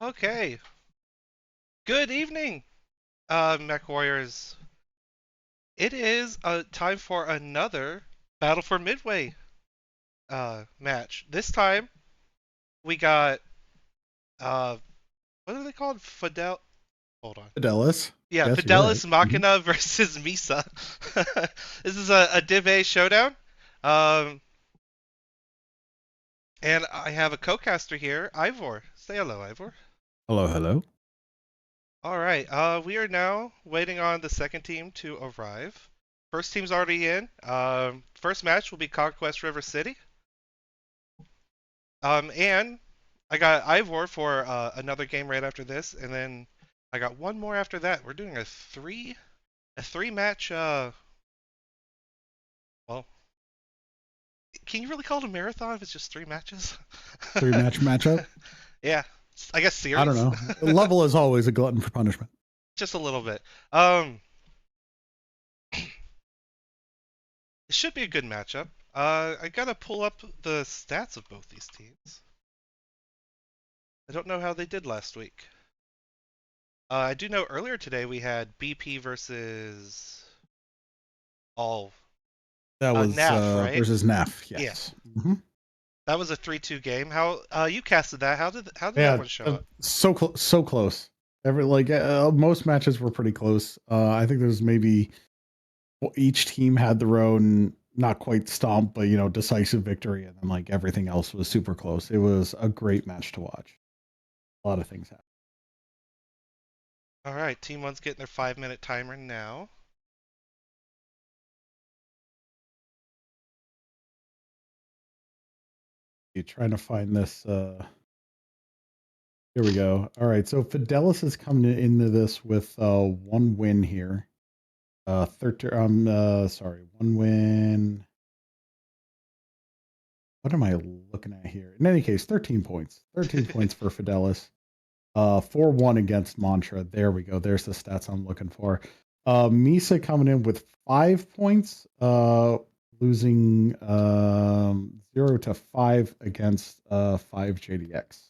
Okay. Good evening, Mech Warriors. It is time for another Battle for Midway match. This time we got what are they called? Hold on. Fidelis. Yeah, Yes, you're right. Fidelis Machina versus MESA. This is a Div A showdown. Um, and I have a co-caster here, Ivor. Say hello, Ivor. Hello, hello. All right. We are now waiting on the second team to arrive. First team's already in. First match will be Conquest River City. And I got Ivor for another game right after this, and then I got one more after that. We're doing a three match. Well, can you really call it a marathon if it's just three matches? Three match matchup. Yeah, I guess I don't series. know. Level is always a glutton for punishment. Just a little bit. Um, it should be a good matchup. I gotta pull up the stats of both these teams. I don't know how they did last week. I do know earlier today we had BP versus all That was NAF, right? versus NAF. Yeah, Yes. that was a 3-2 game. How you casted that? How did that Yeah. one show up? So close. Most matches were pretty close. I think there's maybe each team had their own not quite stomp, but decisive victory, and then like everything else was super close. It was a great match to watch. A lot of things happened. All right, Team One's getting their 5-minute timer now. You're trying to find this. Here we go. All right. So Fidelis is coming into this with one win here. 13. Sorry, one win. What am I looking at here? In any case, 13 points. 13 points for Fidelis. 4-1 against Mantra. There we go. There's the stats I'm looking for. Misa coming in with 5 points. Losing 0-5 against 5 JDX.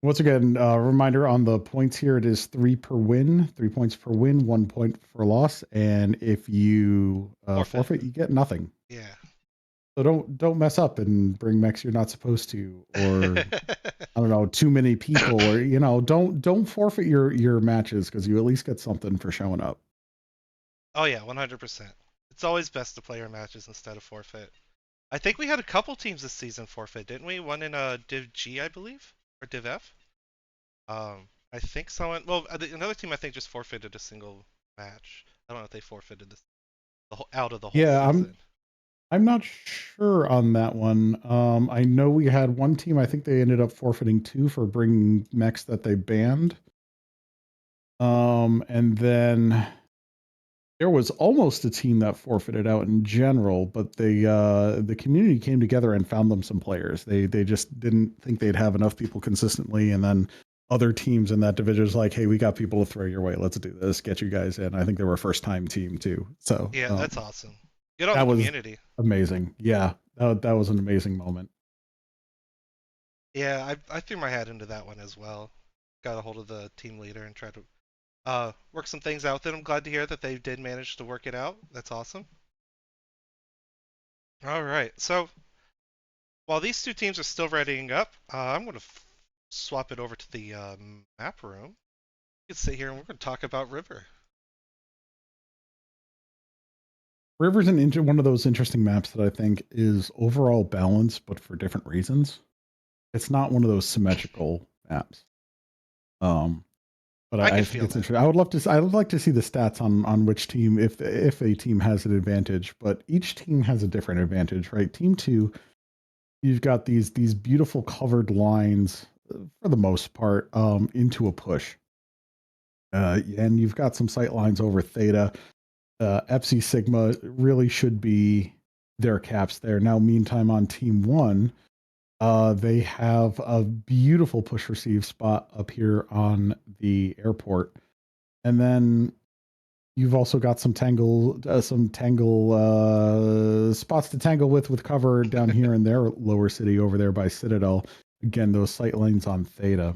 Once again, reminder on the points here, it is 3 per win, 3 points per win, 1 point for loss. And if you forfeit, you get nothing. Yeah. So don't mess up and bring mechs you're not supposed to, or I don't know, too many people, or don't forfeit your matches because you at least get something for showing up. Oh yeah, 100%. It's always best to play your matches instead of forfeit. I think we had a couple teams this season forfeit, didn't we? One in Div G, I believe, or Div F. I think someone. Well, another team I think just forfeited a single match. I don't know if they forfeited out of the whole Yeah, season. I'm not sure on that one. I know we had one team. I think they ended up forfeiting 2 for bringing mechs that they banned. And then there was almost a team that forfeited out in general, but the community came together and found them some players. They just didn't think they'd have enough people consistently, and then other teams in that division was like, "Hey, we got people to throw your way. Let's do this. Get you guys in." I think they were a first time team too. So Yeah, that's awesome. Good on the that was community. amazing. Yeah, that was an amazing moment. Yeah, I threw my hat into that one as well. Got a hold of the team leader and tried to work some things out with it. I'm glad to hear that they did manage to work it out. That's awesome. All right, so while these two teams are still readying up, I'm going to swap it over to the map room. You can sit here and we're going to talk about River. River's one of those interesting maps that I think is overall balanced, but for different reasons. It's not one of those symmetrical maps. Um, but I I could think feel it's that. interesting. I would like to see the stats on which team, if a team has an advantage, but each team has a different advantage, right? Team 2, you've got these beautiful covered lines for the most part into a push. And you've got some sight lines over Theta. FC Sigma really should be their caps there. Now, meantime, on Team 1, they have a beautiful push receive spot up here on the airport. And then you've also got some tangle spots to tangle with cover down here in their lower city over there by Citadel. again, those sight lines on theta.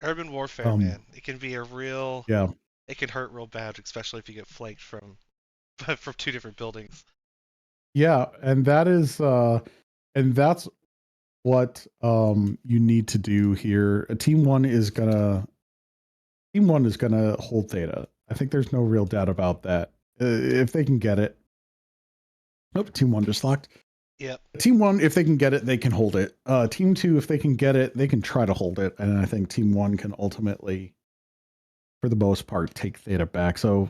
Urban warfare, Um, man. It can be a real. yeah, It can hurt real bad, especially if you get flanked from from two different buildings. yeah, and that's what you need to do here. Team one is gonna hold theta. I think there's no real doubt about that. If they can get it, oh, team one just locked. Yep. Team one, if they can get it, they can hold it. Team two, if they can get it, they can try to hold it, and I think team one can ultimately, for the most part, take theta back. So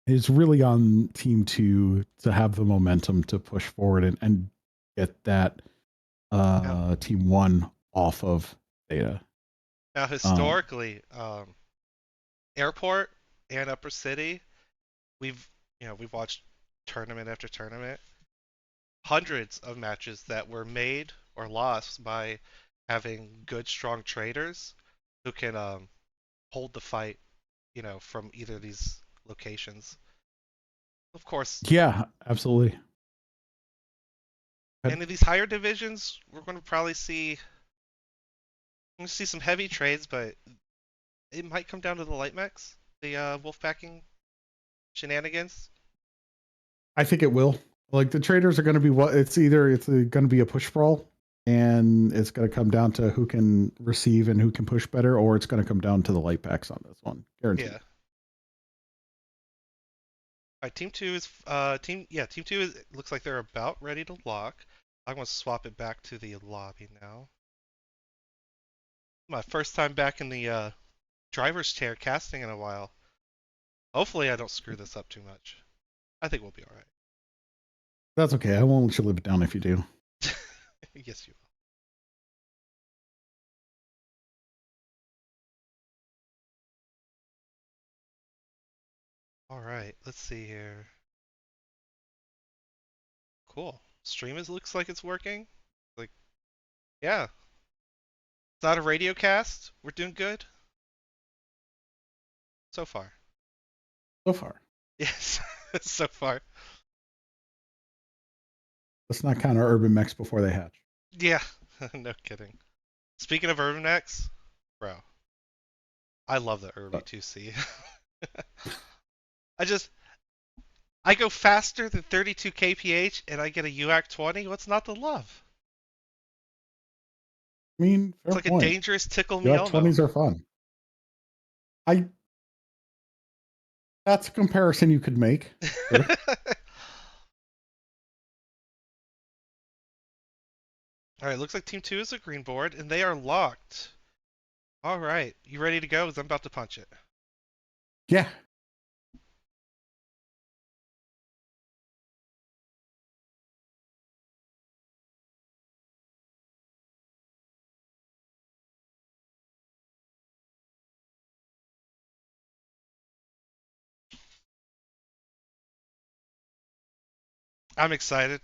it's really on team two to have the momentum to push forward and get that Now, team one off of theta. now Um, historically, airport and upper city, we've we've watched tournament after tournament, hundreds of matches that were made or lost by having good, strong traders who can hold the fight, from either of these locations. Of course, yeah, absolutely. and in these higher divisions, we're going to probably see some heavy trades, but it might come down to the light mechs, the wolfpacking shenanigans. I think it will. Like the traders are going to be what it's going to be a push brawl, and it's going to come down to who can receive and who can push better, or it's going to come down to the light packs on this one, Yeah. guaranteed. All right, team two is looks like they're about ready to lock. I'm gonna swap it back to the lobby now. My first time back in the driver's chair casting in a while. Hopefully I don't screw this up too much. I think we'll be all That's okay. I won't let you live it down if you do. right. Yes, you will. All right, let's see here. Cool. Stream is looks like it's working. Like, yeah, it's not a radio cast. We're doing good so far. So far, Yes, so far. let's not count our urban mechs before they hatch. Yeah, no kidding. Speaking of Urban X, bro, I love the early But 2C. I just I go faster than 32 kph and I get a UAC 20. What's not to love? I mean, It's fair like a point. dangerous tickle me Yeah, Elmo. 20s are fun. I That's a comparison you could make. Sure. All right, looks like Team 2 is a green board and they are locked. All right, you ready to go? Because I'm about to punch it. Yeah. I'm excited.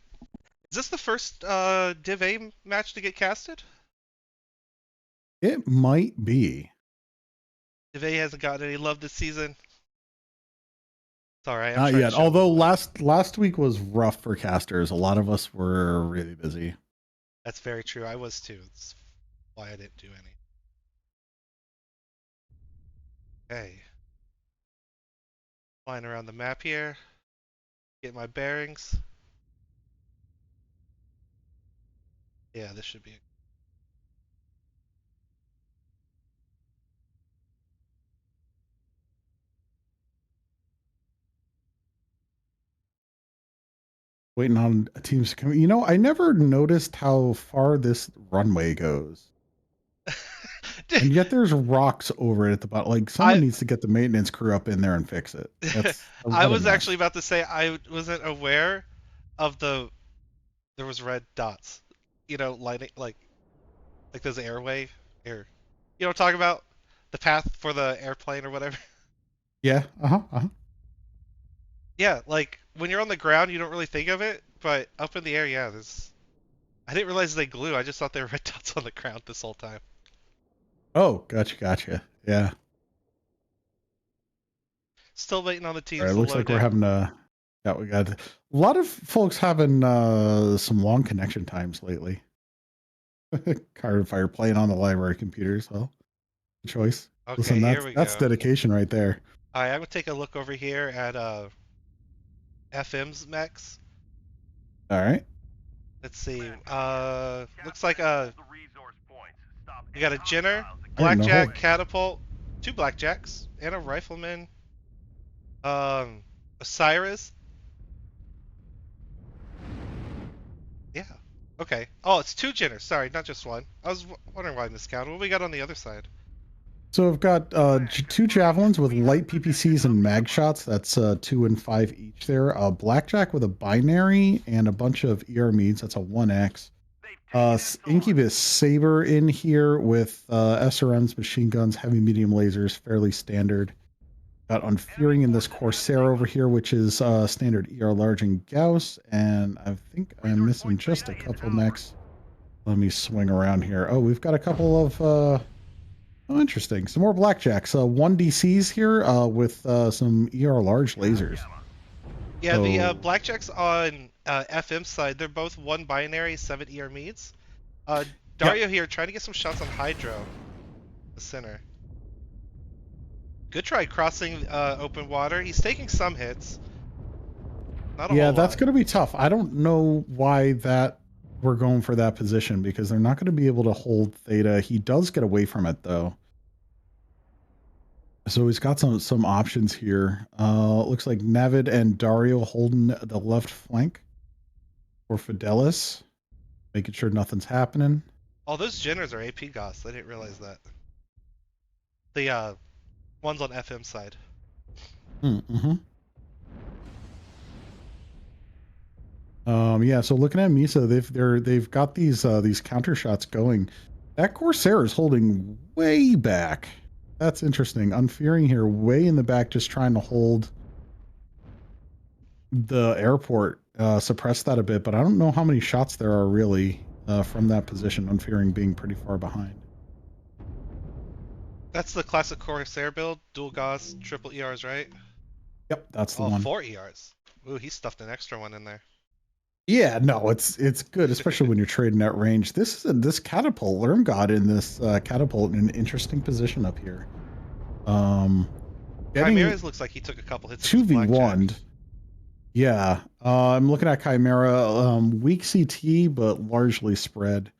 Is this the first Div A match to get casted? It might be. Div A hasn't gotten any love this season. It's all right. I'm Not trying to yet. show them Although though. last week was rough for casters. A lot of us were really busy. That's very true. I was too. That's why I didn't do any. Okay, flying around the map here. Get my bearings. Yeah, this should be it. Waiting on teams to come. I never noticed how far this runway goes. Dude, And yet there's rocks over it at the bottom. Like someone I needs to get the maintenance crew up in there and fix it. I What a was actually mess. about to say I wasn't aware of there was red dots. Lighting like those air. You know what I'm talking about? The path for the airplane or whatever. Yeah. Uh-huh. Uh-huh. Yeah, like when you're on the ground you don't really think of it, but up in the air, yeah, there's I didn't realize they glue. I just thought they were red dots on the ground this whole time. Oh, gotcha. Yeah. Still waiting on the All right. teams It to looks load like we're in. having we got a lot of folks having some long connection times lately. Carbon Fire playing on the library computer, so choice. Okay, Listen, here we that's go. dedication right there. Alright, I'm gonna take a look over here at FM's mechs. All right. Let's see. Looks like we got a Jenner, All right, no Blackjack, hold. Catapult, two Blackjacks, and a Rifleman. Osiris. Yeah. Okay. Oh, it's two Jenners. Sorry, not just one. I was wondering why I miscounted. What we got on the other side? So I've got two javelins with light PPCs and mag shots. That's 2 and 5 each there. A blackjack with a binary and a bunch of ER meads. That's a 1x. Incubus Saber in here with SRMs, machine guns, heavy medium lasers, fairly standard. Got Unfearing in this Corsair over here, which is standard ER large and Gauss. And I think I'm missing just a couple mechs. Let me swing around here. Oh, we've got a couple of oh, interesting. Some more blackjacks. 1DCs here with some ER large lasers. Yeah, the So, Blackjacks on FM's side, they're both one binary, 7 ER meads. Uh, yep. Dario here trying to get some shots on Hydro, the center. Good try crossing open water. He's taking some hits. Not a Yeah, whole that's lot. going to be tough. I don't know why that we're going for that position because they're not going to be able to hold Theta. He does get away from it though. So he's got some options here. Looks like Navid and Dario holding the left flank for Fidelis, making sure nothing's happening. Oh, those Jenners are AP Goths. I didn't realize that. The ones on FM side. Mm-hmm. Yeah, so looking at MESA, they've got these counter shots going. That Corsair is holding way back. That's interesting. Unfearing here, way in the back, just trying to hold the airport, suppress that a bit. But I don't know how many shots there are really from that position. Unfearing being pretty far behind. That's the classic Corsair build. Dual Gauss, triple ERs, right? Yep, that's the Oh, one. 4 ERs. Ooh, he stuffed an extra one in there. Yeah, no, it's good, especially when you're trading at range. This catapult, Lerm got in this catapult in an interesting position up here. Um, Getting Chimeras looks like he took a couple hits of his Blackjack. 2v1'd. Yeah. I'm looking at Chimera. Weak CT, but largely spread.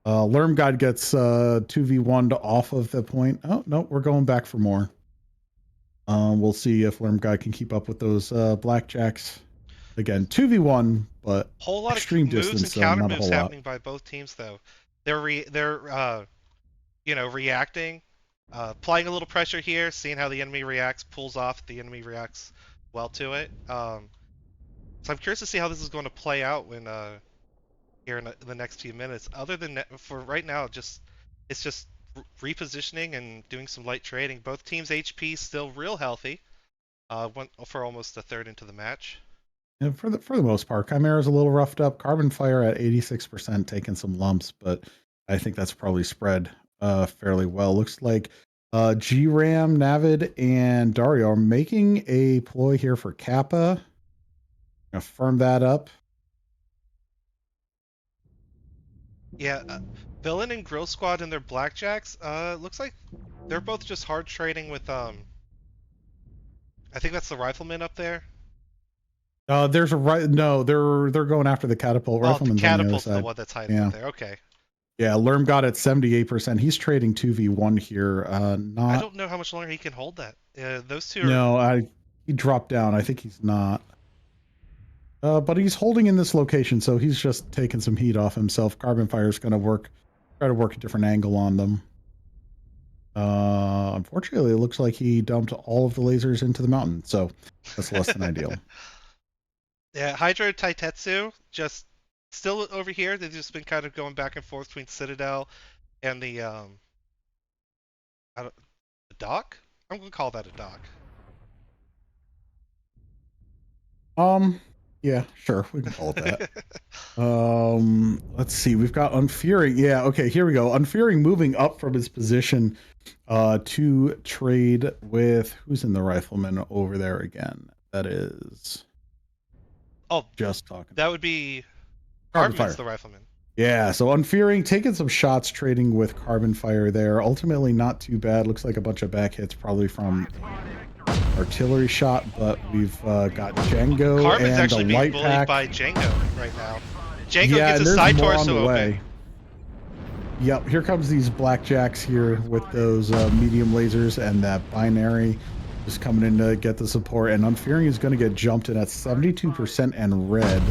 Lerm God gets 2v1'd off of the point. Oh, no, we're going back for more. We'll see if Lerm God can keep up with those blackjacks. Again, 2v1, but Whole lot of extreme moves and distance, counter not a moves whole lot. happening by both teams, though. They're reacting, applying a little pressure here, seeing how the enemy reacts, pulls off. The enemy reacts well to it. So I'm curious to see how this is going to play out when here in the next few minutes. Other than that, for right now, it's just repositioning and doing some light trading. Both teams' HP still real healthy. Went for almost a third into the match. And for the most part, Chimera's a little roughed up. Carbon Fire at 86%, taking some lumps, but I think that's probably spread fairly well. Looks like GRAM, Navid, and Dario are making a ploy here for Kappa. Gonna firm that up. Yeah, Villain and Grill Squad and their blackjacks. Looks like they're both just hard trading with I think that's the rifleman up there. There's a right. No, they're going after the catapult. Oh, the Rifleman's on the other catapult's the side. one that's hiding up Yeah, there. Okay. yeah. Lerm got it 78%. He's trading 2v1 here. I Not. don't know how much longer he can hold that. Those two are. No, he dropped down. I think he's not. But he's holding in this location, so he's just taking some heat off himself. Carbon Fire's going to try to work a different angle on them. Unfortunately, it looks like he dumped all of the lasers into the mountain, so that's less than ideal. Yeah, Hydro Taitetsu just still over here. They've just been kind of going back and forth between Citadel and I don't, the dock. I'm gonna call that a dock. Yeah, sure, we can call it that. Let's see. We've got Unfearing. Yeah, okay, here we go. Unfearing moving up from his position to trade with who's in the rifleman over there again. That is Oh, just talking that about would be Carbon Carbon's Fire. the rifleman. Yeah, so Unfearing taking some shots, trading with Carbon Fire there. Ultimately, not too bad. Looks like a bunch of back hits, probably from artillery shot, but we've got Django Carbon's and a actually being light bullied pack. by Django right now. Django Yeah, gets and his there's side more on torso the open. way. Yep, here comes these blackjacks here with those medium lasers and that binary just coming in to get the support. And Unfearing is going to get jumped in at 72% and red.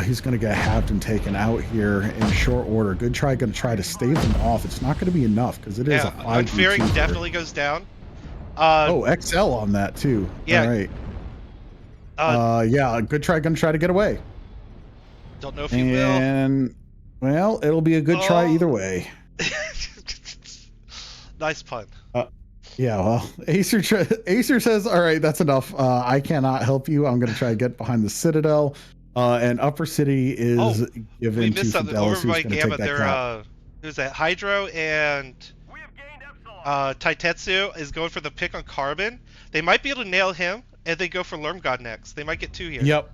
He's going to get halved and taken out here in short order. Good try, going to try to stave them off. It's not going to be enough because it is a Yeah, 5v2 Unfearing here. definitely goes down. Uh, Oh, XL on that too. All yeah. right. Uh, Yeah, good try, going to try to get away. don't know if you will. And, well, it'll be a good try Oh. either way. Nice pun. Uh, yeah, well, Acer says, "All right, that's enough. I cannot help you. I'm going to try to get behind the Citadel." And Upper City Oh, is we given to missed something. Over Fidelis, who's by going to take Gamma, that they're cap. who's that? Hydro and Taitetsu is going for the pick on Carbon. They might be able to nail him, and they go for Lermgod next. They might get two here. Yep,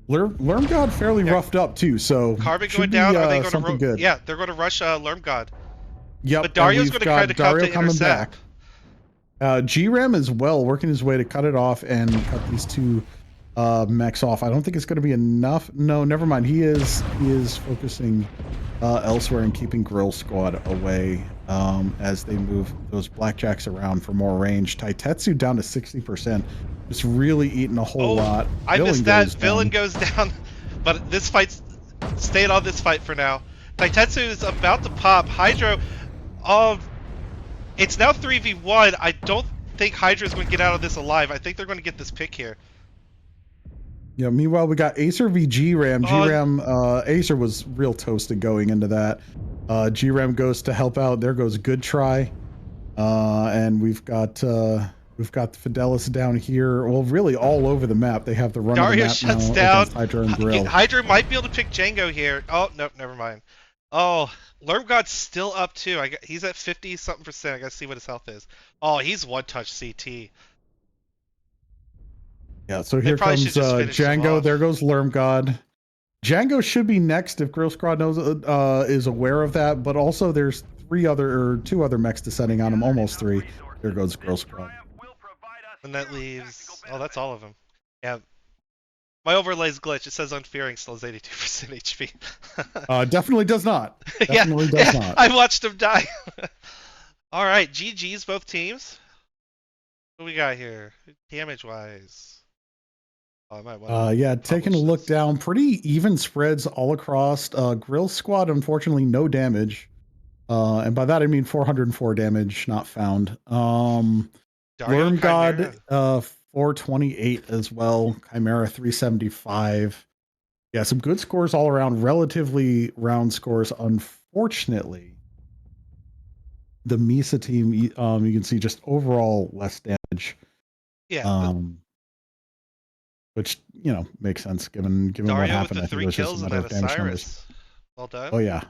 Lermgod fairly Yeah, roughed up too, so Carbon going should be down. Are they going to? something good. Yeah, they're going to rush Lermgod. But Yep, and Dario's we've going to try got to come Dario to coming intercept. back. GRAM as well, working his way to cut it off and cut these two mechs off. I don't think it's going to be enough. No, never mind. He is focusing elsewhere and keeping Grill Squad away as they move those blackjacks around for more range. Taitetsu down to 60%, just really eating a whole Oh, lot. I Villain missed that. goes Villain down. goes down. But this fight's staying on this fight for now. Taitetsu is about to pop. Hydro, um, it's now 3v1. I don't think Hydra's going to get out of this alive. I think they're going to get this pick here. Yeah. Meanwhile, we got Acer v GRAM. Oh, GRAM, Acer was real toasted going into that. GRAM goes to help out. There goes Good Try. And we've got Fidelis down here. Well, really all over the map. They have the run of the Dario map shuts now down. against Hydra and Grill. Hydra might be able to pick Django here. Oh, no, never mind. Oh, Lermgod's still up too. He's at 50 something percent. I gotta see what his health is. Oh, he's one touch CT. Yeah, so They here probably should comes just finish him Django. There off. goes Lermgod. Django should be next if Grill Squad knows is aware of that. But also, there's two other mechs descending on him. Almost three. There goes Grill Squad. And that leaves. Oh, that's all of them. Yeah. My overlay's glitch. It says Unfearing still has 82% HP. Definitely does not. yeah, Definitely does yeah, not. I watched him die. All right, GG's both teams. What we got here, damage wise? Oh, I might want to Yeah, taking a publish look this. down, pretty even spreads all across. Grill Squad, unfortunately, no damage. And by that I mean 404 damage not found. Dario Worm God, Chimera. 428 as well. Chimera 375. Yeah, some good scores all around. Relatively round scores. Unfortunately, the MESA team, you can see just overall less damage. Yeah, but Um, which makes sense given what Dario with happened. the I think it three was just a kills and matter that of damage numbers. Osiris. Well done. Oh yeah.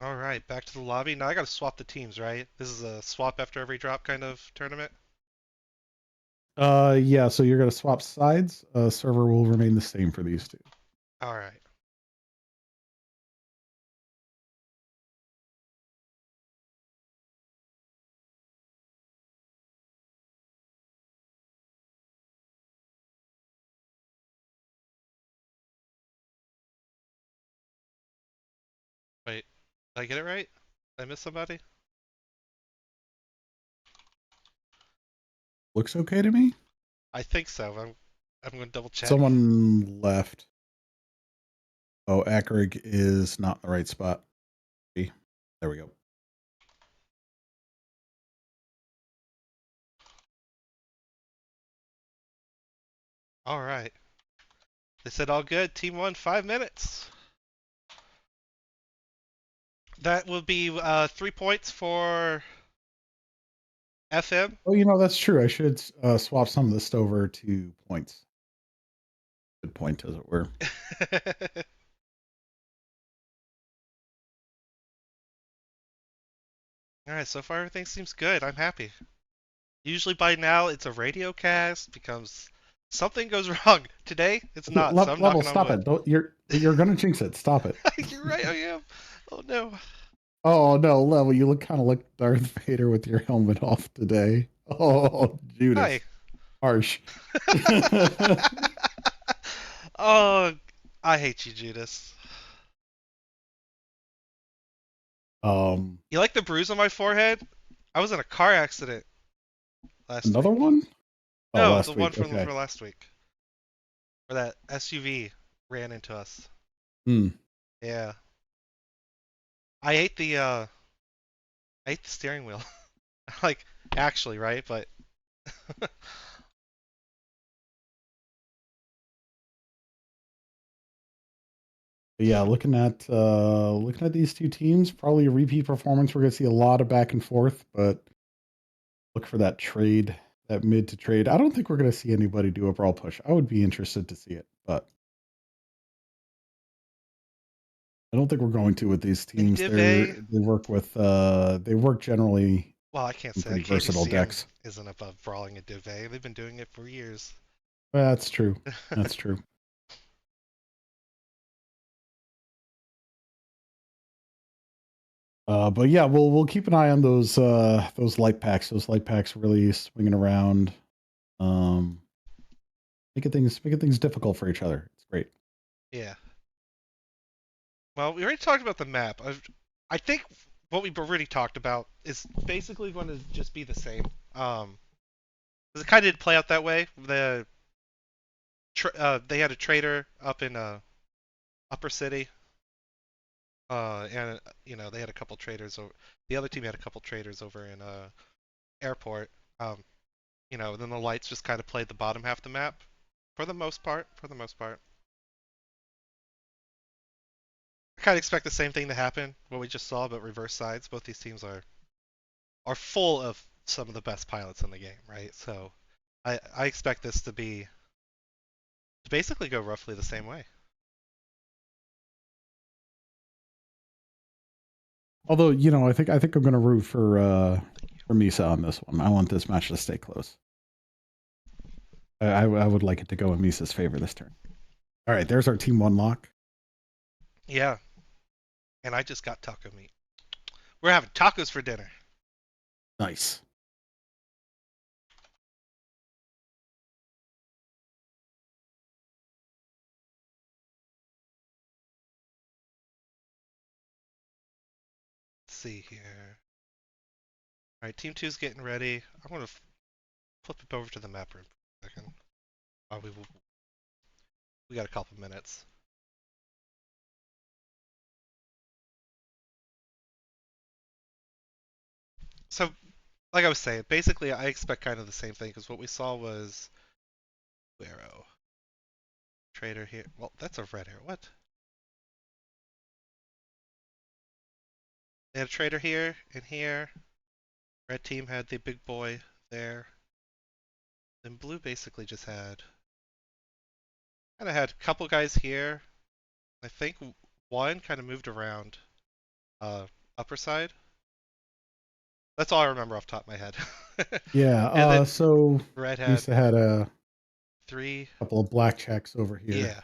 All right, back to the lobby. Now I gotta swap the teams, right? This is a swap after every drop kind of tournament. Yeah, so you're gonna swap sides. Server will remain the same for these two. All right. Wait, did I get it right? Did I miss somebody? Looks okay to me. I think so. I'm gonna double check. Someone left. Oh, Ackrig is not in the right spot. There we go. All right. They said all good. Team won 5 minutes. That will be 3 points for FM. Oh, that's true. I should swap some of this over to points. Good point, as it were. All right. So far, everything seems good. I'm happy. Usually by now it's a radio cast, becomes something goes wrong. Today it's Okay, not, so I'm level, knocking on stop wood. it! Don't, you're gonna jinx it. Stop it. You're right, I am. Oh no. Oh no, level! You look kind of like Darth Vader with your helmet off today. Oh, Hi. Judas, harsh. Oh, I hate you, Judas. um, You like the bruise on my forehead? I was in a car accident last Another week. one? Oh, No, the last one week. from Okay. for last week, where that SUV ran into us. Hmm. Yeah, I ate the steering wheel. Like actually, right? But But yeah, looking at these two teams, probably a repeat performance. We're gonna see a lot of back and forth, but look for that trade, that mid to trade. I don't think we're gonna see anybody do a brawl push. I would be interested to see it, but I don't think we're going to with these in teams. Div A, They work generally well, I can't in say that. pretty versatile KBCM decks. isn't above brawling in Div A. They've been doing it for years. That's true. That's true. But yeah, we'll keep an eye on those light packs. Those light packs really swinging around, um, making things difficult for each other. It's great. Yeah. Well, we already talked about the map. I think what we've already talked about is basically going to just be the same. Um, 'Cause it kind of did play out that way. They had a trader up in Upper City, and they had a couple traders over. The other team had a couple traders over in Airport. Um, then the lights just kind of played the bottom half of the map for the most part. For the most part, I kind of expect the same thing to happen. What we just saw, but reverse sides. Both these teams are full of some of the best pilots in the game, right? So I expect this to basically go roughly the same way. Although, I think I'm going to root for Misa on this one. I want this match to stay close. I would like it to go in Misa's favor this turn. All right, there's our team one lock. Yeah, and I just got taco meat. We're having tacos for dinner. Nice. Let's see here. All right, Team Two's getting ready. I'm gonna flip it over to the map room for a second. Oh, we got a couple minutes. So, like I was saying, basically I expect kind of the same thing because what we saw was arrow trader here. Well, that's a red arrow. What? They had a trader here and here. Red team had the big boy there. Then blue basically just had a couple guys here. I think one kind of moved around uh upper side. That's all I remember off the top of my head. Yeah. And then So red had Misa had a three. couple of blackjacks over here. Yeah,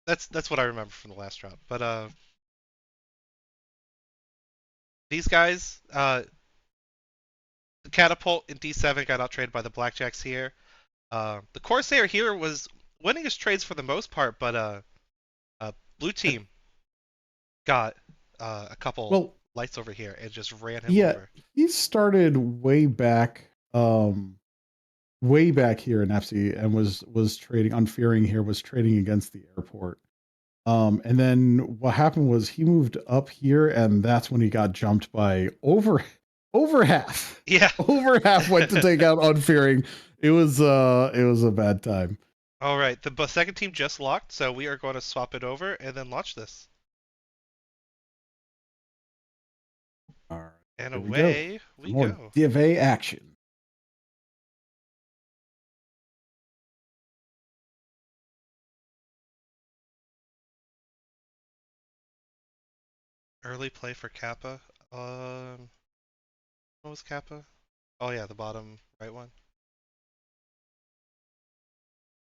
that's what I remember from the last drop. But these guys, the catapult in D7 got out traded by the blackjacks here. The Corsair here was winning his trades for the most part, but blue I- team got a couple Well, lights over here and just ran him yeah, over. he started way back here in FC and was trading unfearing here, was trading against the airport. And then what happened was he moved up here, and that's when he got jumped by over half. Yeah. Over half went to take out unfearing. It was a bad time. All right, the second team just locked, so we are going to swap it over and then launch this. All right, And here we go. away For we more go. Div A action. Early play for Kappa. What was Kappa? Oh yeah, the bottom right one.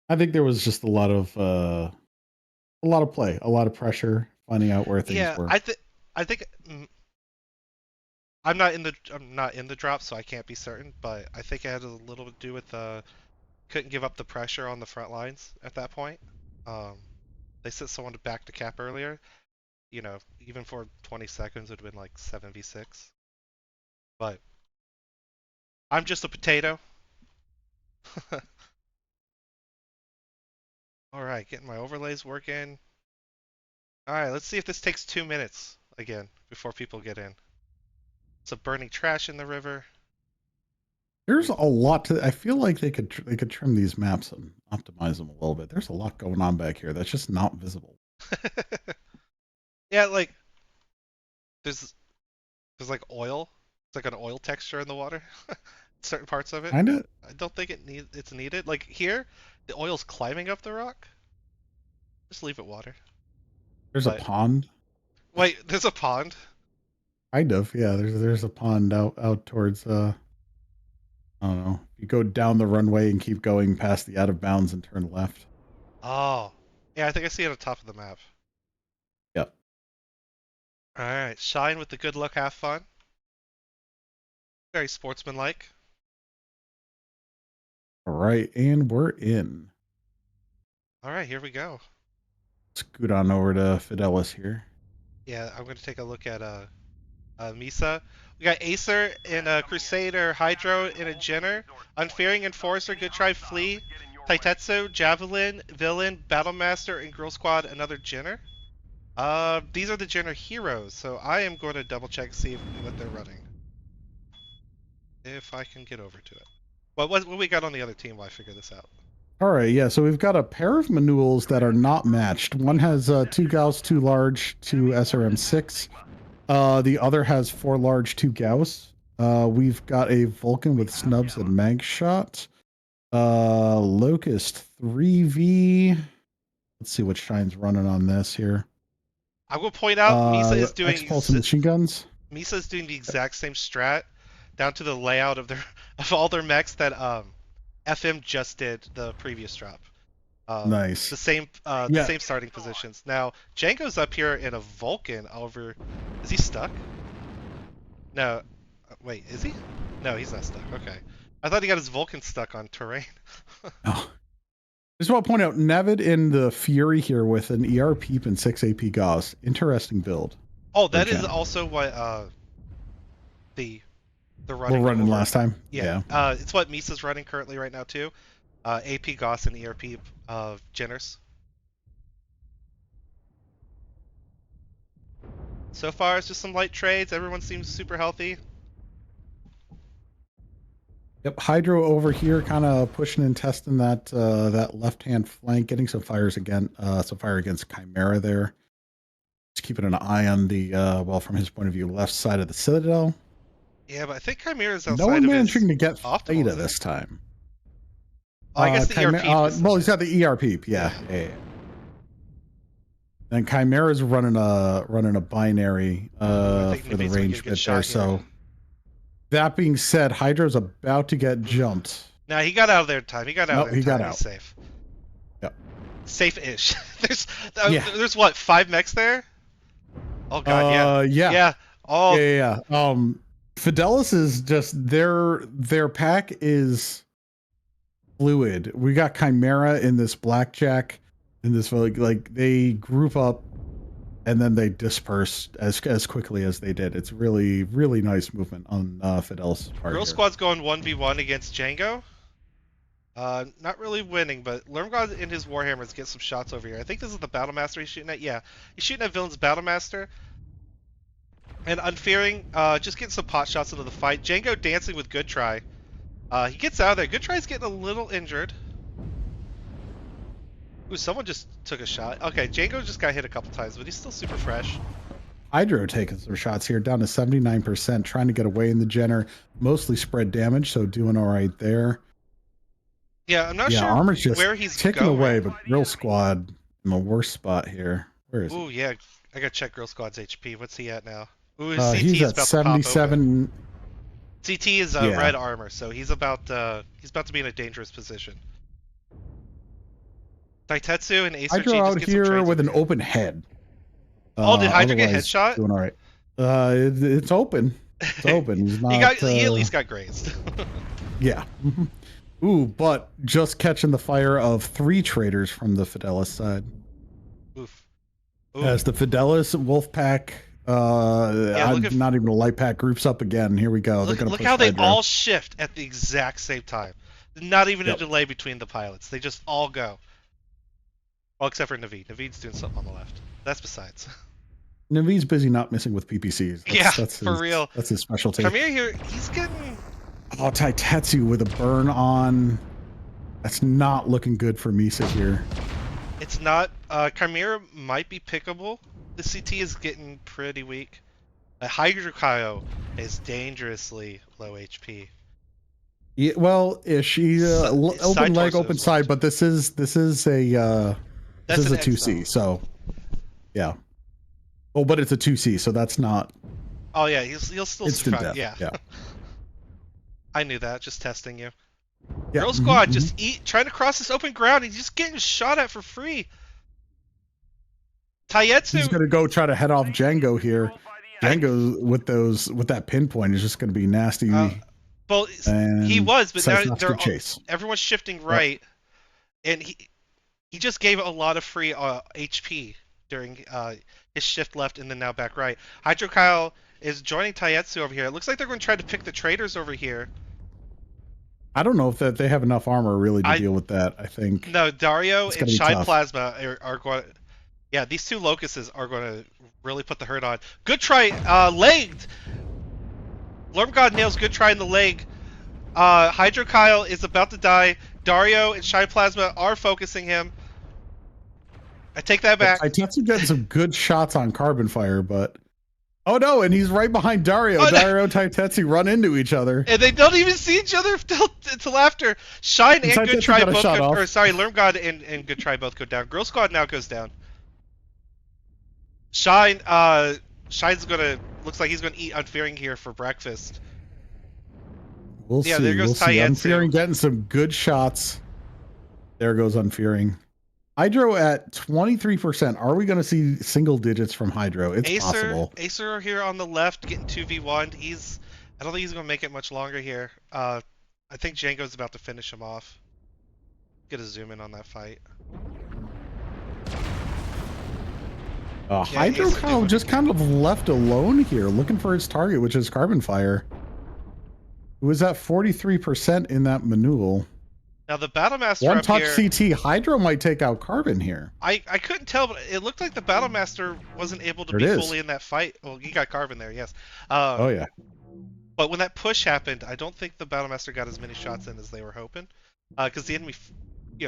I think there was just a lot of play, a lot of pressure, finding out where things Yeah, were. I think I'm not in the drop, so I can't be certain. But I think it had a little to do with couldn't give up the pressure on the front lines at that point. Um, they sent someone to back to cap earlier. You know, even for 20 seconds, it would have been like 7v6. But I'm just a potato. All right, getting my overlays working. All right, let's see if this takes 2 minutes again before people get in. Some burning trash in the river. There's a lot to. I feel like they could trim these maps and optimize them a little bit. There's a lot going on back here that's just not visible. Yeah, like there's there's like oil. It's like an oil texture in the water. Certain parts of it. Kind of. I don't think it's needed. Like here, the oil's climbing up the rock. Just leave it water. There's a But pond. wait, there's a pond. Kind of. Yeah. There's a pond out towards. I don't know. You go down the runway and keep going past the out of bounds and turn left. Oh, yeah, I think I see it on top of the map. Yep. All right, shine with the good luck, have fun. Very sportsmanlike. All right, and we're in. All right, here we go. Scoot on over to Fidelis here. Yeah, I'm going to take a look at MESA. We got Acer in a Crusader, Hydro in a Jenner, Unfearing Enforcer, Good Try Flea, Taitetsu, Javelin, Villain, Battlemaster, and Girl Squad another Jenner. These are the Jenner heroes, so I am going to double check see what they're running. If I can get over to it. What we got on the other team while I figure this out? All right, yeah. So we've got a pair of manuals that are not matched. One has 2 Gauss, 2 large, 2 SRM6. The other has 4 large, 2 Gauss. We've got a Vulcan with snubs and mag shot. Locust 3V. Let's see what Shine's running on this here. I will point out X-Pulse and machine guns. Misa is doing the exact same strat down to the layout of their of all their mechs that FM just did the previous drop. Nice. The Yeah. same starting positions. Now Django's up here in a Vulcan over. Is he stuck? No. Wait, is he? No, he's not stuck. Okay. I thought he got his Vulcan stuck on terrain. Oh. Just want to point out Nevid in the Fury here with an ER Peep and 6 AP Gauss. Interesting build. Oh, that is also what the We're running last time. Yeah. It's what Misa's running currently right now too. AP Gauss and ERP Jenners. So far, it's just some light trades. Everyone seems super healthy. Yep, Hydro over here, kind of pushing and testing that left hand flank, getting some fires again, some fire against Chimera there. Just keeping an eye on the well, from his point of view, left side of the Citadel. Yeah, but I think Chimera's No outside one of his managing to get optimal. Theta this time. Oh, I guess the ERP. Well, he's got the ERP. Yeah. Then Chimera's running a binary for the range bit there. So that being said, Hydro's about to get jumped. Nah, he got out of there in time. He got out. He got out. He's safe. Yep. Safe-ish. There's what 5 mechs there? Oh god, yeah. Yeah. Oh. Yeah. Fidelis is just their pack is fluid. We got Chimera in this blackjack in this like they group up and then they disperse as quickly as they did. It's really nice movement on Fidelis' part. Girl Squad's going 1v1 against Django. Not really winning, but Lermgod and his Warhammers get some shots over here. I think this is the Battlemaster he's shooting at. Yeah, he's shooting at Villain's Battlemaster. And Unfearing, just getting some pot shots into the fight. Django dancing with Good Try. He gets out of there. Good Try's getting a little injured. Ooh, someone just took a shot. Okay, Django just got hit a couple times, but he's still super fresh. Hydro taking some shots here, down to 79%, trying to get away in the Jenner. Mostly spread damage, so doing all right there. Yeah, I'm not sure Armor's just where he's ticking going. away, but Grill Squad in the worst spot here. Where is he? Ooh, yeah, I gotta check Girl Squad's HP. What's he at now? Ooh, his He's at 77. CT is Yeah. red armor, so he's about to be in a dangerous position. Daitetsu and Acer G Hydro just out get some here trades with over an here. open head. Oh, did Hydra get Otherwise, headshot? doing all right. It's open. It's open. He's not. He at least got grazed. Yeah. Ooh, but just catching the fire of 3 traders from the Fidelis side. Oof. As Oof. the Fidelis Wolfpack, Yeah, I'm not even a light pack, groups up again. Here we go. They're going to look push how they Hydra. all shift at the exact same time. Not even a Yep. delay between the pilots. They just all go. Well, except for Naveed. Naveed's doing something on the left. That's besides. Naveed's busy not missing with PPCs. Yeah, for His real. specialty. Chimera here, he's getting. Oh, Taitetsu with a burn on. That's not looking good for MESA here. It's not. Chimera might be pickable. The CT is getting pretty weak. Hydrokaio is dangerously low HP. Yeah, well, she His open side leg, torso open is low side, too. but this is a That's an X 2C. though. So yeah. Oh, but it's a 2C, so that's not Oh yeah, he'll still instant survive. death. Yeah, Yeah. I knew that. Just testing you. Yeah. Girl Squad just trying to cross this open ground. He's just getting shot at for free. He's Taietsu. gonna go try to head off Django here. Django with that pinpoint is just gonna be nasty, Well, he and was, but now decides not to give chase. everyone's shifting Yep. right, and he just gave a lot of free HP during his shift left and then now back right. Hydro Kyle is joining Taietsu over here. It looks like they're going to try to pick the traders over here. I don't know if that they have enough armor really to deal with that. I think No, Dario it's and gonna be Shine tough. Plasma are going. Yeah, these two locusts are going to really put the hurt on. Good try, legged. Lurmgod nails good try in the leg. Hydro Kyle is about to die. Dario and Shine Plasma are focusing him. I take that back. Taitetsu getting some good shots on Carbon Fire, but oh no, and he's right behind Dario. Oh, no. Dario and Taitetsu run into each other. And they don't even see each other until after. Shine and Good Try both go, or sorry, Lurmgod and Good Try both go down. Girl Squad now goes down. Shine's gonna, looks like he's gonna eat Unfearing here for breakfast. We'll see. There goes we'll see. Unfearing getting some good shots. There goes Unfearing. Hydro at 23%. Are we going to see single digits from Hydro? It's possible. Acer here on the left getting 2v1. I don't think he's going to make it much longer here. I think Django's about to finish him off. Get a zoom in on that fight. Hydro Kyle just kind of left alone here, looking for his target, which is Carbon Fire. Who was at 43% in that manual. Now the Battlemaster One up touch here, CT. Hydro might take out Carbon here. I couldn't tell, but it looked like the Battlemaster wasn't able to be fully in that fight. Well, he got Carbon there, yes. Oh yeah. But when that push happened, I don't think the Battlemaster got as many shots in as they were hoping, because the enemy,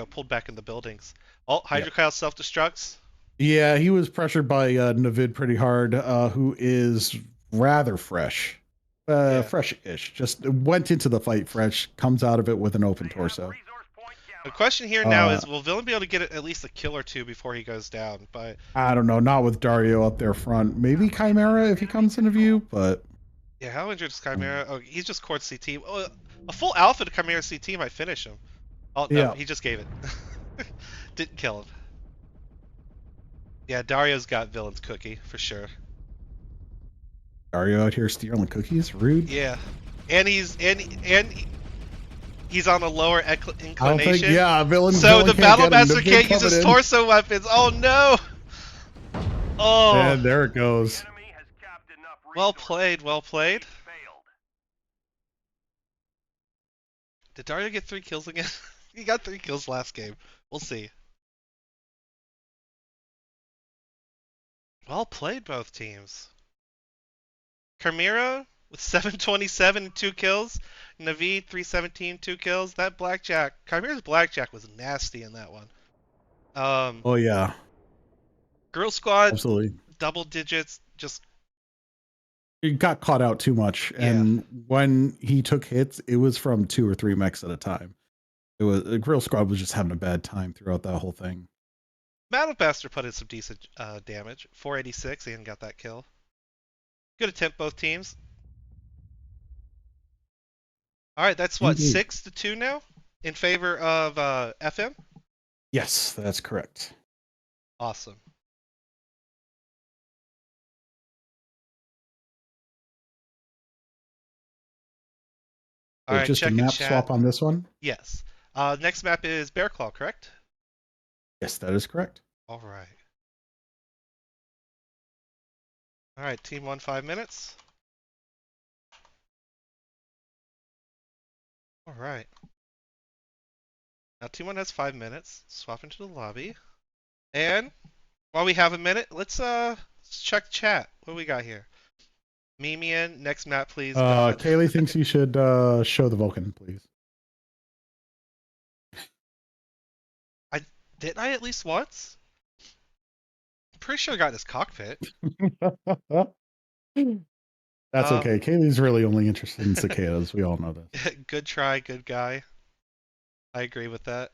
pulled back in the buildings. Oh, Hydro Kyle self-destructs. Yeah, he was pressured by Navid pretty hard, who is rather fresh. Fresh-ish. Just went into the fight fresh, comes out of it with an open torso. The question here now is, will Villain be able to get at least a kill or two before he goes down? But I don't know, not with Dario up there front. Maybe Chimera if he comes into view, but yeah, how injured is Chimera? Oh, he's just court CT. Oh, a full alpha to Chimera CT might finish him. Oh no, he just gave it. Didn't kill him. Yeah, Dario's got Villain's cookie for sure. Dario out here stealing cookies, rude. Yeah, and he's on a lower inclination. Villain. So the Battlemaster can't use his torso weapons. Oh no! Oh. And there it goes. Well played, well played. Did Dario get 3 kills again? He got 3 kills last game. We'll see. Well played, both teams. Chimera with 727 and 2 kills. Naveed 317, 2 kills. That Blackjack, Chimera's Blackjack was nasty in that one. Oh yeah. Girl Squad, absolutely. Double digits, just he got caught out too much, and when he took hits, it was from 2 or 3 mechs at a time. It was Girl Squad was just having a bad time throughout that whole thing. Battlemaster put in some decent damage. 486, and got that kill. Good attempt, both teams. All right, that's what, Indeed. 6-2 now in favor of FM. Yes, that's correct. Awesome. All So right, just a check in map chat. swap on this one? Yes. Next map is Bear Claw, correct? Yes, that is correct. All right. All right, team one, 5 minutes. All right. Now team one has 5 minutes. Swap into the lobby. And while we have a minute, let's check chat. What do we got here? Mimian, next map, please. God. Kaylee thinks you should show the Vulcan, please. I didn't I at least once? I'm pretty sure I got in his cockpit. That's Um, okay. Kaylee's really only interested in cicadas. We all know this. good try, good guy. I agree with that.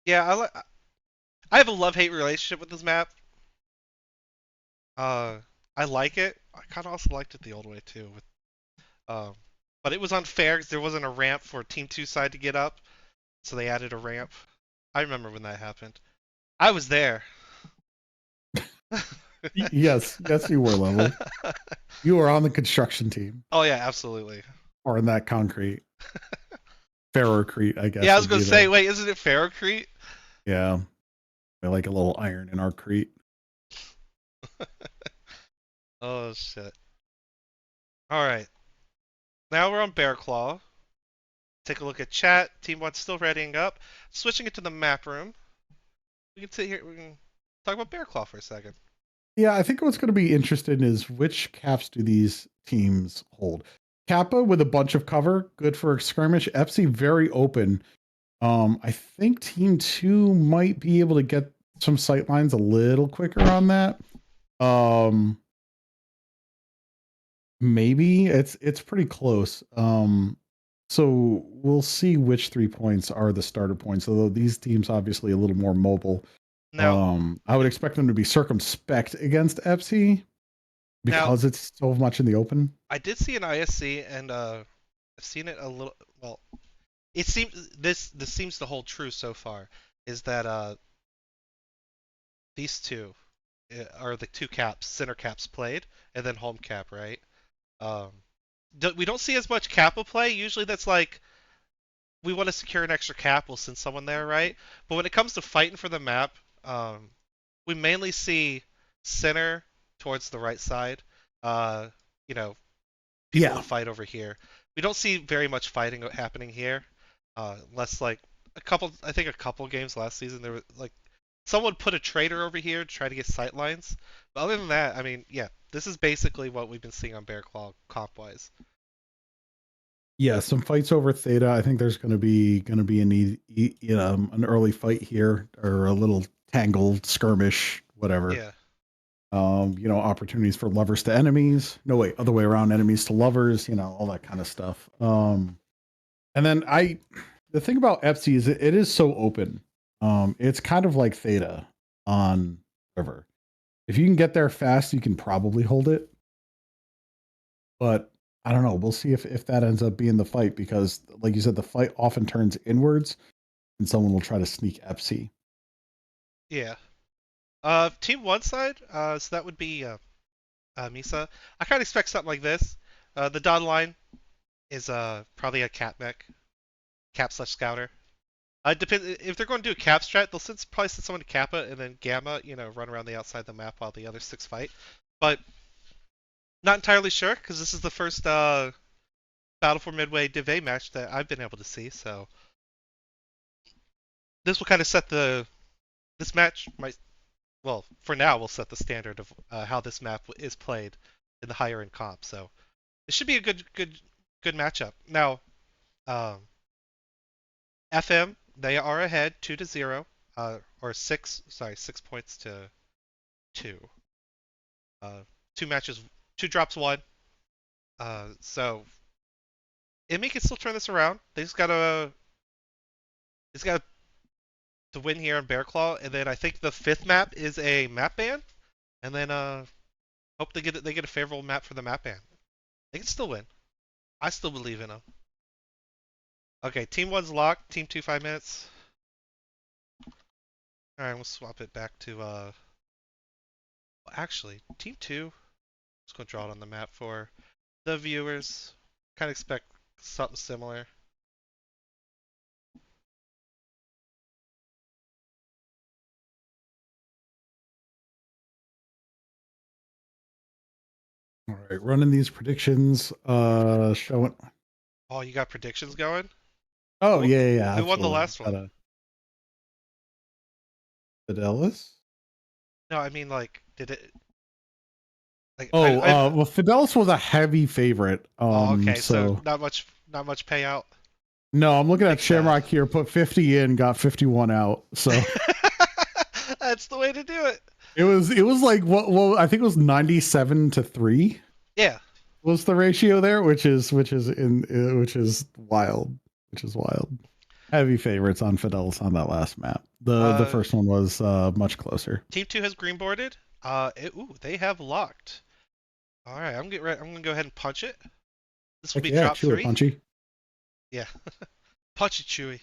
Yeah, I have a love-hate relationship with this map. Uh, I like it. I kind of also liked it the old way too. Um, but it was unfair because there wasn't a ramp for Team Two side to get up, so they added a ramp. I remember when that happened. I was there. Yes, yes, you were Lovely. You were on the construction team, Oh yeah, absolutely. or in that concrete ferrocrete, I Yeah, I guess was would gonna be say, the wait, isn't it Ferrocrete? yeah. I like a little iron in our crete. Oh shit. All right, now we're on Bear Claw. Take a look at chat. Team One's still readying up. Switching it to the map room. We can sit here. We can talk about Bear Claw for a second. Yeah, I think what's going to be interesting is which caps do these teams hold. Kappa with a bunch of cover, good for a skirmish. FC very open. I think Team Two might be able to get some sight lines a little quicker on that. Um, maybe it's pretty close. So we'll see which 3 points are the starter points. Although these teams obviously a little more mobile. Now, I would expect them to be circumspect against FC now, because it's so much in the open. I did see an ISC, and I've seen it a little. Well, it seems this seems to hold true so far. Is that these two are the two caps, center caps played, and then home cap, right? Um, we don't see as much Kappa play. Usually, that's like we want to secure an extra cap, we'll send someone there, right? But when it comes to fighting for the map, we mainly see center towards the right side. Uh, you know, people Yeah. would fight over here. We don't see very much fighting happening here, unless like I think a couple games last season there was like someone put a trader over here to try to get sight lines. But other than that, I mean, yeah, this is basically what we've been seeing on Bear Claw comp wise. Yeah, some fights over Theta. I think there's going to be an early fight here or a little tangled skirmish, whatever. Yeah. Opportunities for lovers to enemies. No, wait, other way around, enemies to lovers. All that kind of stuff. And then the thing about FC is it is so open. It's kind of like Theta on River. If you can get there fast, you can probably hold it. But I don't know. We'll see if that ends up being the fight because, like you said, the fight often turns inwards, and someone will try to sneak FC. Yeah. Team one side, so that would be MESA. I kind of expect something like this. The dotted line is probably a cap mech, cap slash scouter. Depend if they're going to do a cap strat, they'll probably send someone to Kappa and then Gamma, run around the outside of the map while the other six fight. But not entirely sure because this is the first Battle for Midway Div A match that I've been able to see. So this will kind of set this match might well for now will set the standard of how this map is played in the higher end comp. So it should be a good matchup. Now, um, FM they are ahead 2-0, or 6 points to 2. Uh, two matches, two drops, one. So Emmy can still turn this around. They just gotta to win here on Bear Claw, and then I think the fifth map is a map ban, and then Hope they get a favorable map for the map ban. They can still win. I still believe in them. Okay, team one's locked. Team two, 5 minutes. All right, we'll swap it back to well, actually, team two. Let's go draw it on the map for the viewers. Kind of expect something similar. All right, running these predictions. Showing. Oh, you got predictions going? Oh Who, yeah, who won the absolutely. last Got one? a Fidelis. No, I mean like, did it? Like, Oh, I well, Fidelis was a heavy favorite. oh, okay. So So not much payout. no, I'm looking at Makes sad. Shamrock here. Put 50 in, got 51 out. So That's the way to do it. it was like what? Well, I think it was 97-3 Yeah. was the ratio there, which is wild. Which is wild. Heavy favorites on Fidelis on that last map. The Uh, first one was much closer. team two has green boarded. Ooh, they have locked. All right, I'm gonna go ahead and punch it. This will Heck be yeah, drop chew it, three. punchy. Yeah, punch it, Chewy.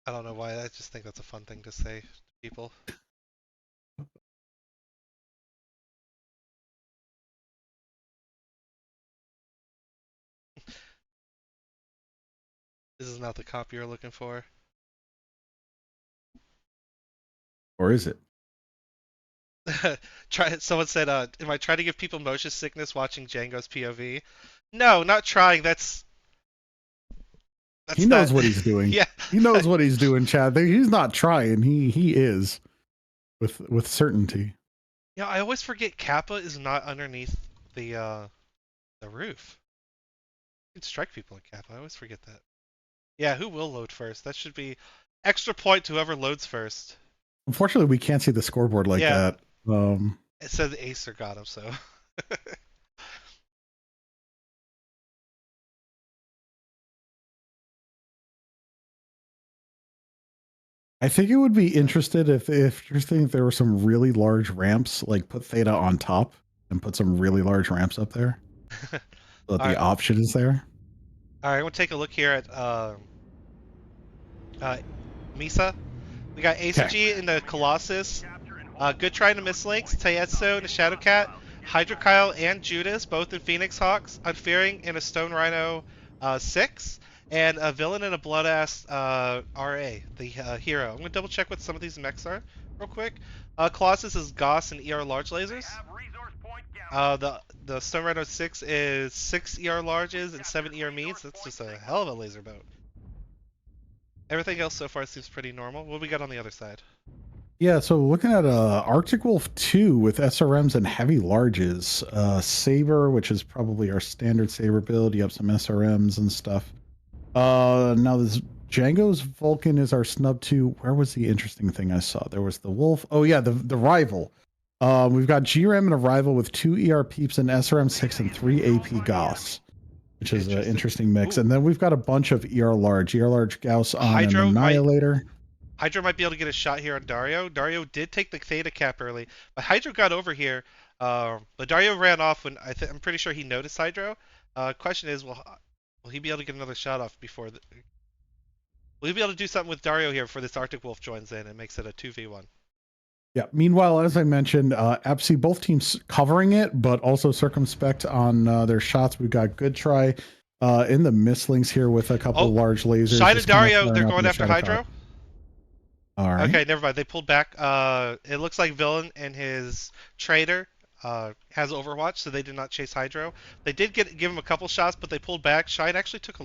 I don't know why. I just think that's a fun thing to say to people. This is not the copy you're looking for. Or is it? Someone said, "Am I trying to give people motion sickness watching Django's POV?" No, not trying. He That's knows not. what he's doing. Yeah. He knows what he's doing, Chad. He's not trying. He is with certainty. Yeah, I always forget Kappa is not underneath the roof. You can strike people in Kappa. I always forget that. Yeah, who will load first? That should be extra point to whoever loads first. Unfortunately, we can't see the scoreboard like Yeah, that. it says Acer got him, so. I think it would be So. interested if you're thinking there were some really large ramps, like put Theta on top and put some really large ramps up there, so that All the right, option is there. all right. We'll take a look here at uh, MESA. We got Okay. ACG in the Colossus. Good try in the Mislinks. Taetso in the Shadowcat. Hydrokyle and Judas, both in Phoenix Hawks. Unfearing in a Stone Rhino 6. And a Villain and a Bloodass RA, the hero. I'm going to double check what some of these mechs are real quick. Colossus is Goss and ER large lasers. The Stone Rhino 6 is 6 ER larges and 7 ER meats. That's just a hell of a laser boat. Everything else so far seems pretty normal. What do we got on the other side? Yeah, so looking at Arctic Wolf 2 with SRMs and heavy larges, Saber, which is probably our standard Saber build. You have some SRMs and stuff. Now this Django's Vulcan is our snub 2. Where was the interesting thing I saw? There was the Wolf. Oh yeah, the rival. We've got GRM and a rival with 2 ER peeps and SRM 6 and 3 AP Gauss, which is an interesting mix. Ooh. And then we've got a bunch of ER large Gauss on an Annihilator. Hydro might be able to get a shot here on Dario. Dario did take the Theta cap early, but Hydro got over here. But Dario ran off when I'm pretty sure he noticed Hydro. Question is, will he be able to get another shot off before? Will he be able to do something with Dario here before this Arctic Wolf joins in and makes it a 2v1? Yeah. Meanwhile, as I mentioned, Apsi, both teams covering it, but also circumspect on their shots. We've got good try in the misslings here with a couple large lasers. Shine and Dario, they're going after Hydro. All right. Okay, never mind. They pulled back. It looks like Villain and his trader has Overwatch, so they did not chase Hydro. They did give him a couple shots, but they pulled back. Shine actually took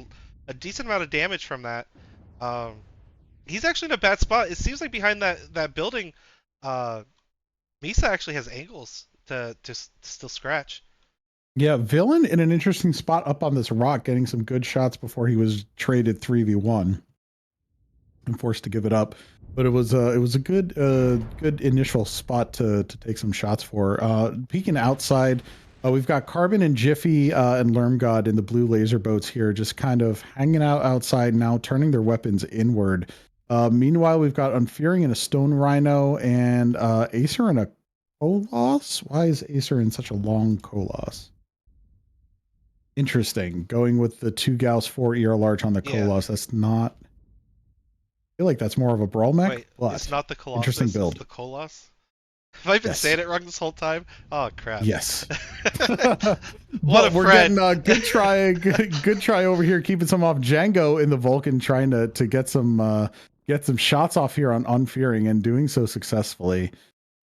a decent amount of damage from that. He's actually in a bad spot. It seems like behind that building, Misa actually has angles to still scratch. Yeah, Villain in an interesting spot up on this rock, getting some good shots before he was traded 3v1 and forced to give it up. But it was a good initial spot to take some shots for. Peeking outside, we've got Carbon and Jiffy and Lermgod in the blue laser boats here, just kind of hanging out outside now, turning their weapons inward. Meanwhile, we've got Unfearing and a Stone Rhino and Acer and a Koloss. Why is Acer in such a long Koloss? Interesting. Going with the 2 Gauss 4 ER large on the Yeah. Koloss. That's not. I feel like that's more of a Brawl mech, Wait, it's but not the interesting Colossus, it's build. the Colos? Have I been Yes. saying it wrong this whole time? Oh, crap. Yes. What a But we're friend. getting a good try, good try over here, keeping some off Django in the Vulcan, trying to get some shots off here on Unfearing and doing so successfully.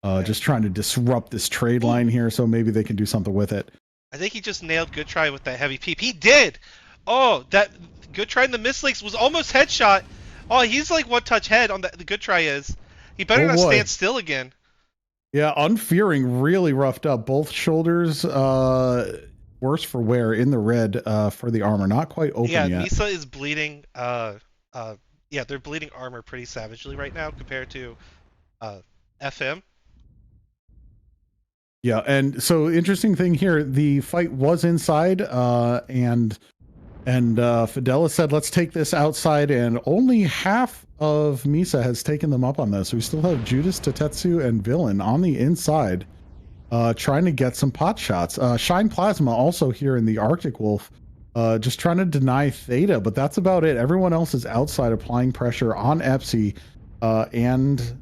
Yeah. Just trying to disrupt this trade Ooh, line here, so maybe they can do something with it. I think he just nailed Good Try with that heavy peep. He did! Oh, that Good Try in the mislinks was almost headshot. Oh, he's like one touch head on the Good Try is. He better Oh not stand boy. still again. Yeah, Unfearing really roughed up both shoulders. Worse for wear in the red for the armor. Not quite open Yeah, yet. MESA is bleeding. Yeah, they're bleeding armor pretty savagely right now compared to uh, FM. Yeah, and so interesting thing here, the fight was inside, and Fidelis said, "Let's take this outside," and only half of Misa has taken them up on this. We still have Judas, Tatetsu, and Villain on the inside, trying to get some pot shots. Shine Plasma also here in the Arctic Wolf, just trying to deny Theta, but that's about it. Everyone else is outside applying pressure on Epsi, and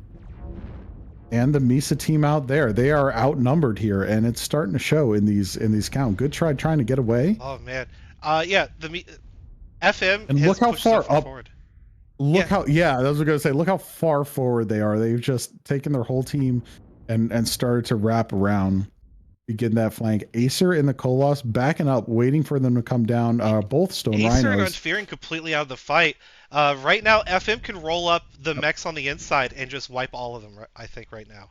the Misa team out there. They are outnumbered here, and it's starting to show in these count. Good try trying to get away. Oh man. Yeah, FM And has look how pushed so far far up. forward. Look Yeah, how, yeah, I was gonna say, look how far forward they are. They've just taken their whole team and started to wrap around, begin that flank. Acer in the Koloss backing up, waiting for them to come down. Both Stone Acer and Rhinos. Unfearing completely out of the fight. Right now, FM can roll up the mechs on the inside and just wipe all of them. I think right now.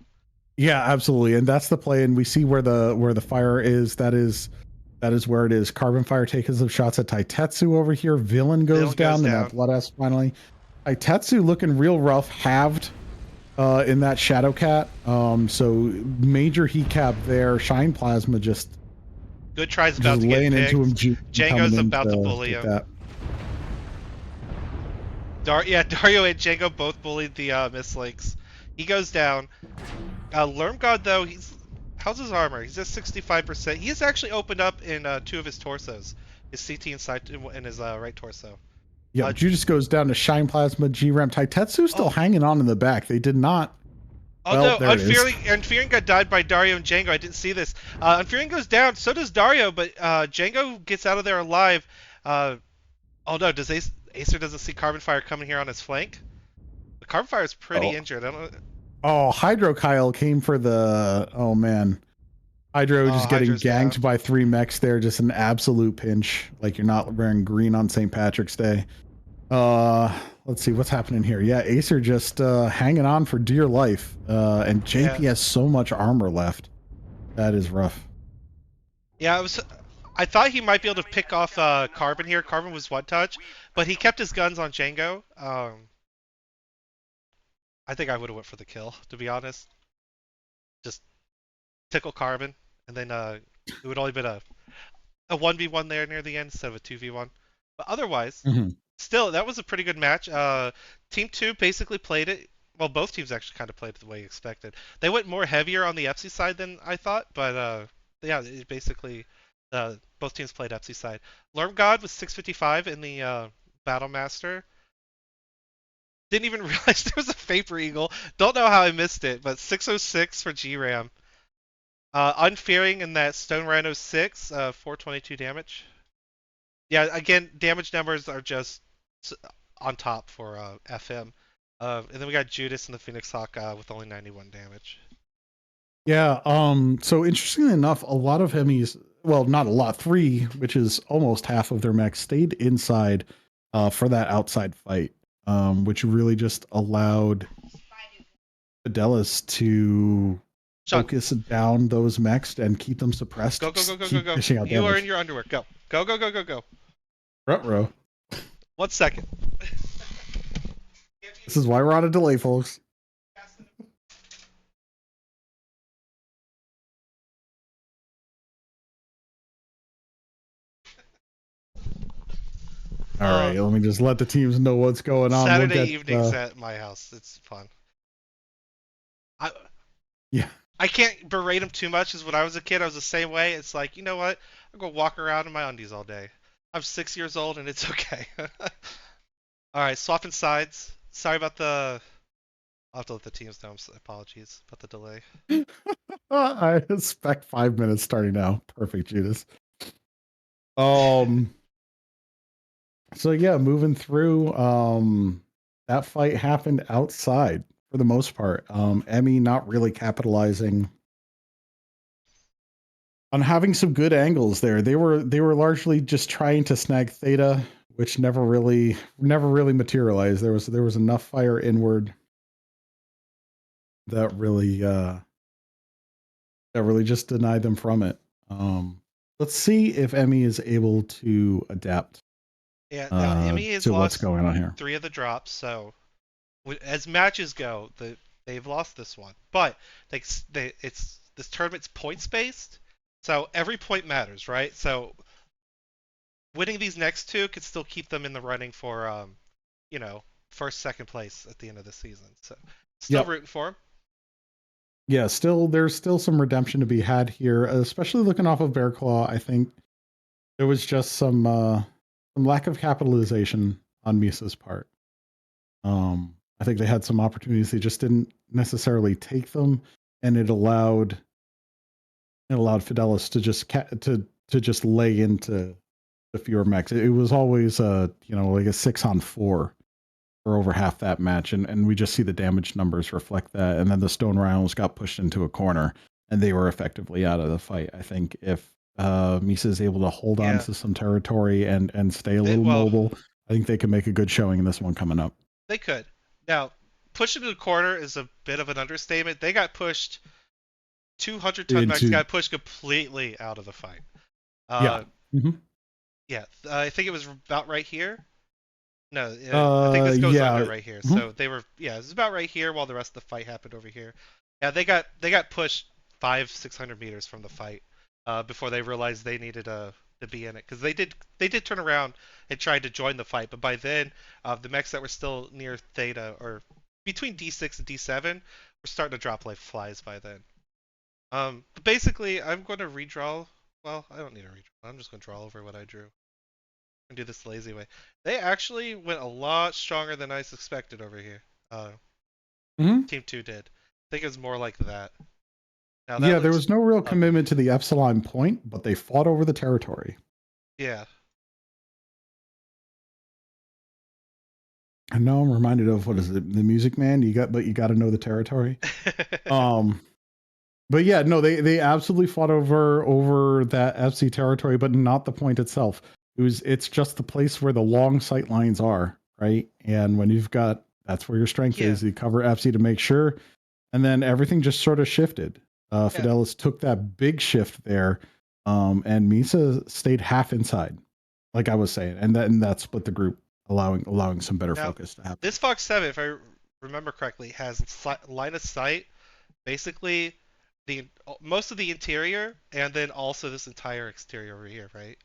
Yeah, absolutely, and that's the play. And we see where the fire is. That is where it is. Carbon Fire taking some shots at Taitetsu over here. Villain goes Villain goes down, and that down. Blood S finally. Taitetsu looking real rough, halved in that Shadow Cat. So major heat cap there. Shine Plasma just Good try's about to get laying into him, picked. coming Django's in about to to bully get him. that. Dario and Django both bullied the Mislinks. He goes down. Lermgod though, how's his armor? He's at 65%. He has actually opened up in 2 of his torsos, his CT and his right torso. Yep, Judas goes down to Shine Plasma, G-Ram. Taitetsu's still Oh, hanging on in the back. They did not. oh Well, no, there it is. Unfearing got died by Dario and Django. I didn't see this. Unfearing goes down, so does Dario, but Django gets out of there alive. Oh no, does Acer doesn't see Carbon Fire coming here on his flank? The Carbon Fire is pretty Oh, injured. I don't. oh, Hydro Kyle came for the. Oh man, Hydro Oh, just getting Hydra's down. ganked by 3 mechs there. Just an absolute pinch. Like you're not wearing green on St. Patrick's Day. Let's see what's happening here. Yeah, Acer just hanging on for dear life. And JP Yeah, has so much armor left. That is rough. yeah. I thought he might be able to pick off Carbon here. Carbon was one touch, but he kept his guns on Django. I think I would have went for the kill, to be honest. Just tickle Carbon, and then it would only been a 1v1 there near the end instead of a 2v1. But otherwise, Mhm. still, that was a pretty good match. Team 2 basically played it. Well, both teams actually kind of played it the way you expected. They went more heavier on the FC side than I thought, but yeah, it basically both teams played FC side. Lermgod was 655 in the Battle Master. Didn't even realize there was a Vapor Eagle. Don't know how I missed it, but 606 for GRAM. Unfearing in that Stone Rhino 6, 422 damage. Yeah, again, damage numbers are just on top for FM. And then we got Judas and the Phoenix Hawk with only 91 damage. Yeah. So interestingly enough, a lot of Hemis, well, not a lot, 3, which is almost half of their mechs, stayed inside for that outside fight, which really just allowed Fidelis to Sean, focus down those mechs and keep them suppressed, go, go, go, just go, go, keep go. dishing out You are in damage. your underwear. Go. Go, go, go, go, go. Ruh-roh. 1 second. This is why we're on a delay, folks. All right, let me just let the teams know what's going on. We'll Saturday get evenings at my house. It's fun. I yeah. I can't berate him too much. As when I was a kid, I was the same way. It's like, you know what? I'm gonna walk around in my undies all day. I'm 6 years old and it's okay. All right, swapping sides. Sorry about the. I'll have to let the teams know. Apologies about the delay. I expect 5 minutes starting now. Perfect, Judas. Um so yeah, moving through, that fight happened outside for the most part. Emmy not really capitalizing on having some good angles there. They were largely just trying to snag Theta, which never really materialized. There was enough fire inward that really just denied them from it. Let's see if Emmy is able to adapt Yeah, now Emmy has to what's lost going on here. 3 of the drops, so as matches go, they've lost this one. But it's this tournament's points based, so every point matters, right? So winning these next two could still keep them in the running for you know, first, second place at the end of the season. So still Yep. rooting for them. Yeah, there's still some redemption to be had here, especially looking off of Bear Claw. I think there was just some lack of capitalization on Misa's part. I think they had some opportunities, they just didn't necessarily take them, and it allowed Fidelis to just lay into the fewer mechs. It was always like a 6-on-4 for over half that match, and we just see the damage numbers reflect that. And then the Stone Rhinos got pushed into a corner, and they were effectively out of the fight. I think if Misa is able to hold on Yeah, to some territory and stay a little well, mobile, I think they can make a good showing in this one coming up. they could. Now, pushing to the corner is a bit of an understatement. They got pushed. 200-ton mechs Into got pushed completely out of the fight. yeah. Uh, hmm yeah, I think it was about right here. No, I think this goes under yeah. right here. Mhm. So they were, yeah, it was about right here while the rest of the fight happened over here. Yeah, they got pushed 500-600 meters from the fight before they realized they needed to be in it because they did turn around and tried to join the fight, but by then the mechs that were still near Theta or between D6 and D7 were starting to drop like flies by then. But basically, I'm going to redraw. Well, I don't need a redraw. I'm just going to draw over what I drew and do this the lazy way. They actually went a lot stronger than I suspected over here. Uh, hmm Team 2 did. I think it was more like that. Now that Yeah, there looks was no real ugly. commitment to the Epsilon point, but they fought over the territory. Yeah. And now I'm reminded of what is it, the Music Man? You got to know the territory. Um, but yeah, no, they absolutely fought over that FC territory, but not the point itself. It's just the place where the long sight lines are, right? And when you've got that's where your strength Yeah. is. You cover FC to make sure, and then everything just sort of shifted. Yeah. Fidelis took that big shift there, and Misa stayed half inside, like I was saying, and that split the group, allowing some better Now, focus to happen. this Fox 7, if I remember correctly, has line of sight basically the most of the interior and then also this entire exterior over here, right?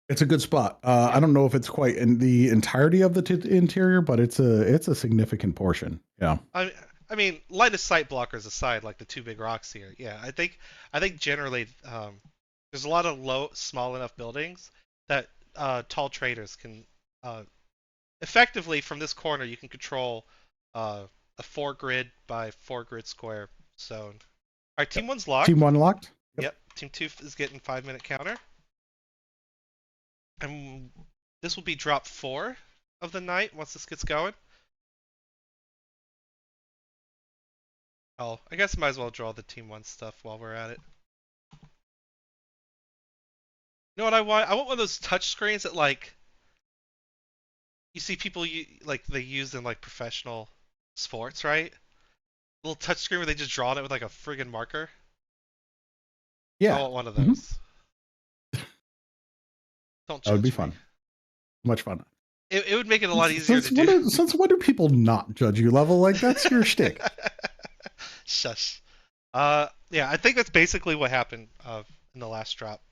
It's a good spot. I Yeah. don't know if it's quite in the entirety of the interior, but it's a significant portion. Yeah. I I mean, line of sight blockers aside, like the two big rocks here. Yeah, I think generally there's a lot of small enough buildings that tall traders can uh, effectively from this corner you can control a 4 grid by 4 grid square zone. All right, team Yep. one's Team locked. one locked. Yep. Yep, team two is getting 5 minute counter, and this will be drop 4 of the night once this gets going. Oh, I guess I might as well draw the team one stuff while we're at it. You know what I want? I want one of those touch screens that like you see people like they use in like professional sports, right? Little touch screen where they just draw on it with like a friggin' marker. I Yeah. want one of hmm those. Don't That would be judge me. fun. Much fun. It would make it a lot easier to Since do. when do people not judge you level? Like that's your shtick. Shush. Yeah, I think that's basically what happened in the last drop.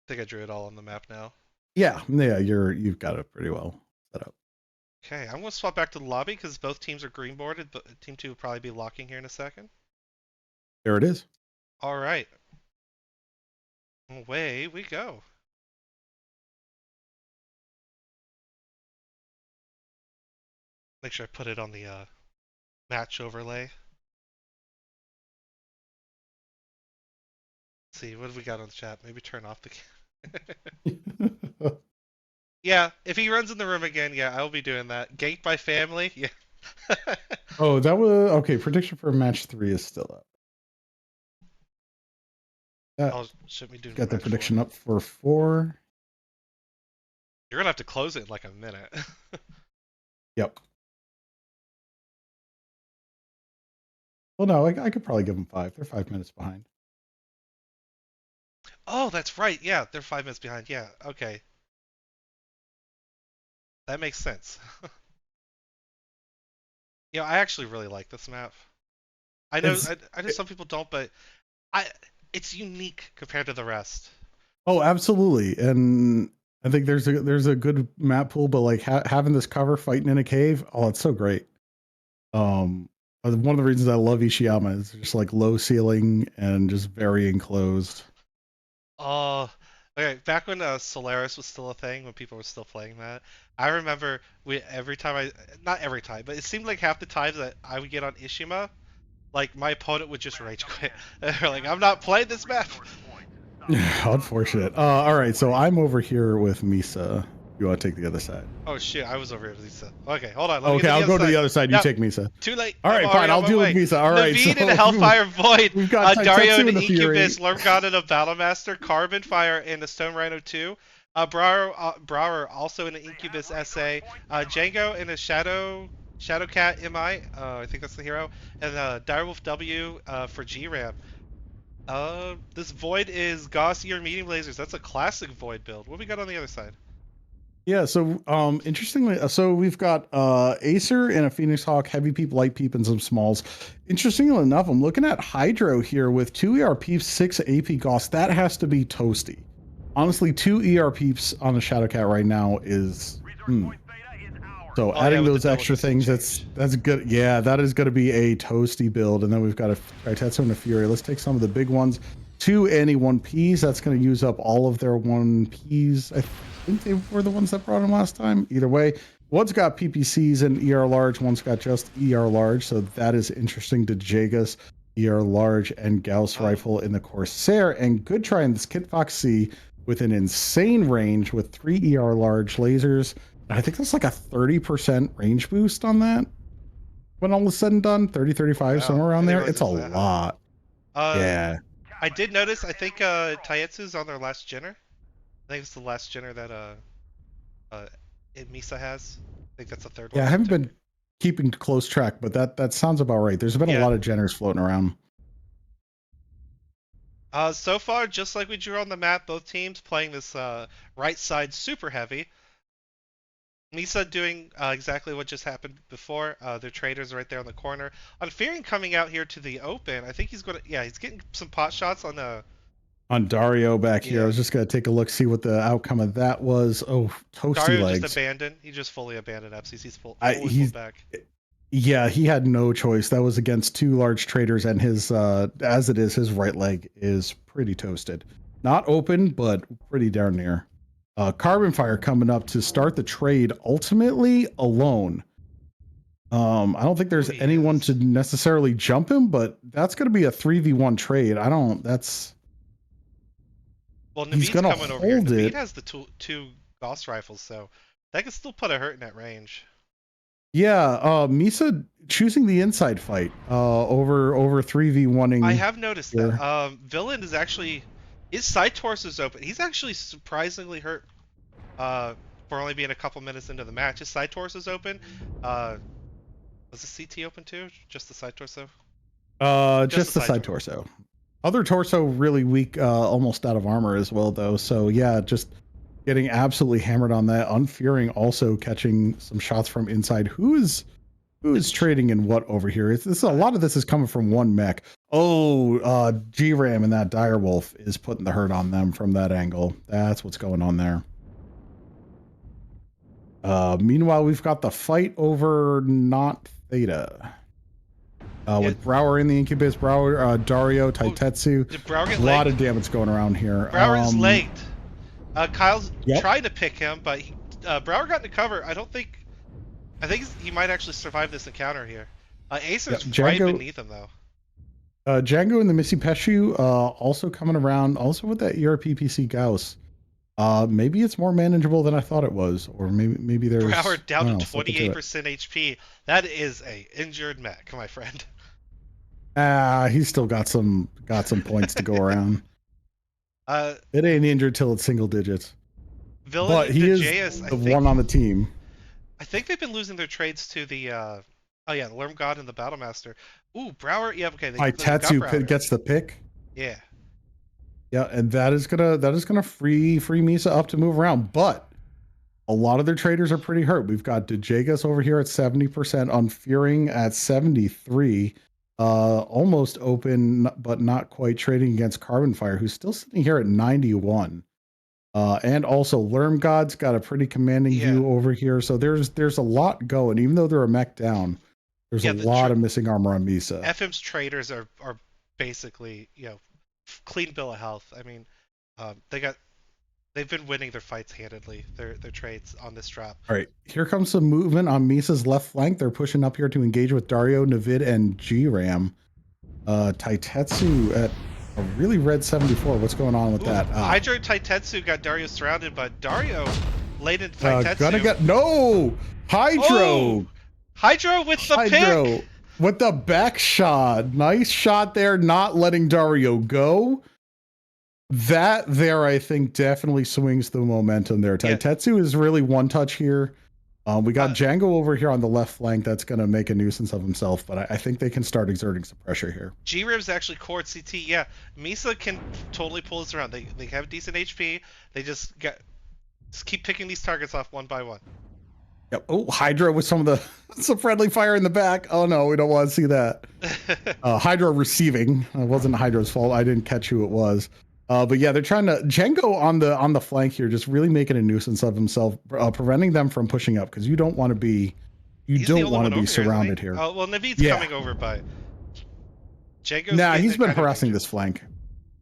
I think I drew it all on the map now. Yeah, you've got it pretty well set up. Okay, I'm gonna swap back to the lobby because both teams are green boarded, but team 2 will probably be locking here in a second. There it is. All right, away we go. Make sure I put it on the match overlay. Let's see, what have we got on the chat? Maybe turn off the. Yeah, if he runs in the room again, yeah, I'll be doing that. Ganked by family, yeah. Oh, that was okay. Prediction for match 3 is still up. Oh, shouldn't we do Got the match 4? prediction up for 4. You're gonna have to close it in like a minute. Yep. Well, no, I could probably give them 5. They're 5 minutes behind. Oh, that's right. Yeah, they're 5 minutes behind. Yeah, okay. That makes sense. I actually really like this map. I know It's I know some people don't, but I it's unique compared to the rest. Oh, absolutely. And I think there's a good map pool, but like having this cover fighting in a cave, oh, it's so great. One of the reasons I love Ishiyama is just like low ceiling and just very enclosed. Oh, okay. Back when Solaris was still a thing, when people were still playing that, I remember every time not every time, but it seemed like half the times that I would get on Ishima, like my opponent would just rage quit. They're like, I'm not playing this map. Unfortunate. All right, so I'm over here with Misa. You want to take the other side? Oh shit, I was over here with Lisa. Okay, hold on. Let me Okay, get to I'll the go other to the side. other side. You No, take Misa. too late. All right, fine. I'll deal with Misa. All right, so Naveed and Hellfire Void. we've got Dario Taitetsu and and the Fury. Incubus, Lermgod and a Battlemaster, Carbon Fire and the Stone Rhino 2. Brower also in an Incubus SA. Django in a Shadowcat MI. I think that's the hero. And Direwolf W for GRAM. This Void is Gaussier medium lasers. That's a classic Void build. What we got on the other side? Yeah, so interestingly, so we've got Acer and a Phoenix Hawk, Heavy Peep, Light Peep, and some smalls. Interestingly enough, I'm looking at Hydro here with 2 ER Peeps, 6 AP Gauss. That has to be toasty. Honestly, 2 ER Peeps on the Shadowcat right now is So adding those extra things, that's good. Yeah, that is going to be a toasty build. And then we've got a Taitetsu and a Fury. Let's take some of the big ones. 2 ANHI 1Ps. That's going to use up all of their 1Ps. I think they were the ones that brought them last time. Either way, one's got PPCs and ER large. One's got just ER large. So that is interesting to Jagus, ER large, and Gauss rifle in the Corsair. And good try in this Kit Fox C with an insane range with 3 ER large lasers. I think that's like a 30% range boost on that. When all is said and done, 30, 35, somewhere around there. It's a lot. Yeah. I did notice, I think Taietsu's on their last Jenner. I think it's the last Jenner that MESA has. I think that's the third one. Yeah, I haven't been keeping close track, but that sounds about right. There's been a lot of Jenners floating around. So far, just like we drew on the map, both teams playing this right side super heavy. MESA doing exactly what just happened before. Their traders right there on the corner. On Fearing coming out here to the open, I think he's going to, he's getting some pot shots on the... On Dario back here. I was just going to take a look, see what the outcome of that was. Oh, toasty Dario legs. Just abandoned. He just fully abandoned FCC. He's pulled back. Yeah, he had no choice. That was against 2 large traders, and his, as it is, his right leg is pretty toasted. Not open, but pretty darn near. Carbon Fire coming up to start the trade ultimately alone. I don't think there's anyone to necessarily jump him, but that's going to be a 3v1 trade. Well, Naveed's coming over here. Naveed has the 2 Gauss rifles, so that can still put a hurt in that range. Yeah, MESA choosing the inside fight over 3v1ing. I have noticed that. Villain is actually... His side torso is open. He's actually surprisingly hurt for only being a couple minutes into the match. His side torso is open. Was the CT open too? Just the side torso? Just the side torso. Other torso really weak, almost out of armor as well, though. So yeah, just getting absolutely hammered on that. Unfearing also catching some shots from inside. Who is trading in what over here? A lot of this is coming from one mech. Oh, GRAM and that Direwolf is putting the hurt on them from that angle. That's what's going on there. Meanwhile, we've got the fight over not Theta. Yeah. With Brower in the Incubus, Brower, Dario, Oh, Taitetsu. did Brower get A lot legged? of damage going around here. Brower is legged. Kyle's Yep. trying to pick him, but Brower got into cover. I think he might actually survive this encounter here. Yep. Acer's right Django, beneath him though. Django and the Missy Peshu also coming around, also with that ERPPC Gauss. Maybe it's more manageable than I thought it was, or maybe Brower there's, I down don't to know, something to it. 28% HP. That is a injured mech, my friend. He's still got some points to go around. uh, It ain't injured till it's single digits, but Villain he is DJS, the one on the team. I think they've been losing their trades to the oh yeah, the Lerm God and the Battlemaster. Ooh, Brower. Yeah, okay, they got Brower. Gets the pick. Yeah. Yeah, and that is gonna free MESA up to move around, but a lot of their traders are pretty hurt. We've got DeJagus over here at 70%, Unfearing at 73, almost open but not quite trading against Carbon Fire, who's still sitting here at 91. And also Lerm God's got a pretty commanding view over here. So there's a lot going, even though they're a mech down. There's a lot of missing armor on MESA. FM's traders are basically, clean bill of health. I mean, they've been winning their fights handedly, their trades on this drop. All right, here comes some movement on MESA's left flank. They're pushing up here to engage with Dario, Navid, and G-Ram. Taitetsu at a really red 74. What's going on with that? Hydro Taitetsu got Dario surrounded, but Dario laid into Taitetsu. Gotta get no Hydro. Oh! Hydro with the pick. With the back shot. Nice shot there, not letting Dario go. That there, I think, definitely swings the momentum there. Taitetsu is really one touch here. We got Django over here on the left flank that's going to make a nuisance of himself, but I think they can start exerting some pressure here. G-Rib's actually core CT. Yeah, MESA can totally pull this around. They have decent HP. They just keep picking these targets off one by one. Yep. Oh, Hydra with some friendly fire in the back. Oh no, we don't want to see that. Hydra receiving. It wasn't Hydra's fault. I didn't catch who it was. But yeah, they're trying to Django on the flank here, just really making a nuisance of himself, preventing them from pushing up because you don't want to be surrounded here. Oh well, Navid's coming over, but Django's he's been harassing this flank,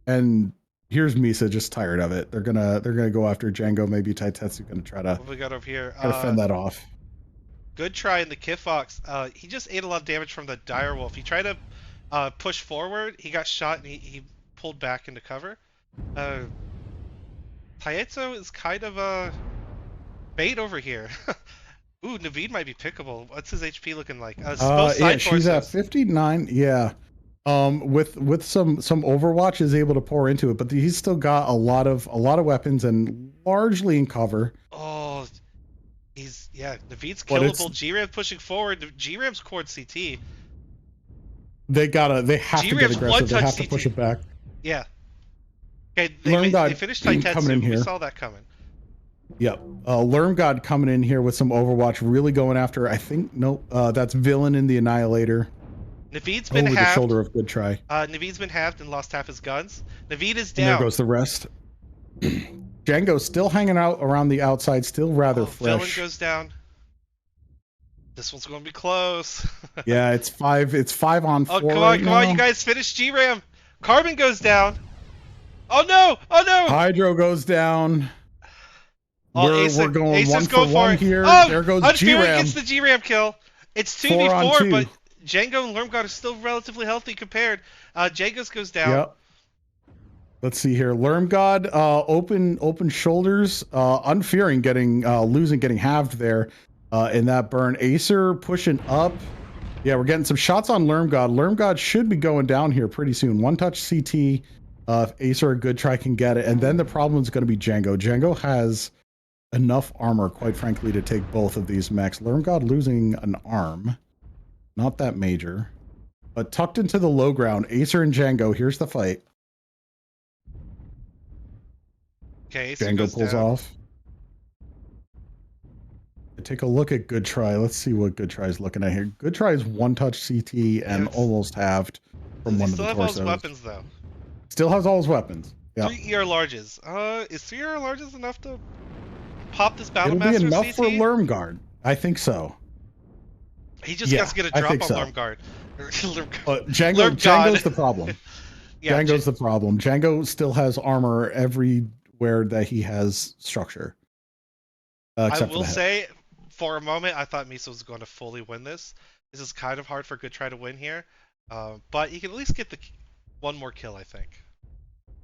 and here's MESA just tired of it. They're gonna go after Django. Maybe Taitetsu gonna try to. What we got over here? Try to fend that off. Good try in the Kifox. He just ate a lot of damage from the Direwolf. He tried to push forward. He got shot and he pulled back into cover. Taitetsu is kind of a bait over here. Ooh, Navid might be pickable. What's his HP looking like? She's at 59. Yeah. With some Overwatch is able to pour into it, but he's still got a lot of weapons and largely in cover. Oh, Navid's killable. G-Ram pushing forward. G-Ram's cord CT. They have to get aggressive. They have to push it back. Yeah. Okay, they finished Taitetsu. We saw that coming. Yep. Lerm God coming in here with some Overwatch, really going after, I think, that's Villain in the Annihilator. Navid's been halved. Over the shoulder of Good Try. Navid's been halved and lost half his guns. Navid is down. And there goes the rest. Django still hanging out around the outside, still rather fresh. Villain goes down. This one's going to be close. Yeah, it's 5 on 4. Oh, come on, you guys finish G-Ram. Carbon goes down. Oh no! Hydro goes down. We're going Acer's 1 for 1 here. Oh, there goes G-Ram gets the G-Ram kill. It's 2v4, but Django and Lermgod are still relatively healthy compared. Jagos goes down. Yep. Let's see here. Lermgod, open shoulders. Unfearing getting halved there in that burn. Acer pushing up. Yeah, we're getting some shots on Lermgod. Lermgod should be going down here pretty soon. One touch CT. If Acer a Good Try can get it. And then the problem is going to be Django. Django has enough armor, quite frankly, to take both of these mechs. Lermgod losing an arm. Not that major. But tucked into the low ground, Acer and Django. Here's the fight. Okay, Acer Django pulls off. Take a look at Good Try. Let's see what Good Try is looking at here. Good Try is one touch CT and almost halved from one of the torsos. Still have all his weapons though. Still has all his weapons. Yeah. 3 ER larges. Is 3 ER larges enough to pop this Battle It'll be Master enough for CT? Lermgard. I think so. He just got Yeah, to get a I drop think on so. Lermgard. But Django's Lermgod. the problem. Yeah, Django's the problem. Django still has armor everywhere that he has structure, I except for will the head. say, for a moment, I thought MESA was going to fully win this. This is kind of hard for Good Try to win here, but he can at least get the one more kill, I think.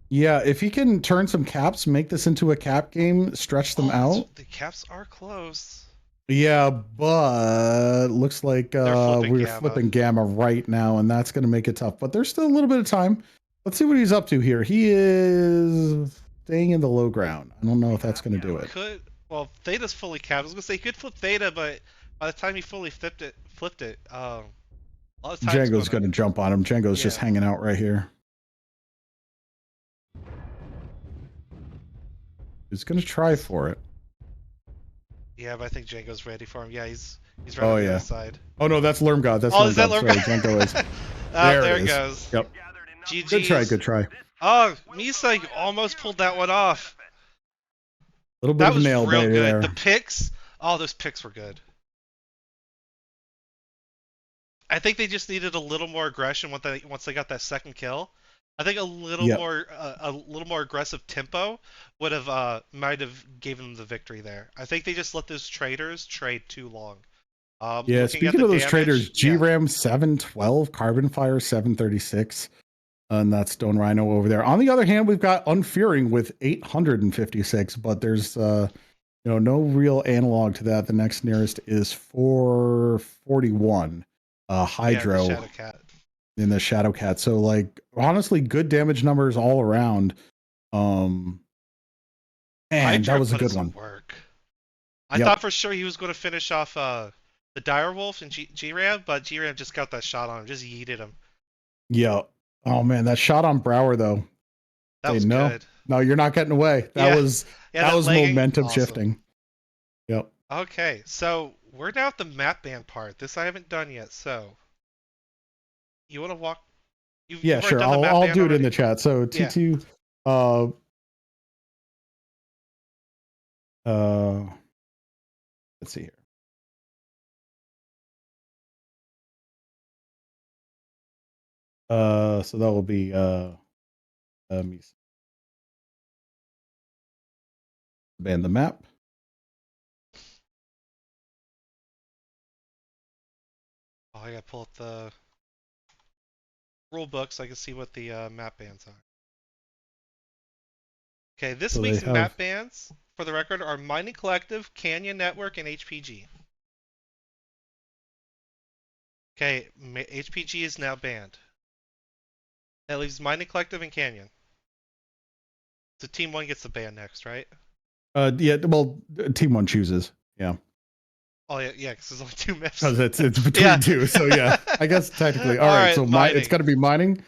Yeah, if he can turn some caps, make this into a cap game, stretch them Oh, out. the caps are close. Yeah, but looks like They're flipping we're Gamma. flipping Gamma right now, and that's going to make it tough. But there's still a little bit of time. Let's see what he's up to here. He is staying in the low ground. I don't know if that's going to do it. Could Theta's fully capped. I was gonna say he could flip Theta, but by the time he fully flipped it, a lot of time's Django's gonna. going to jump on him. Django's just Yeah. hanging out right here. He's going to try for it. Yeah, but I think Django's ready for him. Yeah, he's right Oh on the yeah. other side. Oh no, that's Lermgod. That's Oh, is that Lermgod. Sorry, Lermgod? Django is. Oh, There there it it is. goes. Yep. Good try. GG's. Good try. A Oh, Misa almost pulled that one off. little bit That of a was nail real biter good. there. The picks. Oh, those picks were good. I think they just needed a little more aggression once they got that second kill. I think Yep. a little more aggressive tempo would have might have given them the victory there. I think they just let those traders trade too long. Yeah. Looking at Speaking the of those traders, damage, yeah, GRAM 712, Carbon Fire 736. And that's Stone Rhino over there. On the other hand, we've got Unfearing with 856, but there's no real analog to that. The next nearest is 441. yeah, the Hydro Shadow Cat. in the Shadow Cat. So like honestly, good damage numbers all around. Um Man, that Hydra was a put in good some one. work. I Yep. thought for sure he was going to finish off the Direwolf and G-Ram, but G-Ram just got that shot on him, just yeeted him. Yeah. Oh man, that shot on Brower though. That Say was no. good. No, you're not getting away. That Yeah, was yeah, that that was legging, momentum awesome. shifting. Yep. Okay, so we're now at the map ban part. This I haven't done yet, so you want to walk? Yeah, You've already sure. done the I'll map I'll ban do it in already? the chat. So Yeah. T2 uh uh let's see here. So that will be let me ban the map. Oh, I gotta pull up the rule book so I can see what the map bans are. Okay, this So they week's have map bans, for the record, are Mining Collective, Canyon Network, and HPG. Okay, HPG is now banned. That leaves Mining Collective and Canyon. So Team 1 gets the ban next, right? yeah, well Team 1 chooses. Yeah. Oh, yeah, yeah, because there's only two maps. Cuz it's Yeah. between two. So yeah. I guess technically. All right. Alright, So it's Mining. got to be mining.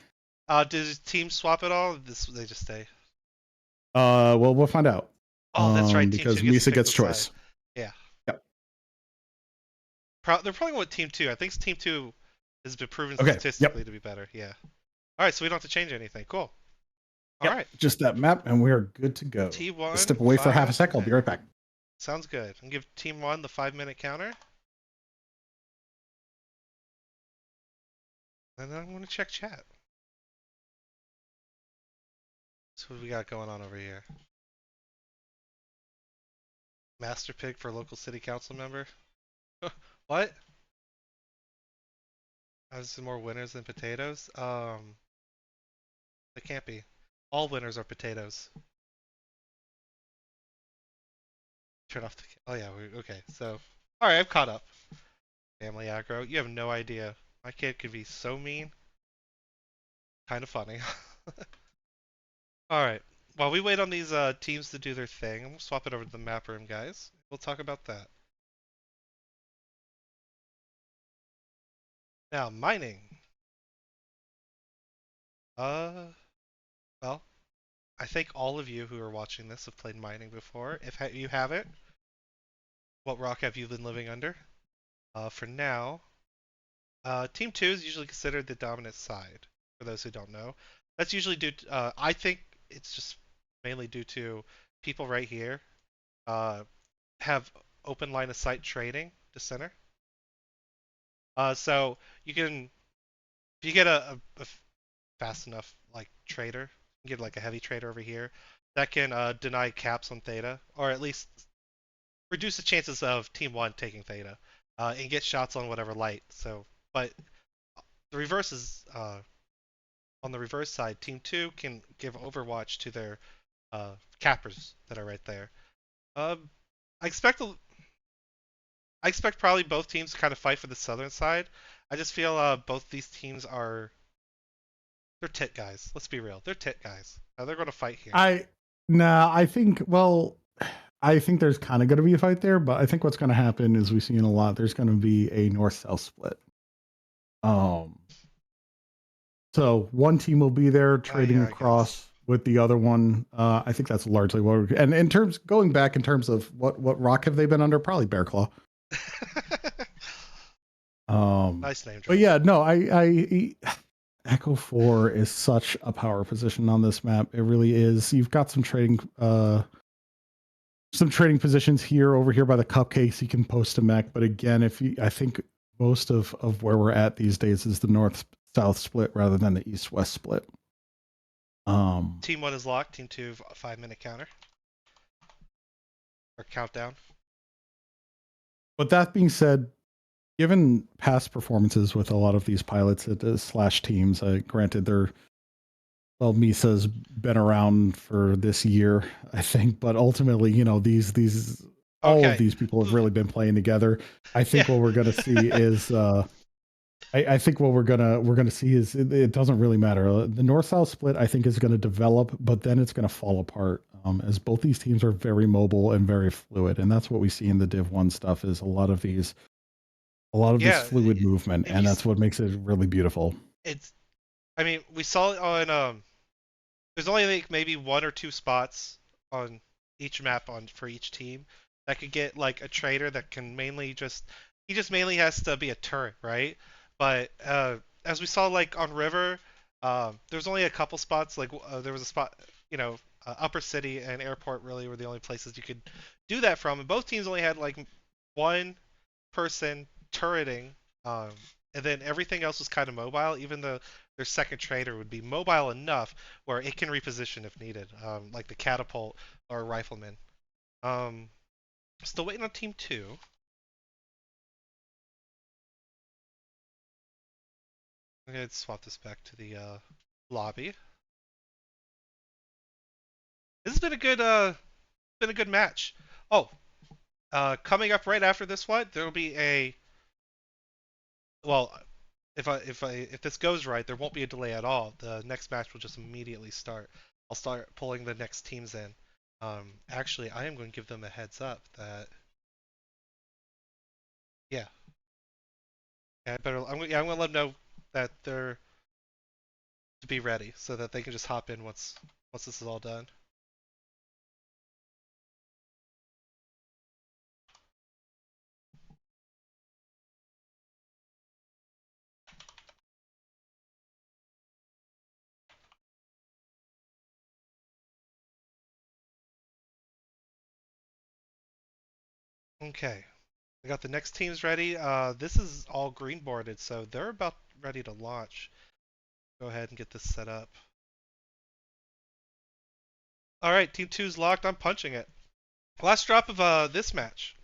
Does Team swap at all? They just stay. Well, we'll find out. Oh, that's right. Team 2 Because gets to Misa pick gets the side. choice. Yeah. Yep. They're probably going with Team 2. I think Team 2 has been proven Okay. Yep. statistically to be better. Yeah. Alright, so we don't have to change anything. Cool. Yep. Alright. Just that map, and we are good to go. T1, Step away for half a sec. I'll be right back. Sounds good. And give Team 1 the 5-minute counter. And then I'm going to check chat. So what do we got going on over here? Master pick for local city council member? What? Has more winners than potatoes? It can't be. All winners are potatoes. Turn off the. Oh yeah, okay. So, all right, I'm caught up. Family aggro. You have no idea. My kid could be so mean. Kind of funny. All right. While we wait on these teams to do their thing, we'll swap it over to the map room, guys. We'll talk about that. Now, mining. Well, I think all of you who are watching this have played mining before. If you haven't, what rock have you been living under? For now, Team 2 is usually considered the dominant side, for those who don't know. That's usually due to, I think it's just mainly due to people right here. have open line of sight trading to center. So you can if you get a fast enough like trader, you can get like a heavy trader over here that can deny caps on theta, or at least reduce the chances of team one taking theta, and get shots on whatever light. So, but the reverse is on the reverse side, team two can give overwatch to their cappers that are right there. Um, I expect I expect probably both teams to kind of fight for the southern side. I just feel both these teams are they're tit guys. Let's be real, they're tit guys. They're going to fight here. I nah, I think well, I think there's kind of going to be a fight there, but I think what's going to happen is we've seen a lot. There's going to be a north-south split. Um, so one team will be there trading Yeah, I guess. across with the other one. I think that's largely what. And in terms going back in terms of what rock have they been under? Probably Bear Claw. Nice name But drop. yeah, no, I Echo 4 is such a power position on this map. It really is. You've got some trading positions here over here by the cupcakes. You can post a mech, but again, if you I think most of where we're at these days is the north south split rather than the east west split. Team one is locked. Team two 5 minute counter or countdown. But that being said, given past performances with a lot of these pilots slash teams, granted they're well, Misa's been around for this year, I think, but ultimately, these all of Okay. these people have really been playing together. I Yeah. think what we're going to see is, I think what we're gonna see is it doesn't really matter. The north south split, I think, is going to develop, but then it's going to fall apart. As both these teams are very mobile and very fluid, and that's what we see in the Div One stuff is a lot of this Yeah. fluid movement, If and you, that's what makes it really beautiful. it's. I mean, we saw it on. There's only like maybe one or two spots on each map on for each team that could get like a trader that can mainly just he just mainly has to be a turret, right? But as we saw like on River, there's only a couple spots. Like there was a spot, Upper City and Airport really were the only places you could do that from, and both teams only had like one person turreting, um, and then everything else was kind of mobile. Even though their second trader would be mobile enough where it can reposition if needed, like the catapult or rifleman. Um, Still waiting on team two. I'm gonna swap this back to the lobby. This has been a good match. Oh, coming up right after this one, there will be a well, if this goes right, there won't be a delay at all. The next match will just immediately start. I'll start pulling the next teams in. Actually, I am going to give them a heads up that yeah, yeah, I better. I'm gonna let them know that they're to be ready so that they can just hop in once this is all done. Okay, I got the next teams ready. This is all green boarded, so they're about ready to launch. Go ahead and get this set up. All right, team two's locked. I'm punching it. Last drop of this match.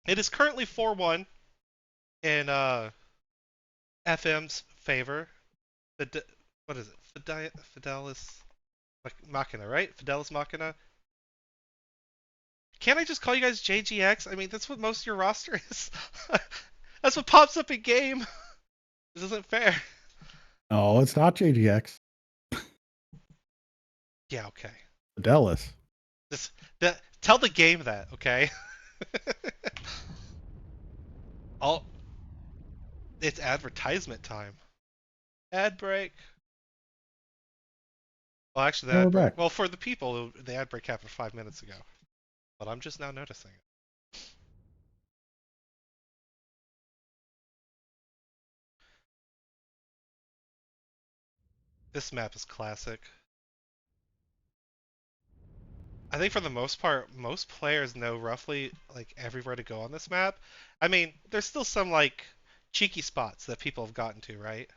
It is currently 4-1 in FM's favor. What is it? Fidelis Machina, right? Fidelis Machina. Can't I just call you guys JGX? I mean, that's what most of your roster is. That's what pops up in game. This isn't fair. No, it's not JGX. Yeah, okay. Fidelis. Just tell the game that, okay? Oh, it's advertisement time. Ad break. Well, actually, the And we're ad break. back. Well, for the people, the ad break happened 5 minutes ago, but I'm just now noticing it. This map is classic. I think for the most part, most players know roughly like everywhere to go on this map. I mean, there's still some like cheeky spots that people have gotten to, right?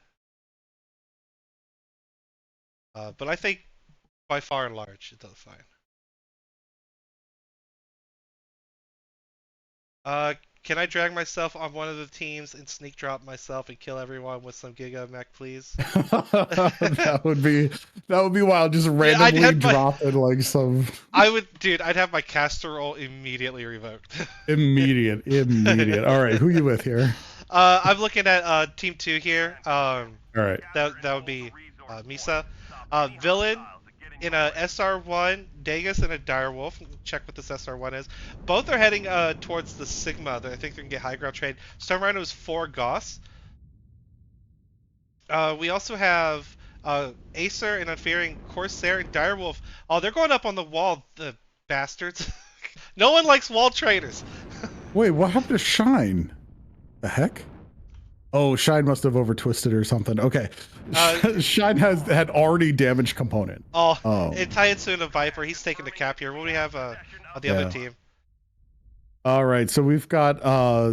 But I think by far and large, it does fine. Uh, can I drag myself on one of the teams and sneak drop myself and kill everyone with some Giga Mech, please? that would be wild. Just Dude, I'd randomly have my, dropping like some dude, I'd have my caster roll immediately revoked. immediate. All right, who you with here? I'm looking at team two here. All right. That would be MESA. Villain in a SR1, Dagus in a Direwolf. Check what this SR1 is. Both are heading towards the Sigma. I think they can get high ground trade. Storm Rhino is 4 Goss. We also have Acer and Unfearing Corsair and Direwolf. Oh, they're going up on the wall, the bastards. No one likes wall traders. Wait, what happened to Shine? The heck? Oh, Shine must have over twisted or something. Okay. Shine had already damaged component. Oh, Oh. and Taiatsu and a Viper, he's taking the cap here. What do we have on the other team? All right, so we've got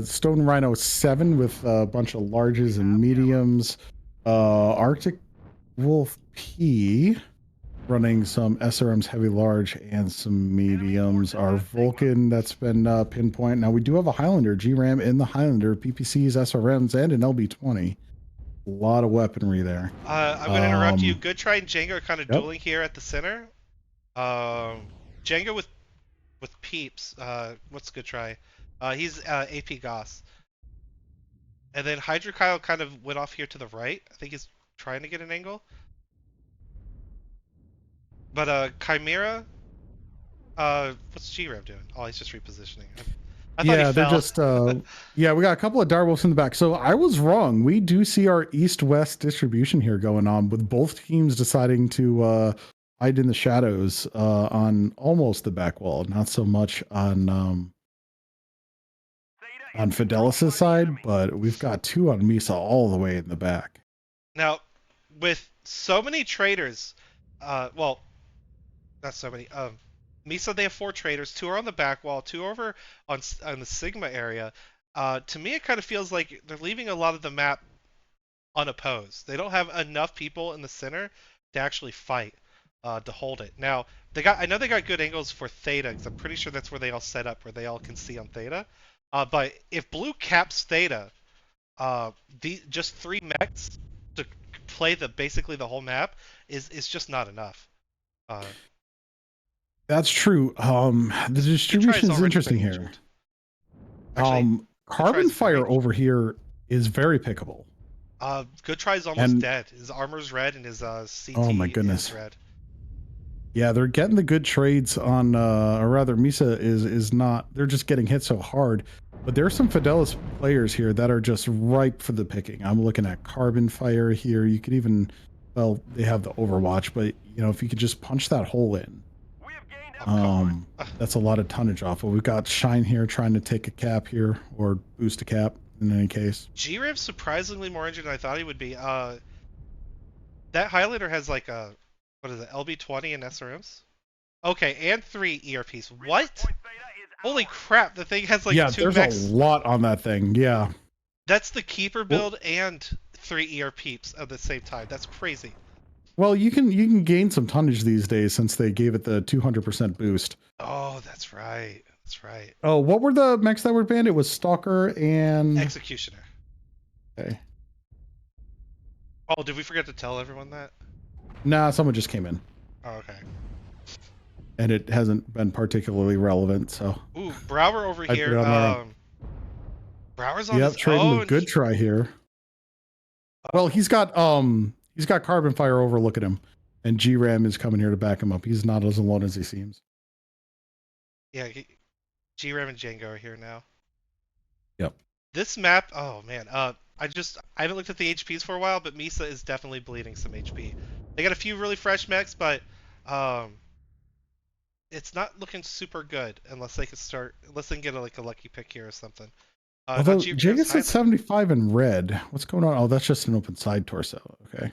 Stone Rhino 7 with a bunch of larges and mediums. Arctic Wolf P running some SRMs heavy large and some mediums. Our Vulcan that's been pinpoint. Now we do have a Highlander, GRAM in the Highlander, PPCs, SRMs, and an LB20. A lot of weaponry there. I'm going to interrupt you. Good Try and Django are kind of Yep. dueling here at the center. Django with Peeps. What's Good Try? He's AP Goss. And then Hydra Kyle kind of went off here to the right. I think he's trying to get an angle. But Chimera, what's G-Rev doing? Oh, he's just repositioning. I thought he they're fell. just yeah, we got a couple of direwolves in the back. So I was wrong. We do see our east-west distribution here going on with both teams deciding to hide in the shadows on almost the back wall, not so much on Fidelis' side, but we've got two on MESA all the way in the back. Now, with so many traders, well, not so many. MESA, they have 4 traders. 2 are on the back wall. 2 over on the Sigma area. To me, it kind of feels like they're leaving a lot of the map unopposed. They don't have enough people in the center to actually fight to hold it. Now, I know they got good angles for Theta because I'm pretty sure that's where they all set up, where they all can see on Theta. But if Blue caps Theta, just 3 mechs to play basically the whole map is just not enough. That's true. The distribution is interesting here. Actually, Carbon Fire over here is very pickable. Good Try's almost dead. His armor's red and his CT oh my goodness. is red. Yeah, they're getting the good trades on, or rather, MESA is not. They're just getting hit so hard. But there's some Fidelis players here that are just ripe for the picking. I'm looking at Carbon Fire here. You could even, well, they have the Overwatch, but you know, if you could just punch that hole in, that's a lot of tonnage off. But we've got Shine here trying to take a cap here or boost a cap in any case. G-Riv's surprisingly more injured than I thought he would be. That Highlander has like a, what is it, LB20 and SRMs? Okay, and 3 ERPs. What? Holy crap, the thing has like 2 mechs. There's a lot on that thing, yeah. That's the Keeper build and 3 ERPs at the same time. That's crazy. Well, you can gain some tonnage these days since they gave it the 200% boost. Oh, that's right. That's right. Oh, what were the mechs that were banned? It was Stalker and Executioner. Okay. Oh, did we forget to tell everyone that? Nah, someone just came in. Oh, okay. And it hasn't been particularly relevant, so. Ooh, Brower over here. Brower's on yep, his trading own. with Good Try here. Well, he's got Carbon Fire overlooking him, and GRAM is coming here to back him up. He's not as alone as he seems. Yeah, GRAM and Django are here now. Yep. This map, oh man, I haven't looked at the HPs for a while, but MESA is definitely bleeding some HP. They got a few really fresh mechs, but it's not looking super good unless they can get a lucky pick here or something. Although Jiggas at 75 in red. What's going on? Oh, that's just an open side torso. Okay.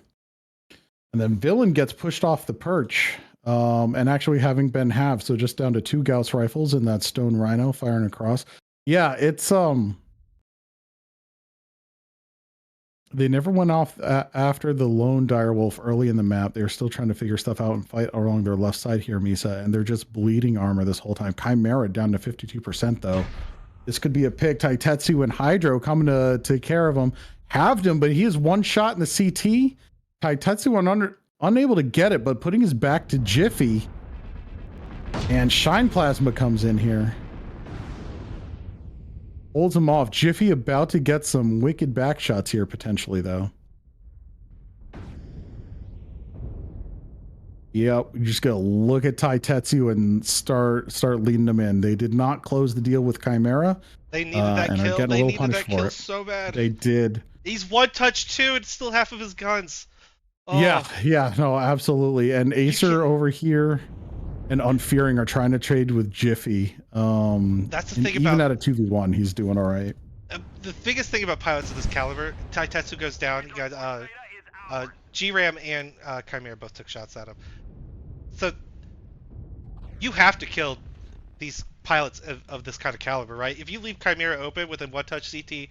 And then Villain gets pushed off the perch. and actually having been halved, so just down to 2 Gauss rifles and that stone rhino firing across. Yeah, it's they never went off after the lone direwolf early in the map. They're still trying to figure stuff out and fight along their left side here, MESA, and they're just bleeding armor this whole time. Chimera down to 52% though. This could be a pick. Taitetsu and Hydro coming to take care of him. Halved him, but he is one shot in the CT. Taitetsu unable to get it, but putting his back to Jiffy. And Shine Plasma comes in here. Holds him off. Jiffy about to get some wicked back shots here, potentially, though. Yep, you just gotta look at Taitetsu and start leading them in. They did not close the deal with Chimera. They needed that and kill. are getting They a little needed punished that kill for it. so bad. They did. He's one touch too, and still half of his guns. Oh. Yeah, no, absolutely. And Acer over here and Unfearing are trying to trade with Jiffy. That's the thing even about at a 2v1, he's doing all right. The biggest thing about pilots of this caliber, Taitetsu goes down. You got G-Ram and Chimera both took shots at him. So you have to kill these pilots of this kind of caliber, right? If you leave Chimera open with a one-touch CT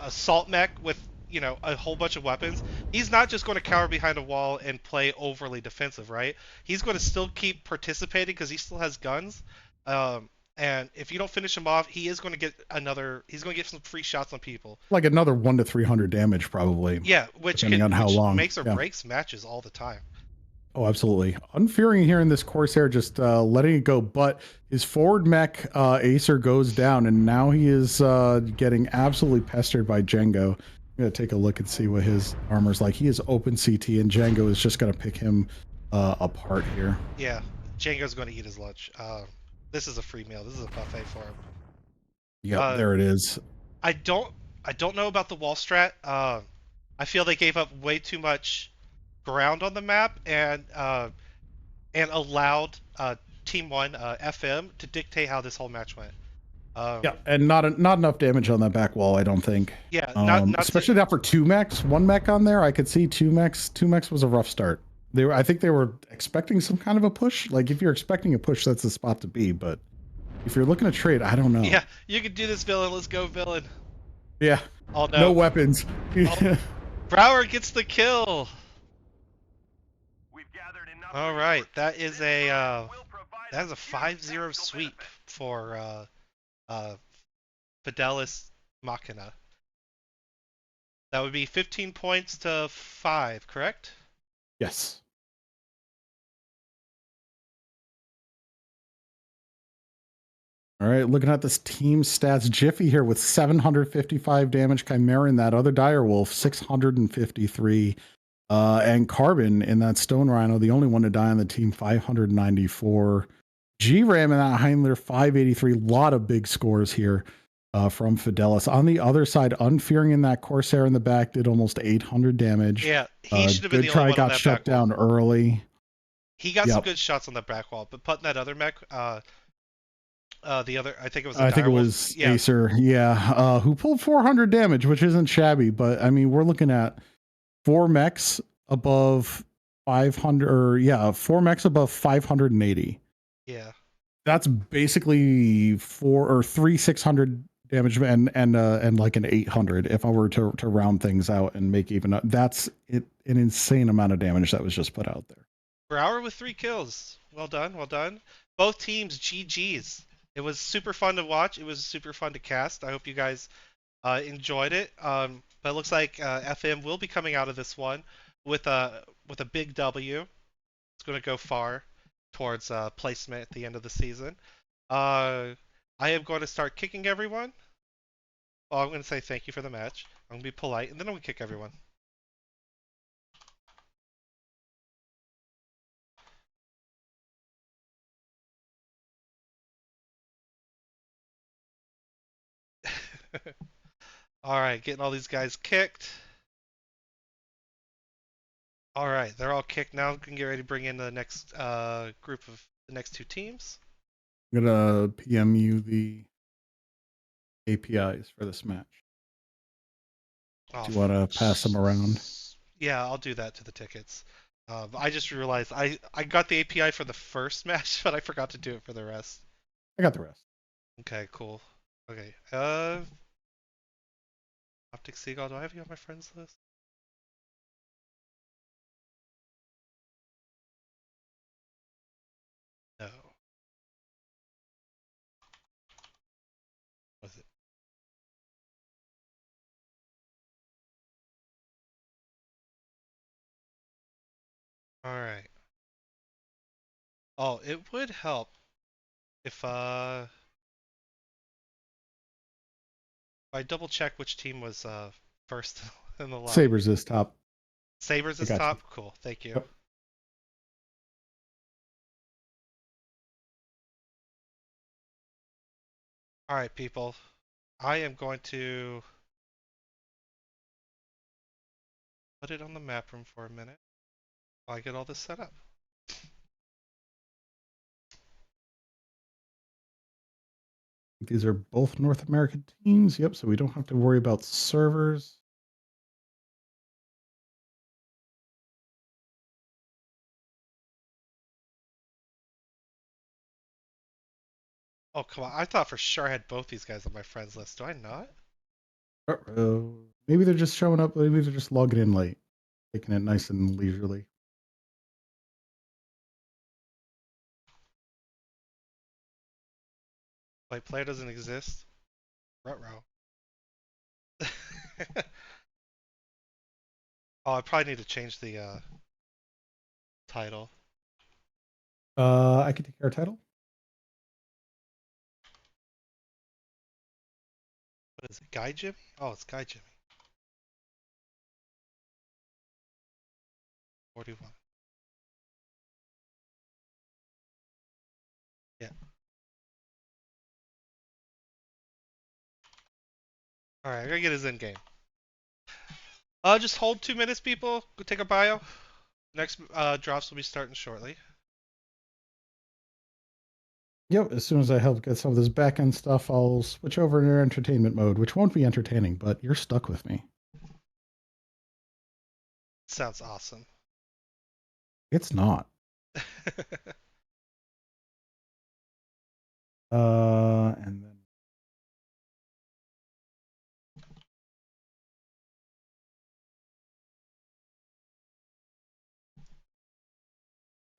assault mech with a whole bunch of weapons, he's not just going to cower behind a wall and play overly defensive, right? He's going to still keep participating because he still has guns. And if you don't finish him off, he is going to get he's going to get some free shots on people. Like another 1 to 300 damage, probably. Yeah, which makes or breaks matches all the time. Oh, absolutely. Unfearing here in this Corsair, just letting it go. But his forward mech, Acer, goes down, and now he is getting absolutely pestered by Django. I'm going to take a look and see what his armor's like. He is open CT, and Django is just going to pick him apart here. Yeah, Django's going to eat his lunch. This is a free meal. This is a buffet for him. Yep, there it is. I don't know about the wall strat. I feel they gave up way too much ground on the map and allowed Team 1 FM to dictate how this whole match went. Yeah, and not enough damage on that back wall, I don't think. Yeah, not especially that for 2 mechs. 1 mech on there, I could see 2 mechs. 2 mechs was a rough start. I think they were expecting some kind of a push. Like, if you're expecting a push, that's the spot to be. But if you're looking to trade, I don't know. Yeah, you can do this, villain. Let's go, villain. Yeah. Oh, no. No weapons. Brower gets the kill. All right, that is a 5-0 sweep for Fidelis Machina. That would be 15 points to 5, correct? Yes. All right, looking at this team stats, Jiffy here with 755 damage, Chimera in that other direwolf, 653. And Carbon in that Stone Rhino, the only one to die on the team, 594. G-Ram in that Heimler, 583. Lot of big scores here from Fidelis. On the other side, Unfearing in that Corsair in the back did almost 800 damage. Yeah, he should have been the only only one one got shut down early. He got some good shots on the back wall, but putting that other mech, the other, I think it was Acer, who pulled 400 damage, which isn't shabby, but I mean, we're looking at 4 mechs above 500, or 4 mechs above 580. Yeah, that's basically 3 600 damage and like an 800 if I were to round things out and make even. That's it, an insane amount of damage that was just put out there. Brower with 3 kills. Well done, well done. Both teams GGs. It was super fun to watch. It was super fun to cast. I hope you guys enjoyed it. But it looks like FM will be coming out of this one with a big W. It's going to go far towards placement at the end of the season. I am going to start kicking everyone. Well, I'm going to say thank you for the match. I'm going to be polite, and then I'm going to kick everyone. Alright, getting all these guys kicked. Alright, they're all kicked now. We can get ready to bring in the next group of the next 2 teams. I'm gonna PM you the APIs for this match. Do you want to pass them around? Yeah, I'll do that to the tickets. I just realized I got the API for the first match, but I forgot to do it for the rest. I got the rest. Okay, cool. Okay, Optic Seagull, do I have you on my friends list? No. Was it? Alright. Oh, it would help if I double check which team was first in the line. Sabres is top. Sabres I is got you. top? Cool, thank you. Yep. Alright, people. I am going to put it on the map room for a minute while I get all this set up. These are both North American teams. Yep. So we don't have to worry about servers. Oh, come on. I thought for sure I had both these guys on my friends list. Do I not? Maybe they're just showing up. Maybe they're just logging in late, taking it nice and leisurely. Like, player doesn't exist? Ruh-roh. Oh, I probably need to change the title. I can take our title. What is it? Guy Jimmy? Oh, it's Guy Jimmy. 41. Yeah. Alright, I gotta get his in game. Just hold 2 minutes, people. Go take a bio. Next drops will be starting shortly. Yep. As soon as I help get some of this back end stuff, I'll switch over into entertainment mode, which won't be entertaining, but you're stuck with me. Sounds awesome. It's not. And then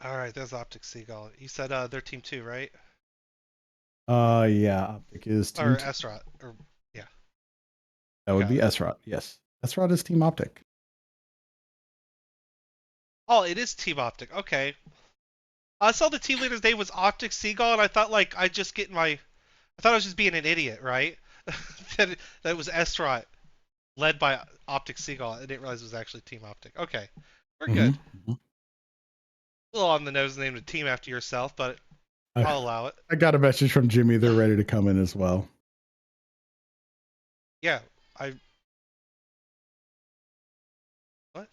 Alright, there's Optic Seagull. You said they're team 2, right? yeah, Optic is Or team two. Esrot. Or yeah, That would got be it. SROT. Yes. SROT is team Optic. Oh, it is Team Optic. Okay. I saw the team leader's name was Optic Seagull, and I thought like I just getting my. I thought I was just being an idiot, right? that it was Esrot led by Optic Seagull. I didn't realize it was actually Team Optic. Okay, we're good. Mm-hmm. A little on the nose name a team after yourself, but I, I'll allow it. I got a message from Jimmy. They're ready to come in as well. Yeah, I. What?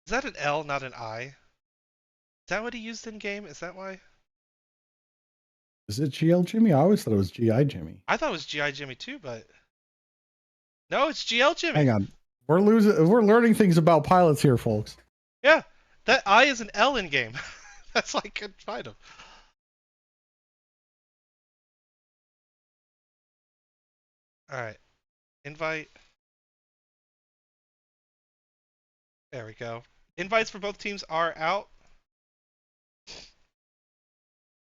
Is that an L, not an I? Is that what he used in game? Is that why? Is it GL Jimmy? I always thought it was GI Jimmy. I thought it was GI Jimmy too, but no, it's GL Hang Jimmy. on. We're learning things about pilots here, folks. Yeah, that I is an L in game. That's why I couldn't find him. All right, invite. There we go. Invites for both teams are out.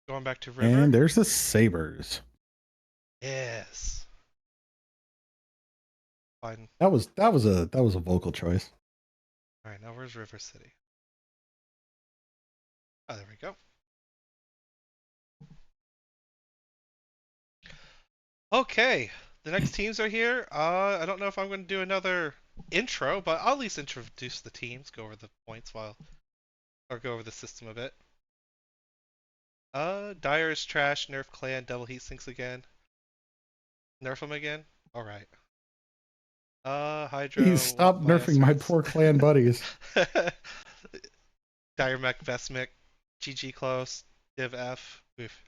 Going back to River. And there's the Sabres. Yes. Fine. That was a vocal choice. All right, now where's River City? Oh, there we go. Okay, the next teams are here. I don't know if I'm going to do another intro, but I'll at least introduce the teams, go over the points or go over the system a bit. Dire is trash. Nerf Clan. Devil Heat Sinks again. Nerf them again. All right. Please Hydro. stop nerfing my Biocerts. poor clan buddies. Dire Mech Vesmic. GG Close. Div F. Oof.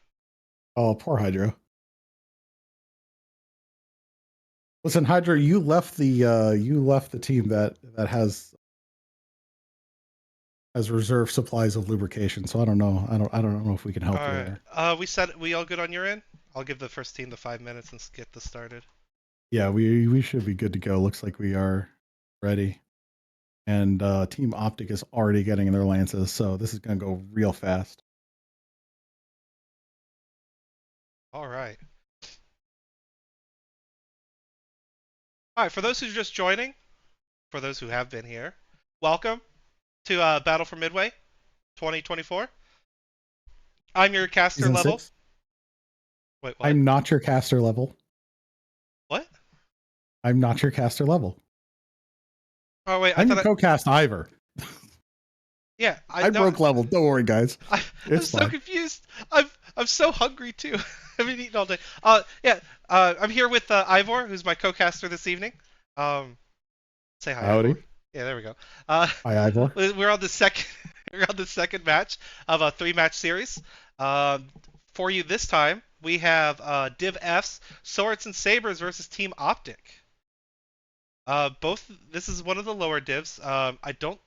Oh, poor Hydro. Listen, Hydro, you left the team that has has reserve supplies of lubrication. So I don't know. I don't know if we can All help you right. there. We all good on your end? I'll give the first team the 5 minutes and get this started. Yeah, we should be good to go. Looks like we are ready. And Team Optic is already getting their lances, so this is going to go real fast. All right. All right. For those who are just joining, for those who have been here, welcome to Battle for Midway 2024. I'm your caster Season level. 6. Wait, what? I'm not your caster level. What? I'm not your caster level. Oh wait, I I'm your thought co-cast Ivor. yeah, I I know. broke level. Don't worry, guys. I'm It's so fine. confused. I'm so hungry too. I've been eating all day. Yeah. I'm here with Ivor, who's my co-caster this evening. Um, say hi, Ivor. Howdy. Yeah, there we go. Uh, Hi, Ivor. we're on the second we're on the second match of a 3-match series. Um, for you this time, we have Div F's Swords and Sabers versus Team Optic. Both. This is one of the lower divs. I don't.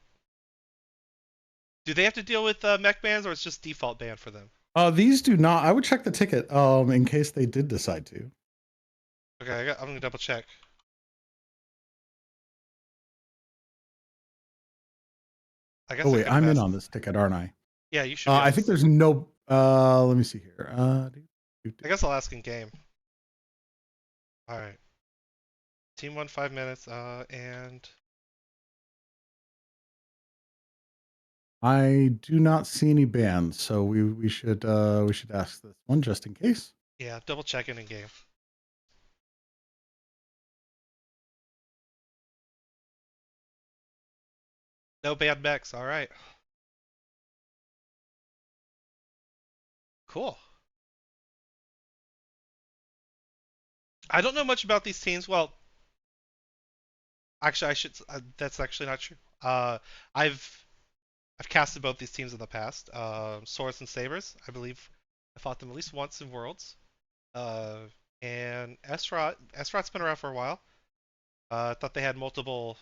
Do they have to deal with mech bans, or it's just default ban for them? These do not. I would check the ticket in case they did decide to. Okay, I'm gonna double check. I Oh guess I wait, could have I'm in asked. on this ticket, aren't I? Yeah, you should be on I think this. there's no. Let me see here. I guess I'll ask in game. All right. Team won 5 minutes. And I do not see any bans, so we should ask this one just in case. yeah, double checking in game. No bad mechs. All right. Cool. I don't know much about these teams. Well, actually, I should. That's actually not true. I've casted both these teams in the past. Swords and Sabers. I believe I fought them at least once in Worlds. Uh, and Esrot's been around for a while. I thought they had multiple.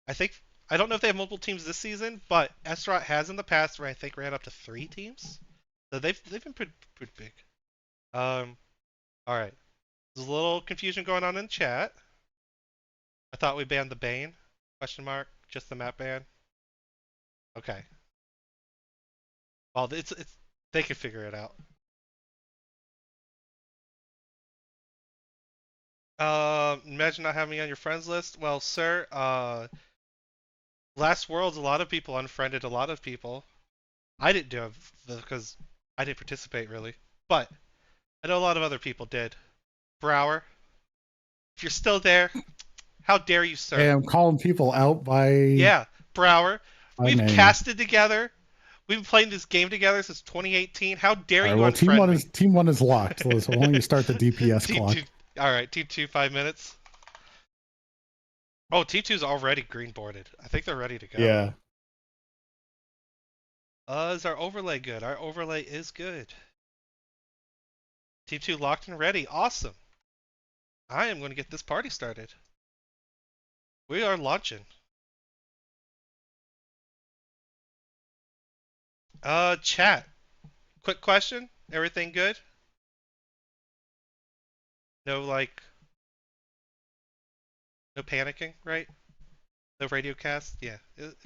I think I don't know if they have multiple teams this season, but Esrot has in the past where I think ran up to 3 teams. So they've been pretty big. Um, all right. There's a little confusion going on in chat. I thought we banned the Bane? Question mark. Just the map ban. Okay. Well, it's they can figure it out. Imagine not having me on your friends list. Well, sir, last Worlds, a lot of people unfriended a lot of people. I didn't do it because I didn't participate really, but I know a lot of other people did. Brower, if you're still there, how dare you, Hey, sir? I'm calling people out Yeah, Brower, by we've name. casted together. We've been playing this game together since 2018. How dare All right. you Well, unfriend me? team one is locked. So why don't you start the DPS Team two. clock? All right, team two, 5 minutes. Oh, team two's already green boarded. I think they're ready to go. Yeah. Is our overlay good? Our overlay is good. Team two locked and ready. Awesome. I am going to get this party started. We are launching. Chat. Quick question. Everything good? No, like, no panicking, right? No radio cast? Yeah,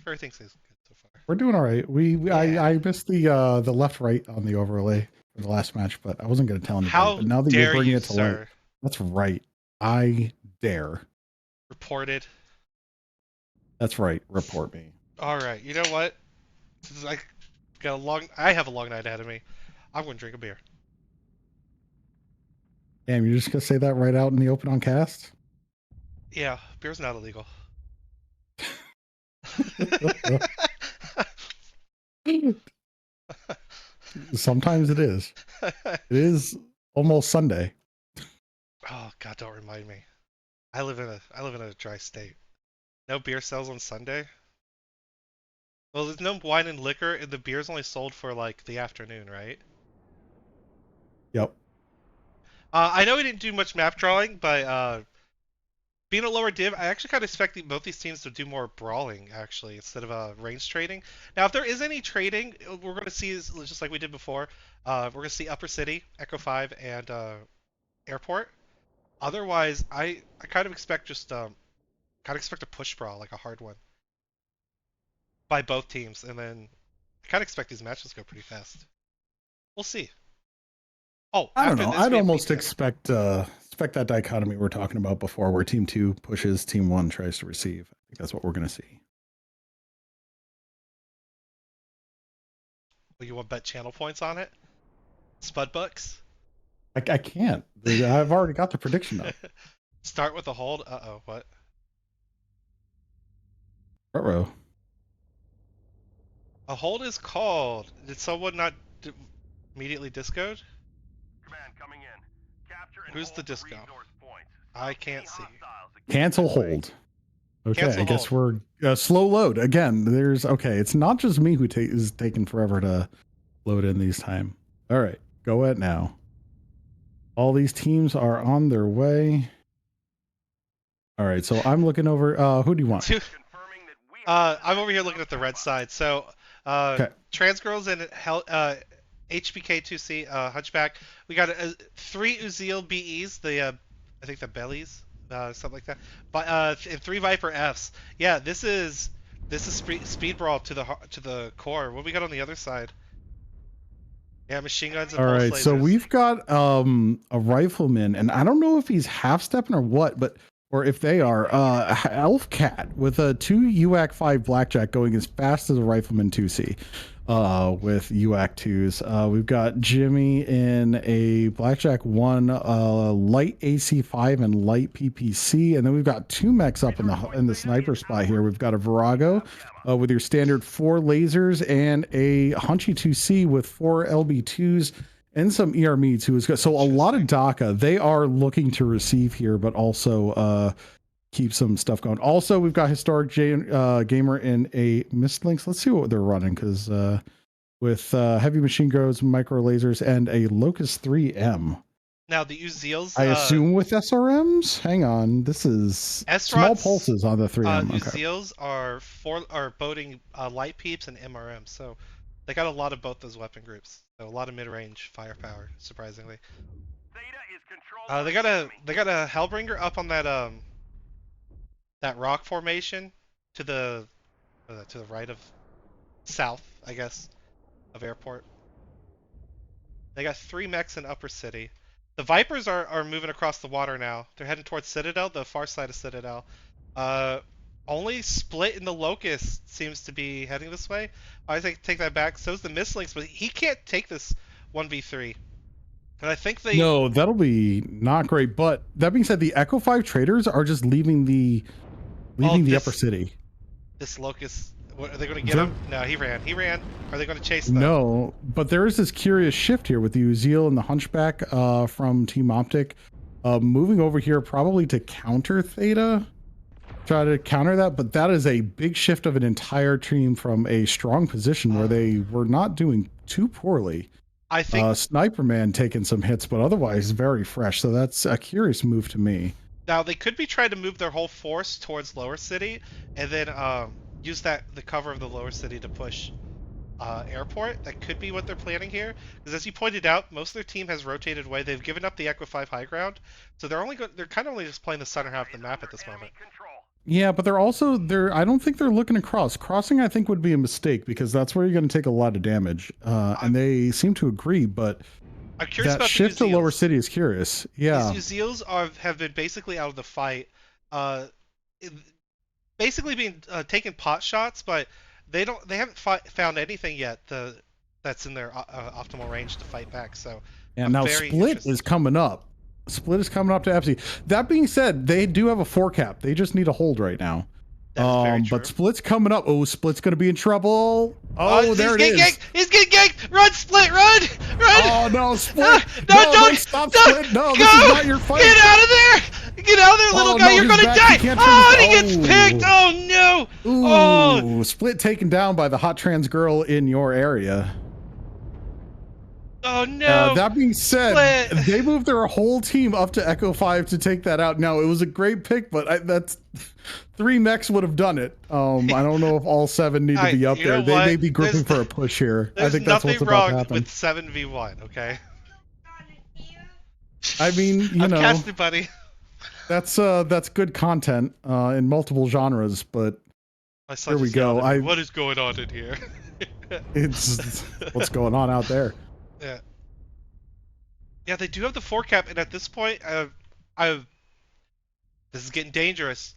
everything seems good so far. We're doing all right. Yeah. I missed the left right on the overlay for the last match, but I wasn't going to tell anybody. How But now that you're dare bringing you, it to light, sir? that's right. I dare. Reported. That's right. Report me. All right. You know what? Since I have a long night ahead of me. I'm going to drink a beer. Damn, you're just gonna say that right out in the open on cast? Yeah, beer's not illegal. Sometimes it is. It is almost Sunday. Oh God, don't remind me. I live in a dry state. No beer sells on Sunday. Well, there's no wine and liquor, and the beer's only sold for like the afternoon, right? Yep. I know we didn't do much map drawing, but being a lower div, I actually kind of expect both these teams to do more brawling actually instead of range trading. Now, if there is any trading, we're going to see just like we did before. We're going to see Upper City, Echo 5, and Airport. Otherwise, I kind of expect just kind of expect a push brawl, like a hard one, by both teams, and then I kind of expect these matches to go pretty fast. We'll see. Oh, I don't after know. this I'd we have almost week 10. expect that dichotomy we were talking about before, where team 2 pushes, team 1 tries to receive. I think that's what we're going to see. Well, you want to bet channel points on it? Spud bucks? I can't. I've already got the prediction up. Start with a hold. Uh-oh, what? Ruh-roh. A hold is called. Did someone not immediately discoed? Command coming in. Capture and Who's the hold disco? resource points. I Stop can't any see. hostiles that get Cancel in the way. hold. Okay, Cancel I guess hold. we're slow load again. It's not just me who is taking forever to load in these time. All right, go at now. All these teams are on their way. All right, so I'm looking over. Who do you want? Confirming that we have I'm over here looking at the red side. So, Okay. Trans Girls and HBK2C, Hunchback. We got 3 Uziel BEs, I think the bellies, something like that. But and 3 Viper Fs. Yeah, this is speed brawl to the core. What we got on the other side? Yeah, machine guns and All pulse right, so lasers. we've got a rifleman, and I don't know if he's half stepping or what, or if they are Elf Cat with a 2 UAC 5 blackjack going as fast as a rifleman 2C. With UAC 2s. We've got Jimmy in a Blackjack 1 light AC5 and light PPC. And then we've got 2 mechs up in the sniper spot here. We've got a Virago with your standard 4 lasers and a Hunchy 2C with 4 LB2s and some ERME 2s. So a lot of DACA. They are looking to receive here, but also keep some stuff going. Also, we've got Historic Gamer in a Mistlinks. Let's see what they're running, because with heavy machine guns, micro lasers, and a Locust 3M. Now the Uziels. I assume with SRMs. Hang on, this is small pulses on the 3M. Okay. Uziels are boating light peeps and MRM, so they got a lot of both those weapon groups. So a lot of mid-range firepower, surprisingly. Theta is controlled. They got a Hellbringer up on that rock formation to the right of south, I guess, of airport. They got 3 mechs in Upper City. The Vipers are moving across the water now. They're heading towards Citadel, the far side of Citadel. Only Split in the Locust seems to be heading this way. I take that back. So's the Mistlinks, but he can't take this 1v3. And I think they... No, that'll be not great. But that being said, the Echo 5 traders are just leaving the Upper City. This Locust... What, are they going to get him? No, he ran. Are they going to chase them? No, but there is this curious shift here with the Uziel and the Hunchback from Team Optic moving over here probably to counter Theta. Try to counter that, but that is a big shift of an entire team from a strong position where they were not doing too poorly. I think Sniper Man taking some hits, but otherwise very fresh. So that's a curious move to me. now they could be trying to move their whole force towards Lower City, and then use the cover of the Lower City to push airport. That could be what they're planning here, because as you pointed out, most of their team has rotated away. They've given up the Echo 5 high ground, so they're kind of only just playing the center half of the map at this moment. Yeah, but I don't think they're looking across. Crossing, I think, would be a mistake, because that's where you're going to take a lot of damage. And they seem to agree, but I'm curious that about shift the to Lower City is curious. Yeah. These Uziels have been basically out of the fight, basically being taking pot shots, but they haven't found anything yet that's in their optimal range to fight back. So and now Split is coming up. Split is coming up to FC. That being said, they do have a 4 cap. They just need a hold right now. But Split's coming up. Oh, Split's going to be in trouble. Oh, there it is. He's getting ganked. Run, Split, run! Oh, no, Split. No, don't stop, don't, Split. No, go! This is not your fight. Get out of there! Get out of there, little guy. No, You're going to die. Oh, and he gets picked. Oh, no. Ooh, Split taken down by the hot trans girl in your area. Oh no! That being said, Split! they moved their whole team up to Echo 5 to take that out. Now, it was a great pick, but that's 3 mechs would have done it. I don't know if all 7 need to Alright, be up you there. know They may what? be gripping for a push here. I There's think that's what's nothing about to wrong happen. with 7v1, okay? I mean, I'm casting, buddy. that's good content in multiple genres, but My son here we just yelled go. at me. What is going on in here? It's what's going on out there. Yeah. Yeah, they do have the 4 cap, and at this point, this is getting dangerous.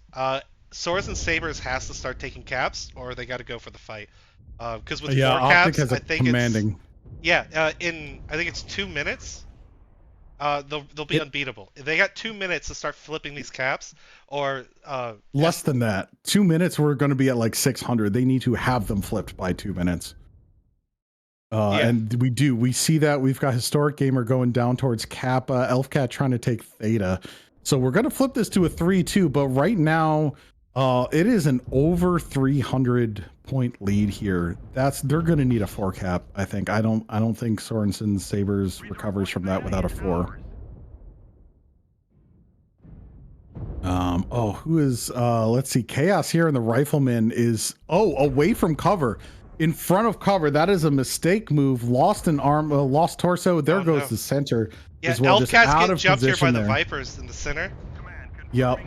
Swords and Sabers has to start taking caps, or they got to go for the fight. Because with 4 Optic caps, has I think commanding. I think it's 2 minutes. They'll be unbeatable. If they got 2 minutes to start flipping these caps, or less than that. 2 minutes, we're going to be at like 600. They need to have them flipped by 2 minutes. And we see that we've got Historic Gamer going down towards Kappa, Elfcat trying to take Theta. So we're going to flip this to a 3-2, but right now it is an over 300 point lead here. They're going to need a 4 cap, I think. I don't think Sorensen Sabers recovers from that without a 4. Who is let's see, Chaos here, and the Rifleman is away from cover. In front of cover, that is a mistake move. Lost an arm, lost torso. There goes the center as well. Just out of jumped here by there. the Vipers in the center. Yep.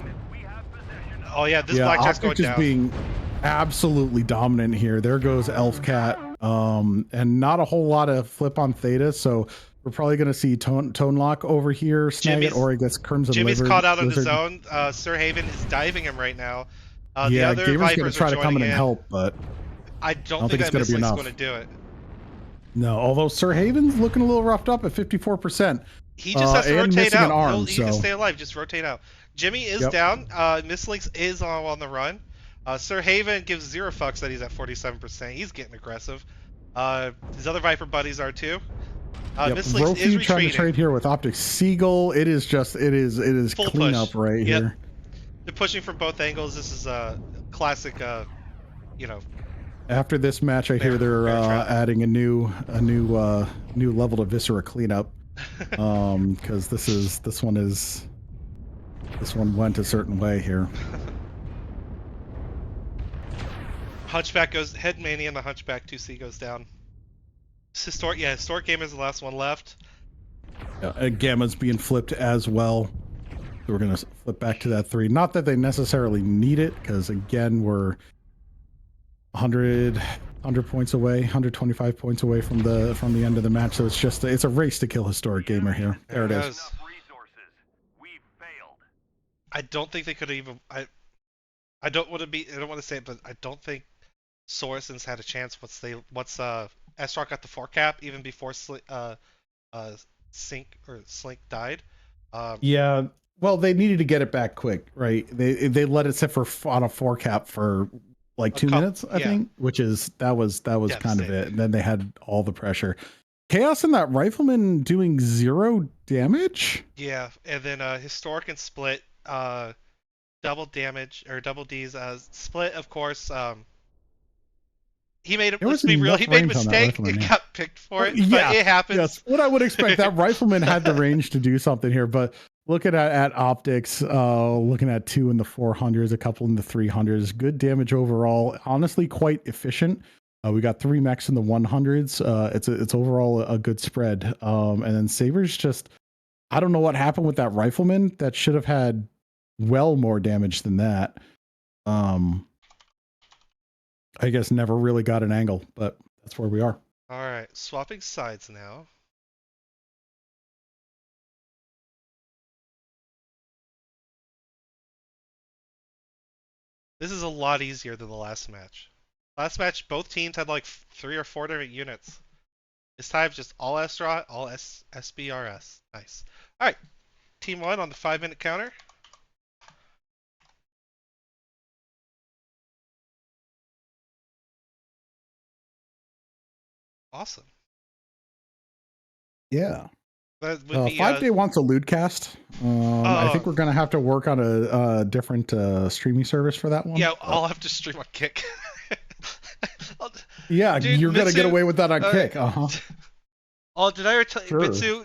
Oh yeah, this blackjack's going down. Is being absolutely dominant here. There goes Elfcat. And not a whole lot of flip on Theta, so we're probably going to see Tone Lock over here snag it, or he gets Crimson Jimmy's caught out on his own. Sir Haven is diving him right now. The other Gamer's going to try to come in and help, but I don't think that Miss Link's going to do it. No, although Sir Haven's looking a little roughed up at 54%. He just has to rotate out. He so. can stay alive. Just rotate out. Jimmy is down. Miss Links is on the run. Sir Haven gives 0 fucks that he's at 47%. He's getting aggressive. His other Viper buddies are too. Miss Links is retreating. Trying to trade here with Optic Seagull. It is full cleanup right here. They're pushing from both angles. This is a classic, After this match, I hear they're adding a new level to Viscera cleanup, because this one went a certain way here. Hunchback goes Headmania, and the Hunchback 2C goes down. Historic Gamer is the last one left. Gamma's being flipped as well. So we're gonna flip back to that 3. Not that they necessarily need it, because again we're 100 points away, 125 points away from the end of the match. So it's a race to kill Historic Gamer here. There it is. I don't think they could even. I don't want to say it, but I don't think Sorensen's had a chance once Esrock got the 4 cap, even before Slink died. Yeah. Well, they needed to get it back quick, right? They let it sit on a 4 cap for like 2 minutes, I think, that was kind of it. And then they had all the pressure. Chaos and that Rifleman doing 0 damage. Yeah, and then Historic and Split double damage, or double D's. Split, of course. He made a mistake and got picked for it. But it happens. Yes, what I would expect. That Rifleman had the range to do something here, but looking at optics, looking at 2 in the 400s, a couple in the 300s, good damage overall. Honestly, quite efficient. We got 3 mechs in the 100s. It's overall a good spread. And then Sabers just, I don't know what happened with that Rifleman. That should have had well more damage than that. I guess never really got an angle, but that's where we are. All right, swapping sides now. This is a lot easier than the last match. Last match, both teams had like 3 or 4 different units. This time, just all Astra, all SBRS. Nice. All right, team 1 on the 5-minute counter. Awesome. Yeah. 5-Day wants a Lootcast. I think we're gonna have to work on a different streaming service for that one. Yeah, I'll have to stream on Kick. Yeah, dude, you're gonna get away with that on Kick. Oh, did I ever tell you, Sure. Mitsu?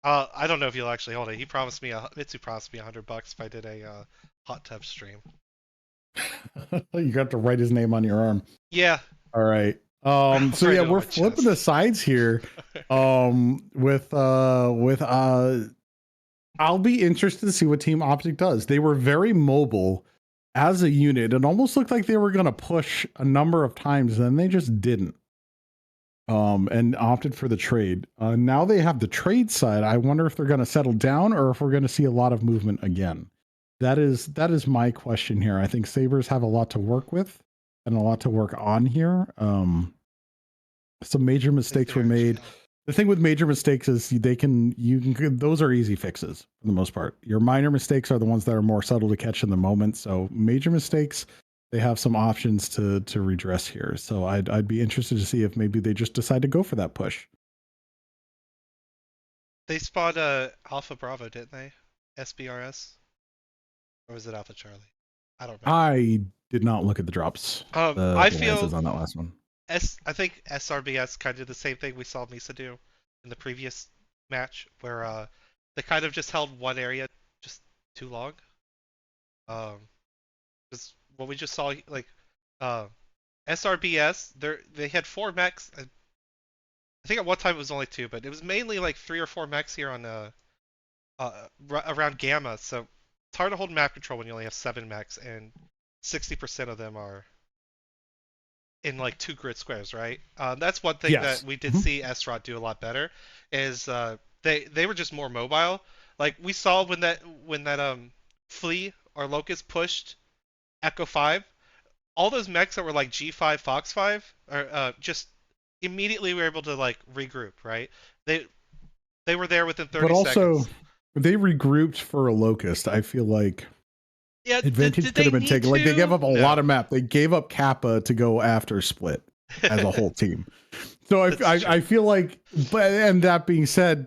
I don't know if you'll actually hold it. Mitsu promised me $100 if I did a hot tub stream. You got to write his name on your arm. Yeah. All right. I'll So write yeah, it on we're my flipping chest. the sides here. With I'll be interested to see what Team Optic does. They were very mobile as a unit. It almost looked like they were going to push a number of times, and then they just didn't. And opted for the trade. Now they have the trade side. I wonder if they're going to settle down or if we're going to see a lot of movement again. That is my question here. I think Sabres have a lot to work with and a lot to work on here. Some major mistakes were made. The thing with major mistakes is those are easy fixes for the most part. Your minor mistakes are the ones that are more subtle to catch in the moment. So major mistakes, they have some options to redress here. So I'd be interested to see if maybe they just decide to go for that push. They spawned Alpha Bravo, didn't they? SBRS? Or was it Alpha Charlie? I don't remember. I did not look at the drops, I the feel lances on that last one. I think SRBS kind of did the same thing we saw MESA do in the previous match, where they kind of just held one area just too long. Because what we just saw, like uh, SRBS, they had 4 mechs. I think at one time it was only 2, but it was mainly like 3 or 4 mechs here on around Gamma. So it's hard to hold map control when you only have 7 mechs, and 60% of them are in like 2 grid squares, right? That's one thing that Yes. we did see SROT do a lot better, is they were just more mobile. Like we saw when that flea or locust pushed Echo 5, all those mechs that were like G5, Fox 5 are just immediately were able to like regroup, right? They they were there within But 30 also seconds. they regrouped for a locust. I feel like Yeah, advantage did could they have been need taken. Like they gave to? up a lot No. of map. They gave up Kappa to go after Split as a whole team. So That's I true. feel like, but and that being said,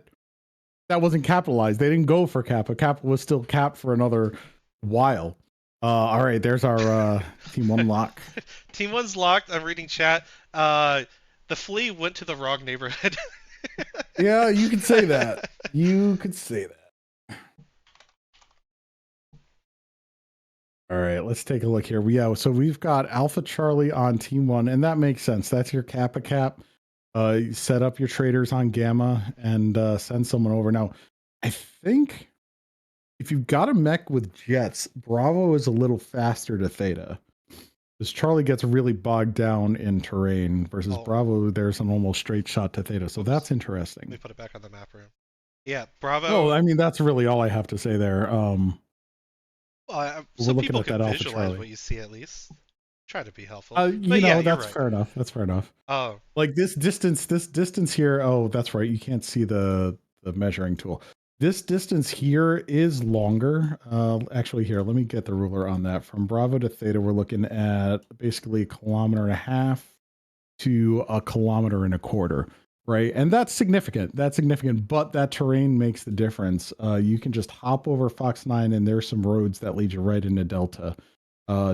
that wasn't capitalized. They didn't go for Kappa. Kappa was still capped for another while. All right, there's our team one lock. Team 1's locked. I'm reading chat. The flea went to the wrong neighborhood. Yeah, you could say that. You could say that. All right, let's take a look here. So we've got Alpha Charlie on team one, and that makes sense. That's your Kappa cap. You set up your traders on Gamma and send someone over. Now, I think if you've got a mech with jets, Bravo is a little faster to Theta. Because Charlie gets really bogged down in terrain versus Oh, Bravo, there's an almost straight shot to Theta. So oops. that's Let me interesting. put it back on the map room. Yeah, Well, Bravo. I mean, that's really all I have to say there. So We're looking people at can that Alpha visualize Charlie. what you see at least. Try to be helpful. But You yeah, know, you're that's right. fair enough. That's fair enough. Oh, Like this distance here. Oh, that's right. You can't see the measuring tool. This distance here is longer. Actually, here, let me get the ruler on that. From Bravo to Theta, we're looking at basically 1.5 kilometers to 1.25 kilometers, right? And that's significant. That's significant, but that terrain makes the difference. You can just hop over Fox 9, and there's some roads that lead you right into Delta.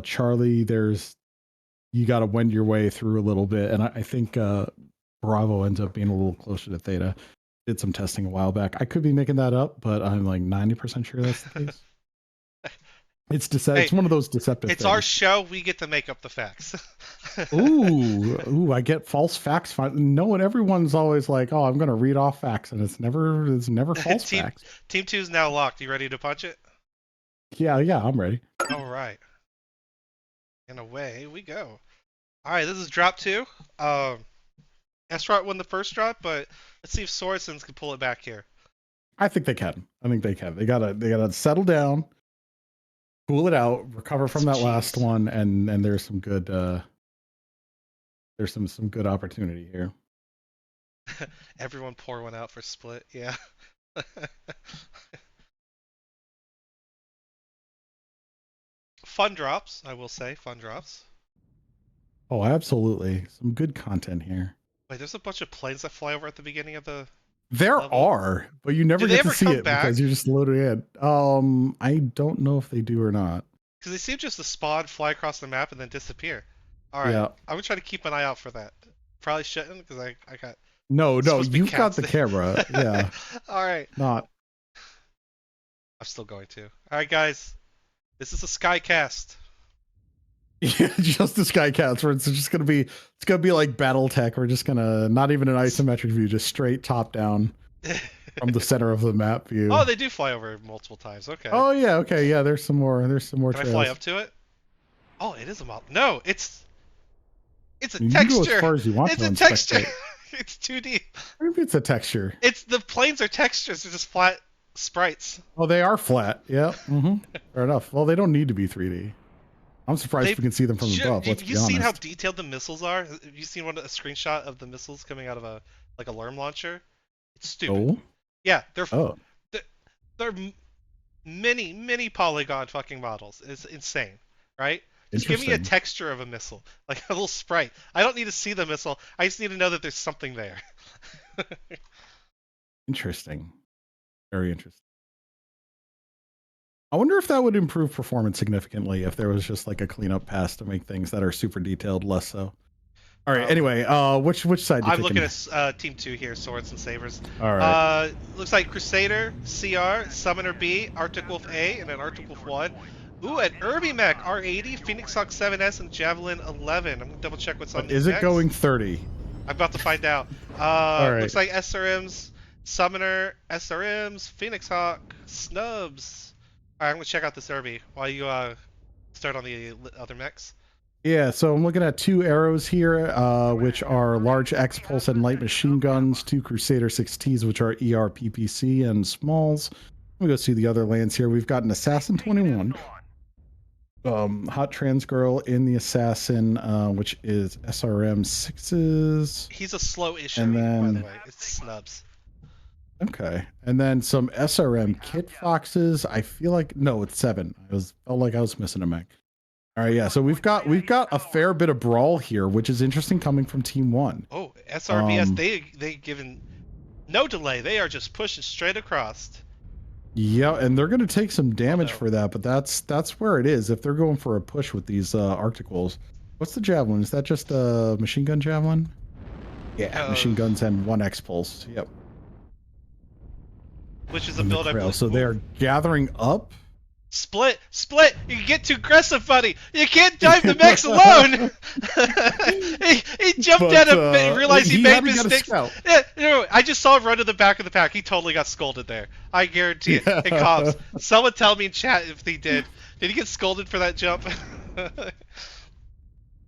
Charlie, you got to wend your way through a little bit, and I think Bravo ends up being a little closer to Theta. Did some testing a while back. I could be making that up, but I'm like 90% sure that's the case. hey, It's one of those deceptive it's our things. show. We get to make up the facts. Ooh, I get false facts. No one, everyone's always like, "Oh, I'm going to read off facts," and it's never false team facts. Team 2's now locked. You ready to punch it? Yeah, I'm ready. All right. And away we go. All right, this is drop 2. Esrot won the first drop, but let's see if Sorensen's can pull it back here. I think they can. I think they can. They gotta settle down, cool it out, recover from Some that last cheese. one, and there's some good some good opportunity here. Everyone pour one out for split. Yeah. Fun drops, I will say. Fun drops. Oh, absolutely. Some good content here. Wait, there's a bunch of planes that fly over at the beginning of the There level. are, but you Do never they get to ever see come it because back? you're just loaded in. I don't know if they do or not. Because they seem just to spawn, fly across the map, and then disappear. All right, Yeah. I'm gonna try to keep an eye out for that. Probably shouldn't, because I got No, It's no, supposed to be you've got cats. the camera. Yeah, All right. not. I'm still going to. All right, guys. This is a Skycast. Yeah, just the Skycats, where it's just gonna be like BattleTech. We're just gonna not even an isometric view, just straight top down from the center of the map view. Oh, they do fly over multiple times. Okay. Oh yeah, okay, yeah. There's some more. There's some more Can I trails. fly up to it? Oh, it is a model. No, it's a You can go texture. as far as you want It's to a inspect texture. it. It's 2D. Maybe it's a texture. It's the planes are textures. They're just flat sprites. Oh, they are flat. Yeah. Fair enough. Well, they don't need to be 3D. I'm surprised we can see them from above. Let's Have be you seen how honest. detailed the missiles are? Have you seen a screenshot of the missiles coming out of a LRM launcher? It's stupid. Oh. Yeah, Oh. they're many polygon fucking models. It's insane, right? Just give me a texture of a missile, like a little sprite. I don't need to see the missile. I just need to know that there's something there. Interesting. Very interesting. I wonder if that would improve performance significantly if there was just like a cleanup pass to make things that are super detailed less so. All right. Anyway, which side? I'm looking at Team 2 here, Swords and Sabers. All right. Looks like Crusader, CR, Summoner B, Arctic Wolf A, and then Arctic Wolf 1. Ooh, an Mech R80, Phoenix Hawk 7S, and Javelin 11. I'm gonna double check what's on these Is it mechs. going 30? I'm about to find out. All right. Looks like SRMs, Summoner, SRMs, Phoenix Hawk, Snubs. All right, I'm gonna check out this Irby while you start on the other mechs. Yeah, so I'm looking at 2 arrows here, which are large X pulse and light machine guns, 2 Crusader 6Ts, which are ER PPC and smalls. Let me go see the other lands here. We've got an Assassin 21, Hot Trans Girl in the Assassin, which is SRM 6s. He's a slow-ish, And then, by the way. It's Snubs. Okay, and then some SRM Kit Foxes. I feel like no, it's 7. Felt like I was missing a mech. All right, yeah. So we've got a fair bit of brawl here, which is interesting coming from Team 1. Oh, SRBS, they given no delay. They are just pushing straight across. Yeah, and they're going to take some damage for that, but that's where it is. If they're going for a push with these Arctic Wolves, what's the javelin? Is that just a machine gun javelin? Yeah, machine guns and 1 X pulse. Yep. Which is a build I believe. So they are gathering up. Split! You get too aggressive, buddy! You can't dive the mechs alone! he jumped at him and realized he made mistakes. Yeah, no, I just saw him run to the back of the pack. He totally got scolded there. I guarantee it. Hey, Cobbs, someone tell me in chat if he did. Did he get scolded for that jump?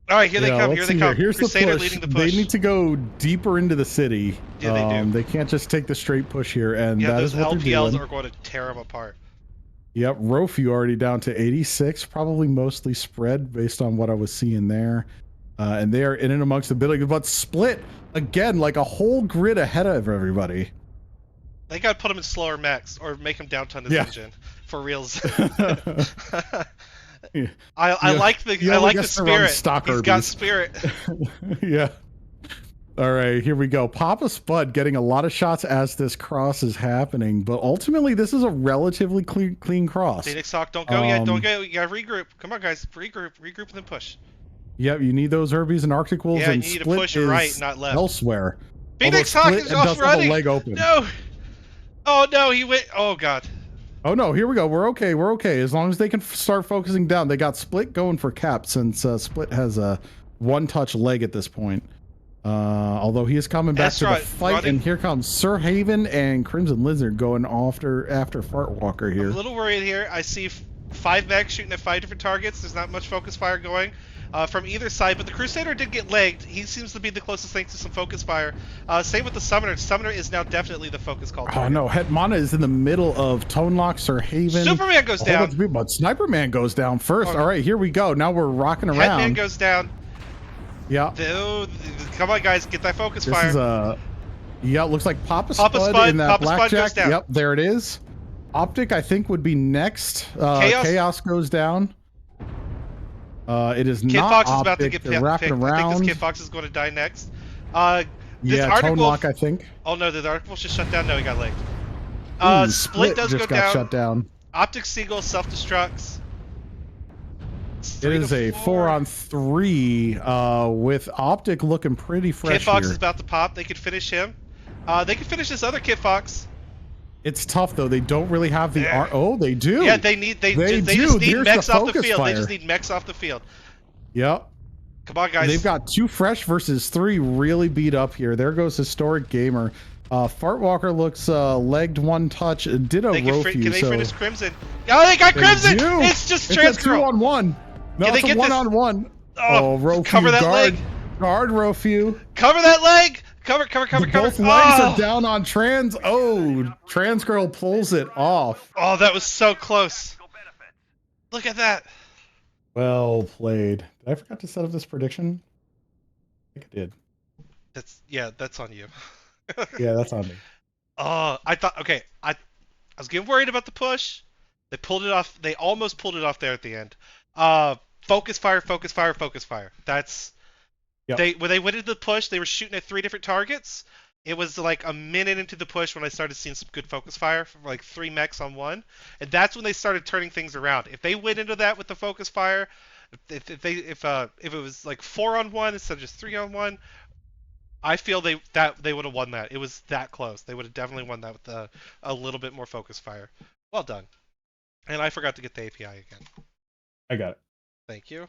Alright, here they come. Here they come. Here's Crusader the push. leading the push. They need to go deeper into the city. Yeah, they do. They can't just take the straight push here, and that those is what they're LPLs doing. are going to tear them apart. Yep, Rofu already down to 86, probably mostly spread based on what I was seeing there. And they are in and amongst the building, but split again, like a whole grid ahead of everybody. They gotta put him in slower mechs or make him downton his engine for reals. I like the spirit. He's got spirit. Yeah. All right, here we go. Papa Spud getting a lot of shots as this cross is happening, but ultimately this is a relatively clean cross. Phoenix Hawk, don't go yet. Don't go. You gotta regroup. Come on, guys. Regroup and then push. Yep, you need those Herbies and Arctic Wolves. Yeah, and you need to Split push right, not left. Elsewhere. Phoenix Hawk is off running. Leg open. No. Oh no, he went. Oh god. Oh no, here we go. We're okay. We're okay. As long as they can start focusing down. They got Split going for cap since Split has a one-touch leg at this point. Although he is coming back to the fight, and here comes Sir Haven and Crimson Lizard going after Fartwalker here. I'm a little worried here. I see 5 mechs shooting at 5 different targets. There's not much focus fire going from either side, but the Crusader did get legged. He seems to be the closest thing to some focus fire. Same with the Summoner. Summoner is now definitely the focus call target. Oh no, Hetmana is in the middle of Tone Lock, Sir Haven. Superman goes down. But Sniper Man goes down first. All right, here we go. Now we're rocking around. Hetman goes down. Yeah. Come on, guys, get that focus fire. This is yeah, it looks like Papa Spud in that blackjack. Yep, there it is. Optic, I think, would be next. Chaos goes down. It is Kid not Fox Optic. is about to get picked. Around. I think this Kid Fox is going to die next. Yeah, Tone Lock, I think. Oh no, did the Arctic Wolf just shut down? No, he got legged. Split does just go got down. Shut down. Optic Seagull self-destructs. It is a 4-on-3 with Optic looking pretty fresh Kit Fox here. is about to pop. They could finish him. They could finish this other Kit Fox. It's tough though. They don't really have the art. Oh, they do. Yeah, they just need Here's mechs the off the focus field. fire. They just need mechs off the field. Yep. Come on, guys. They've got 2 fresh versus 3 really beat up here. There goes Historic Gamer. Fartwalker looks legged 1 touch. Did a Rofu. Can they finish Crimson? Oh, they got Crimson! It's just Transgirl. 2-on-1. No, Can they it's a get 1-on-1. Oh, Rofu. cover that leg. Guard Rofu. Cover that leg. Cover. Both legs are down on Trans. Oh, Transgirl pulls it off. Oh, that was so close. Look at that. Well played. Did I forget to set up this prediction? I think I did. That's on you. Yeah, that's on me. Oh, I thought, okay, I was getting worried about the push. They pulled it off. They almost pulled it off there at the end. Focus fire. That's when they went into the push, they were shooting at 3 different targets. It was like a minute into the push when I started seeing some good focus fire from like 3 mechs on 1, and that's when they started turning things around. If they went into that with the focus fire, if it was like 4-on-1 instead of just 3-on-1, I feel they would have won that. It was that close. They would have definitely won that with a little bit more focus fire. Well done. And I forgot to get the API again. I got it. Thank you.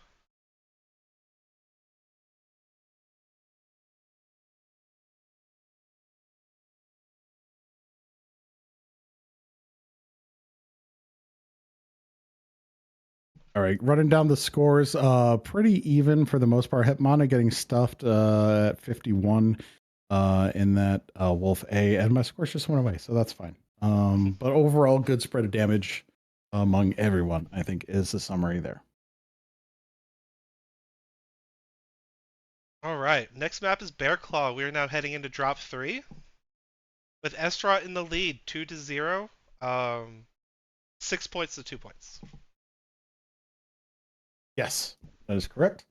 All right, running down the scores, pretty even for the most part. Hetmana getting stuffed at 51 in that Wolf A, and my scores just went away, so that's fine. But overall, good spread of damage among everyone, I think, is the summary there. All right, next map is Bear Claw. We are now heading into drop 3 with Estrot in the lead, 2-0. 6 points to 2 points. Yes, that is correct.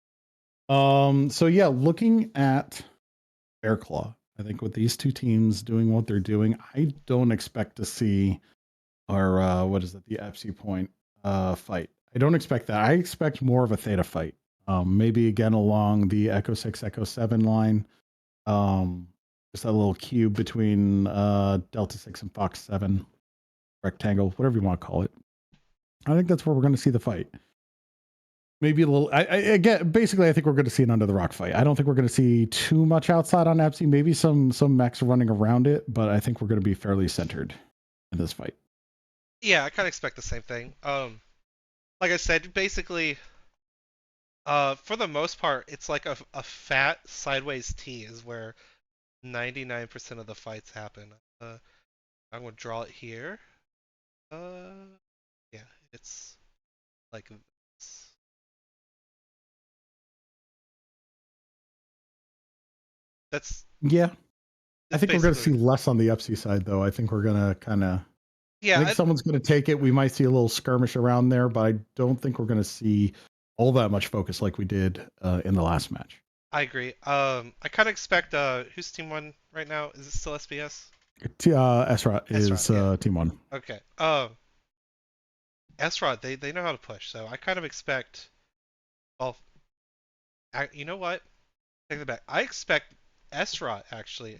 So yeah, looking at Bear Claw, I think with these 2 teams doing what they're doing, I don't expect to see our what is it, the FC point fight. I don't expect that. I expect more of a Theta fight. Maybe again along the Echo 6, Echo 7 line. Just that little cube between Delta 6 and Fox 7, rectangle, whatever you want to call it. I think that's where we're going to see the fight. Maybe a little. Again, basically, I think we're going to see an under the rock fight. I don't think we're going to see too much outside on FC. Maybe some mechs running around it, but I think we're going to be fairly centered in this fight. Yeah, I kind of expect the same thing. Like I said, basically, for the most part, it's like a fat sideways T is where 99% of the fights happen. I'm going to draw it here. Yeah, it's like this. Yeah. I think we're going to see less on the FC side, though. I think we're going to kind of. Yeah, I think someone's going to take it. We might see a little skirmish around there, but I don't think we're going to see all that much focus like we did in the last match. I agree. I kind of expect who's team 1 right now? Is it still SBS? Esrot is team 1. Okay. Esrot, they know how to push, so I kind of expect. Well, you know what? Take that back. I expect Esrot actually.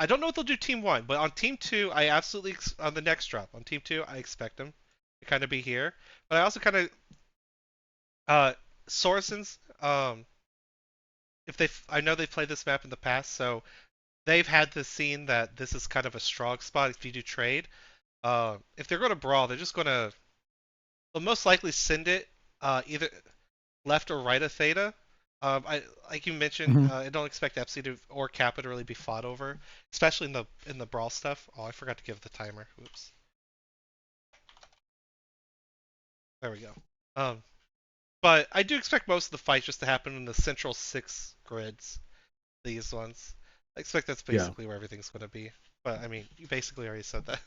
I don't know what they'll do team 1, but on team 2, I absolutely on the next drop on team 2, I expect them to kind of be here. But I also kind of Sorensen's I know they've played this map in the past, so they've had this scene that this is kind of a strong spot if you do trade. If they're going to brawl, they're just going to they'll most likely send it either left or right of Theta. Like you mentioned, I don't expect FC or Kappa to really be fought over, especially in the brawl stuff. Oh, I forgot to give the timer. Oops. There we go. But I do expect most of the fights just to happen in the central 6 grids. These ones. I expect that's basically where everything's going to be. But I mean, you basically already said that.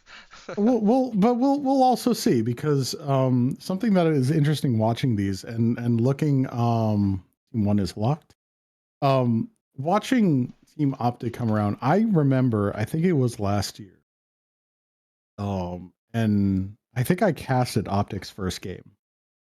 we'll also see, because something that is interesting watching these and looking. Team 1 is locked. Watching Team Optic come around, I remember, I think it was last year. And I think I casted Optic's first game.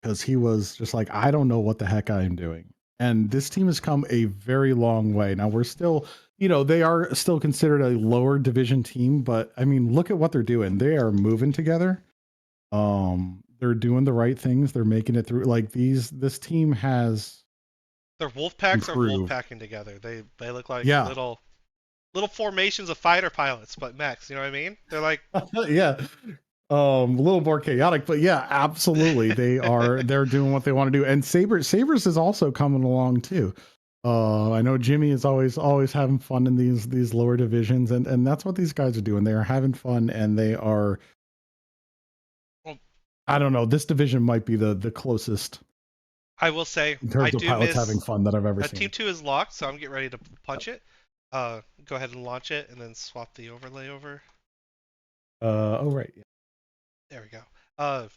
because he was just like, I don't know what the heck I am doing. And this team has come a very long way. Now we're still, they are still considered a lower division team, but I mean, look at what they're doing. They are moving together. They're doing the right things. They're making it through. Like this team has Their wolf packs are wolf improved. packing together. They look like Yeah. little formations of fighter pilots, but mechs. You know what I mean? They're like Yeah. A little more chaotic, but yeah, absolutely. They're doing what they want to do. And Sabers is also coming along too. I know Jimmy is always having fun in these lower divisions, and that's what these guys are doing. They are having fun, and they are. Well, I don't know. This division might be the closest I will say in terms I of do pilots miss having fun that I've ever seen. Team 2 is locked, so I'm getting ready to punch it. Go ahead and launch it, and then swap the overlay over. Oh right. Yeah. There we go.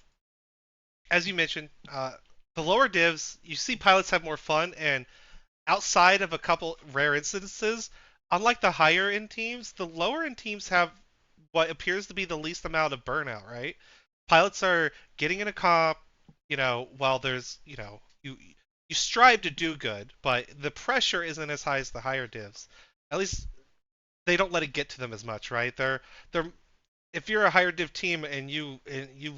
As you mentioned, the lower divs, you see pilots have more fun, and outside of a couple rare instances, unlike the higher end teams, the lower end teams have what appears to be the least amount of burnout, right? Pilots are getting in a comp, while there's, you strive to do good, but the pressure isn't as high as the higher divs. At least they don't let it get to them as much, right? They're if you're a higher div team and you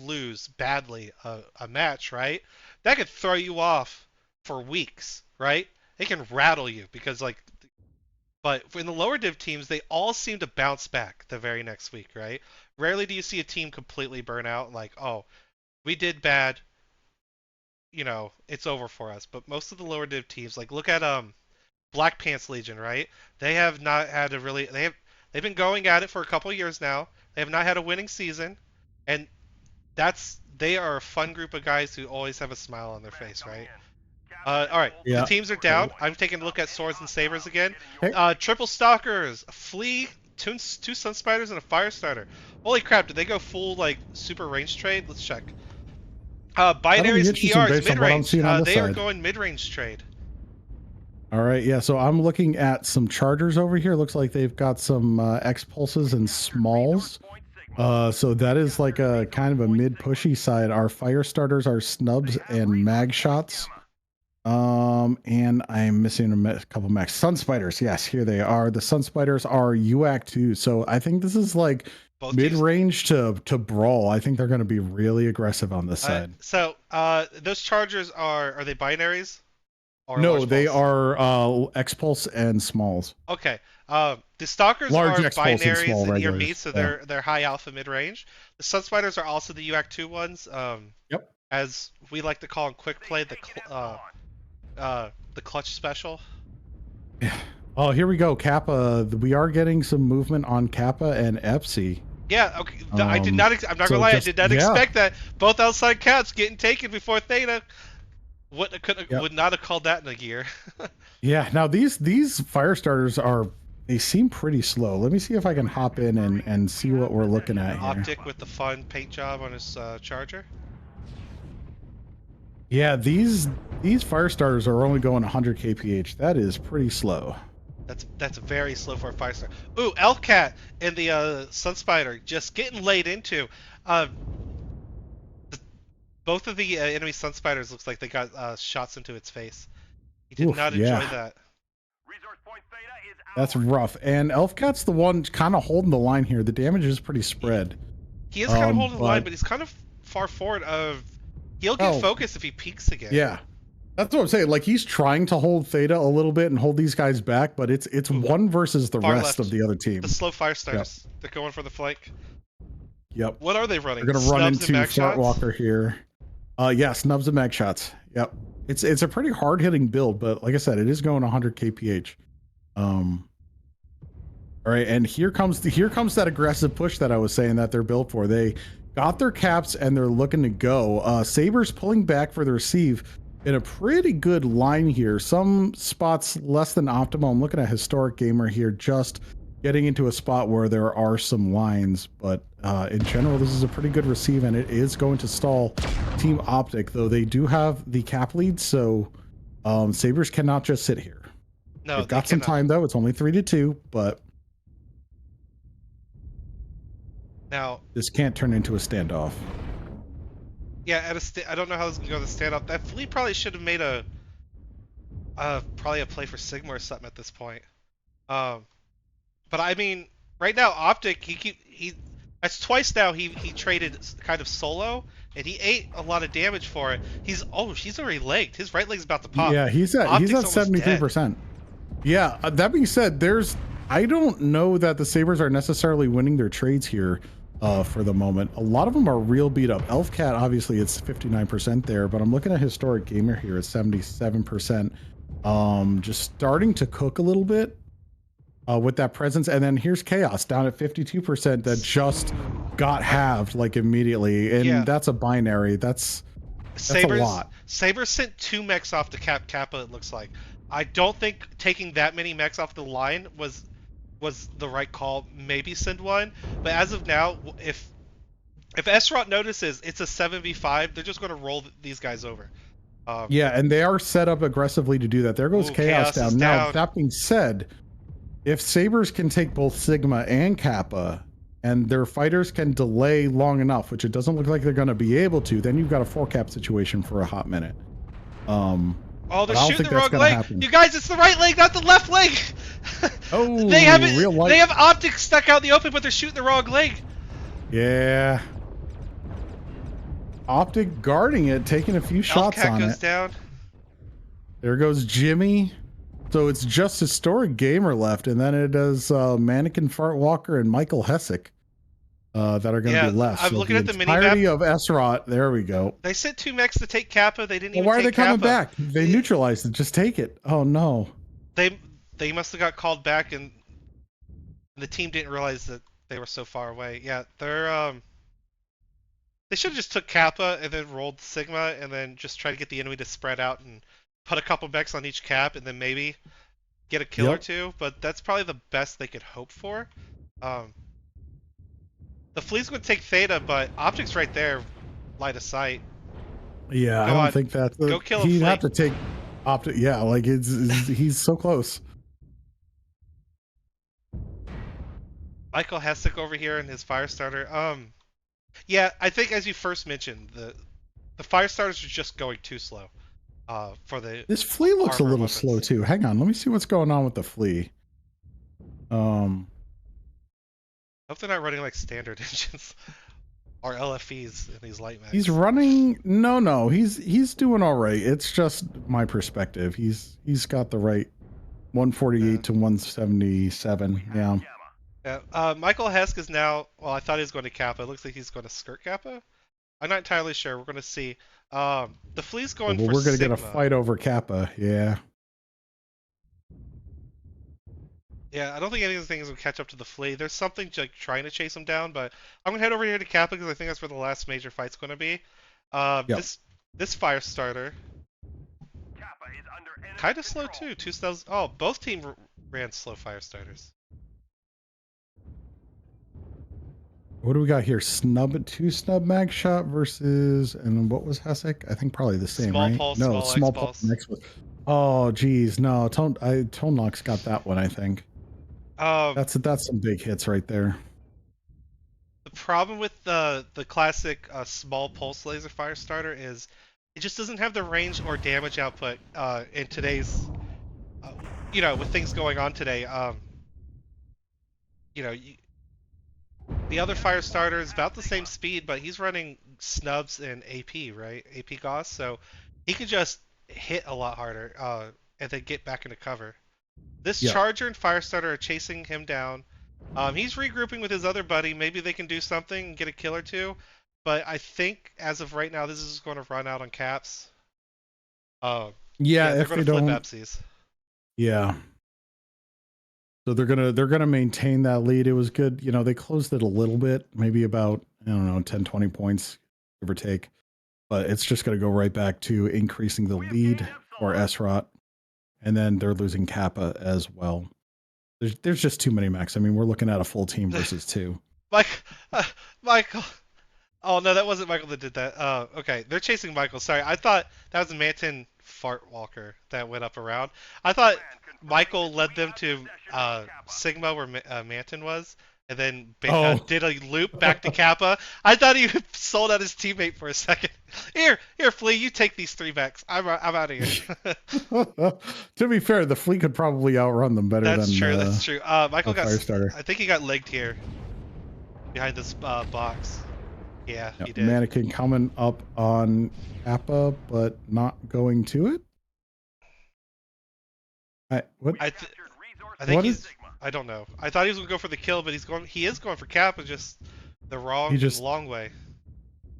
lose badly a match, right? That could throw you off for weeks, right? It can rattle you because but in the lower div teams, they all seem to bounce back the very next week, right? Rarely do you see a team completely burn out, like, oh, we did bad, it's over for us. But most of the lower div teams, like look at Black Pants Legion, right? They have not had a really they've been going at it for a couple years now. They have not had a winning season, and they are a fun group of guys who always have a smile on their face, right? All right, Yeah. the teams are down. I'm taking a look at swords and sabers again. Hey. Triple stalkers, flea, two sun spiders, and a fire starter. Holy crap! Did they go full like super range trade? Let's check. Binaries and ERs mid range. They are going mid range trade. All right, yeah. So I'm looking at some chargers over here. Looks like they've got some X pulses and smalls. So that is like a kind of a mid pushy side. Our fire starters are snubs and mag shots. And I'm missing a couple mechs. Sun spiders, yes, here they are. The sun spiders are UAC 2. So I think this is like mid range to brawl. I think they're going to be really aggressive on this side. So those chargers are they binaries? No, they are X pulse and smalls. Okay. The stalkers large are X pulse and small binaries and near regulars. meat, so they're high alpha mid range. The sun spiders are also the UAC 2 ones. Yep. As we like to call them, quick play, the clutch special. Yeah. Oh, here we go. Kappa. We are getting some movement on Kappa and Epsi. Yeah. Okay. I did not. I'm not gonna lie. I did not expect that. Both outside caps getting taken before Theta. Would not have called that in a year. Yeah. Now these fire starters they seem pretty slow. Let me see if I can hop in and see what we're looking at here. Optic with the fun paint job on his charger. Yeah, these fire starters are only going 100 kph. That is pretty slow. That's very slow for a fire starter. Ooh, Elfcat and the Sun Spider just getting laid into. Both of the enemy Sun Spiders looks like they got shots into its face. He did not enjoy that. That's rough. And Elfcat's the one kind of holding the line here. The damage is pretty spread. He is kind of holding the line, but he's kind of far forward of... He'll get focused if he peeks again. Yeah. That's what I'm saying. Like, he's trying to hold Theta a little bit and hold these guys back, but it's one versus the rest of the other team. The slow fire starters. Yep. They're going for the flank. Yep. What are they running? They're going to run into Fart Walker here. Yeah, snubs and mag shots. Yep. It's a pretty hard-hitting build, but like I said, it is going 100 kph. All right, and here comes that aggressive push that I was saying that they're built for. They got their caps and they're looking to go. Sabers pulling back for the receive in a pretty good line here. Some spots less than optimal. I'm looking at Historic Gamer here, just getting into a spot where there are some lines, but in general, this is a pretty good receive, and it is going to stall Team Optic, though they do have the cap lead, so Sabers cannot just sit here. No, they've got some time, though. It's only 3-2, but now this can't turn into a standoff. Yeah, I don't know how this is gonna go to stand up. That fleet probably should have made a probably a play for Sigma or something at this point. Um, but I mean, right now Optic he that's twice now he traded kind of solo and he ate a lot of damage for it. He's already legged. His right leg's about to pop. Yeah, he's Optic's at almost dead. 73%. Yeah, that being said, I don't know that the Sabres are necessarily winning their trades here for the moment. A lot of them are real beat up. Elfcat, obviously, it's 59% there, but I'm looking at Historic Gamer here at 77%. Just starting to cook a little bit with that presence. And then here's Chaos down at 52% that just got halved like immediately. And Yeah. that's a binary. That's a lot. Sabres sent 2 mechs off to Kappa, it looks like. I don't think taking that many mechs off the line was the right call. Maybe send one, but as of now, if SROT notices it's a 7v5, they're just going to roll these guys over. Yeah, and they are set up aggressively to do that. There goes Chaos down. Now, that being said, if Sabres can take both Sigma and Kappa, and their fighters can delay long enough, which it doesn't look like they're going to be able to, then you've got a 4-cap situation for a hot minute. Oh, they're shooting the wrong leg. You guys, it's the right leg, not the left leg. Oh, they have They have optics stuck out in the open, but they're shooting the wrong leg. Yeah. Optic guarding it, taking a few shots on it. Goes down. There goes Jimmy. So it's just Historic Gamer left, and then it is Mannequin Fart Walker and Michael Hessick that are going to be left. I'm looking at the entirety of SROT. There we go. They sent 2 mechs to take Kappa. They didn't even why take are they coming Kappa. back? They neutralized it. Just take it. Oh no. They must have got called back, and the team didn't realize that they were so far away. Yeah, they should have just took Kappa and then rolled Sigma and then just try to get the enemy to spread out and put a couple mechs on each cap and then maybe get a kill or two. But that's probably the best they could hope for. The fleet's would take Theta, but Optic's right there, line of sight. Yeah, I don't think that. Go kill He'd have to take Optic. Yeah, like he's so close. Michael Hessick over here and his Firestarter. Yeah, I think as you first mentioned, the Firestarters are just going too slow. For this flea looks a little slow too. Hang on, let me see what's going on with the flea. Hope they're not running like standard engines or LFEs in these light mechs. He's running. No, he's doing all right. It's just my perspective. He's got the right 148 to 177. Yeah. Yeah. Michael Hesk is now. Well, I thought he was going to Kappa. It looks like he's going to skirt Kappa. I'm not entirely sure. We're going to see. The flea's going for we're going to Sigma. get a fight over Kappa. Yeah. Yeah, I don't think anything is going to catch up to the flea. There's something like trying to chase him down, but I'm going to head over here to Kappa because I think that's where the last major fight's going to be. This Firestarter. Kind of slow too. 2000. Oh, both teams ran slow Firestarters. What do we got here? Two snub mag shot versus, and what was Hessick? I think probably the same, small right? Pulse, no, small pulse. Next one. Oh, geez, no. Tonlock's got that one, I think. That's some big hits right there. The problem with the classic small pulse laser Firestarter is it just doesn't have the range or damage output in today's, with things going on today. The other Firestarter is about the same speed, but he's running snubs and AP, right? AP Gauss, so he could just hit a lot harder and then get back into cover. This Charger and Firestarter are chasing him down. He's regrouping with his other buddy. Maybe they can do something and get a kill or two. But I think as of right now, this is going to run out on caps. They're going to flip Epsies. Yeah. So they're gonna maintain that lead. It was good. They closed it a little bit, maybe about 10, 20 points, give or take. But it's just gonna go right back to increasing the lead for SROT. And then they're losing Kappa as well. There's just too many mechs. I mean, we're looking at a full team versus 2. Michael. Oh no, that wasn't Michael that did that. Okay, they're chasing Michael. Sorry, I thought that was Manton Fart Walker that went up around. I thought Michael led them to Sigma where Manton was, and then Oh. did a loop back to Kappa. I thought he sold out his teammate for a second. Here, Flea, you take these 3 mechs. I'm out of here. To be fair, the fleet could probably outrun them better That's than true. That's true. Michael a got. Firestarter. I think he got legged here behind this box. Yeah, Yep. he did. Mannequin coming up on Kappa, but not going to it. What? I think What he's. is? I don't know. I thought he was gonna go for the kill, but He is going for Kappa, just the wrong He and just. long way.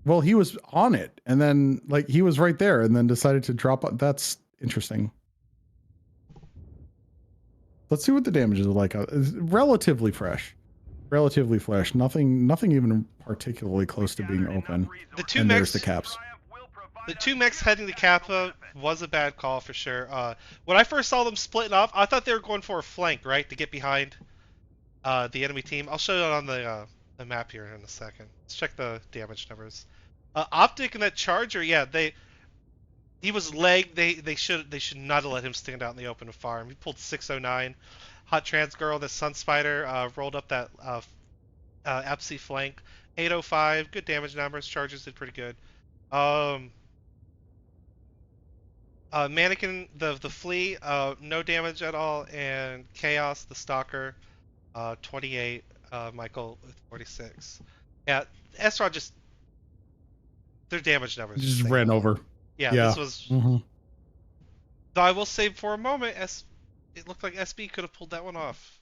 Well, he was on it, and then like he was right there, and then decided to drop. That's interesting. Let's see what the damages are like. It's relatively fresh. Relatively fresh. Nothing even particularly close to being open. The two and mechs. There's the caps. The 2 mechs heading to Kappa was a bad call for sure. When I first saw them splitting off, I thought they were going for a flank, right, to get behind the enemy team. I'll show you on the map here in a second. Let's check the damage numbers. Optic and that Charger, yeah, he was legged. They should not have let him stand out in the open to farm. He pulled 609. Hot Trans Girl, the Sun Spider, rolled up that Epsi flank. 805, good damage numbers. Chargers did pretty good. Mannequin, the flea, no damage at all, and Chaos, the stalker, 28. Michael with 46. Yeah, Esrod just their damage numbers Just say ran it all. over. Yeah, Yeah. this was. Though I will say for a moment, it looked like SB could have pulled that one off.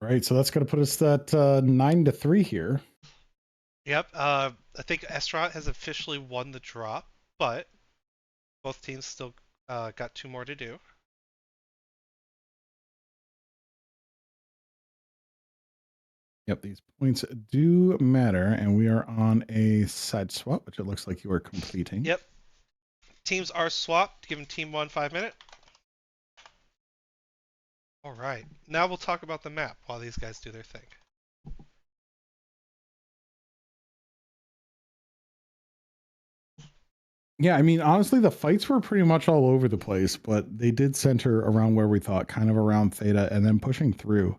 Right, so that's going to put us at 9-3 here. Yep. I think Esrod has officially won the drop, but both teams still got 2 more to do. Yep, these points do matter, and we are on a side swap, which it looks like you are completing. Yep. Teams are swapped, giving Team 1 5 minutes. All right. Now we'll talk about the map while these guys do their thing. Yeah, I mean, honestly, the fights were pretty much all over the place, but they did center around where we thought, kind of around Theta, and then pushing through.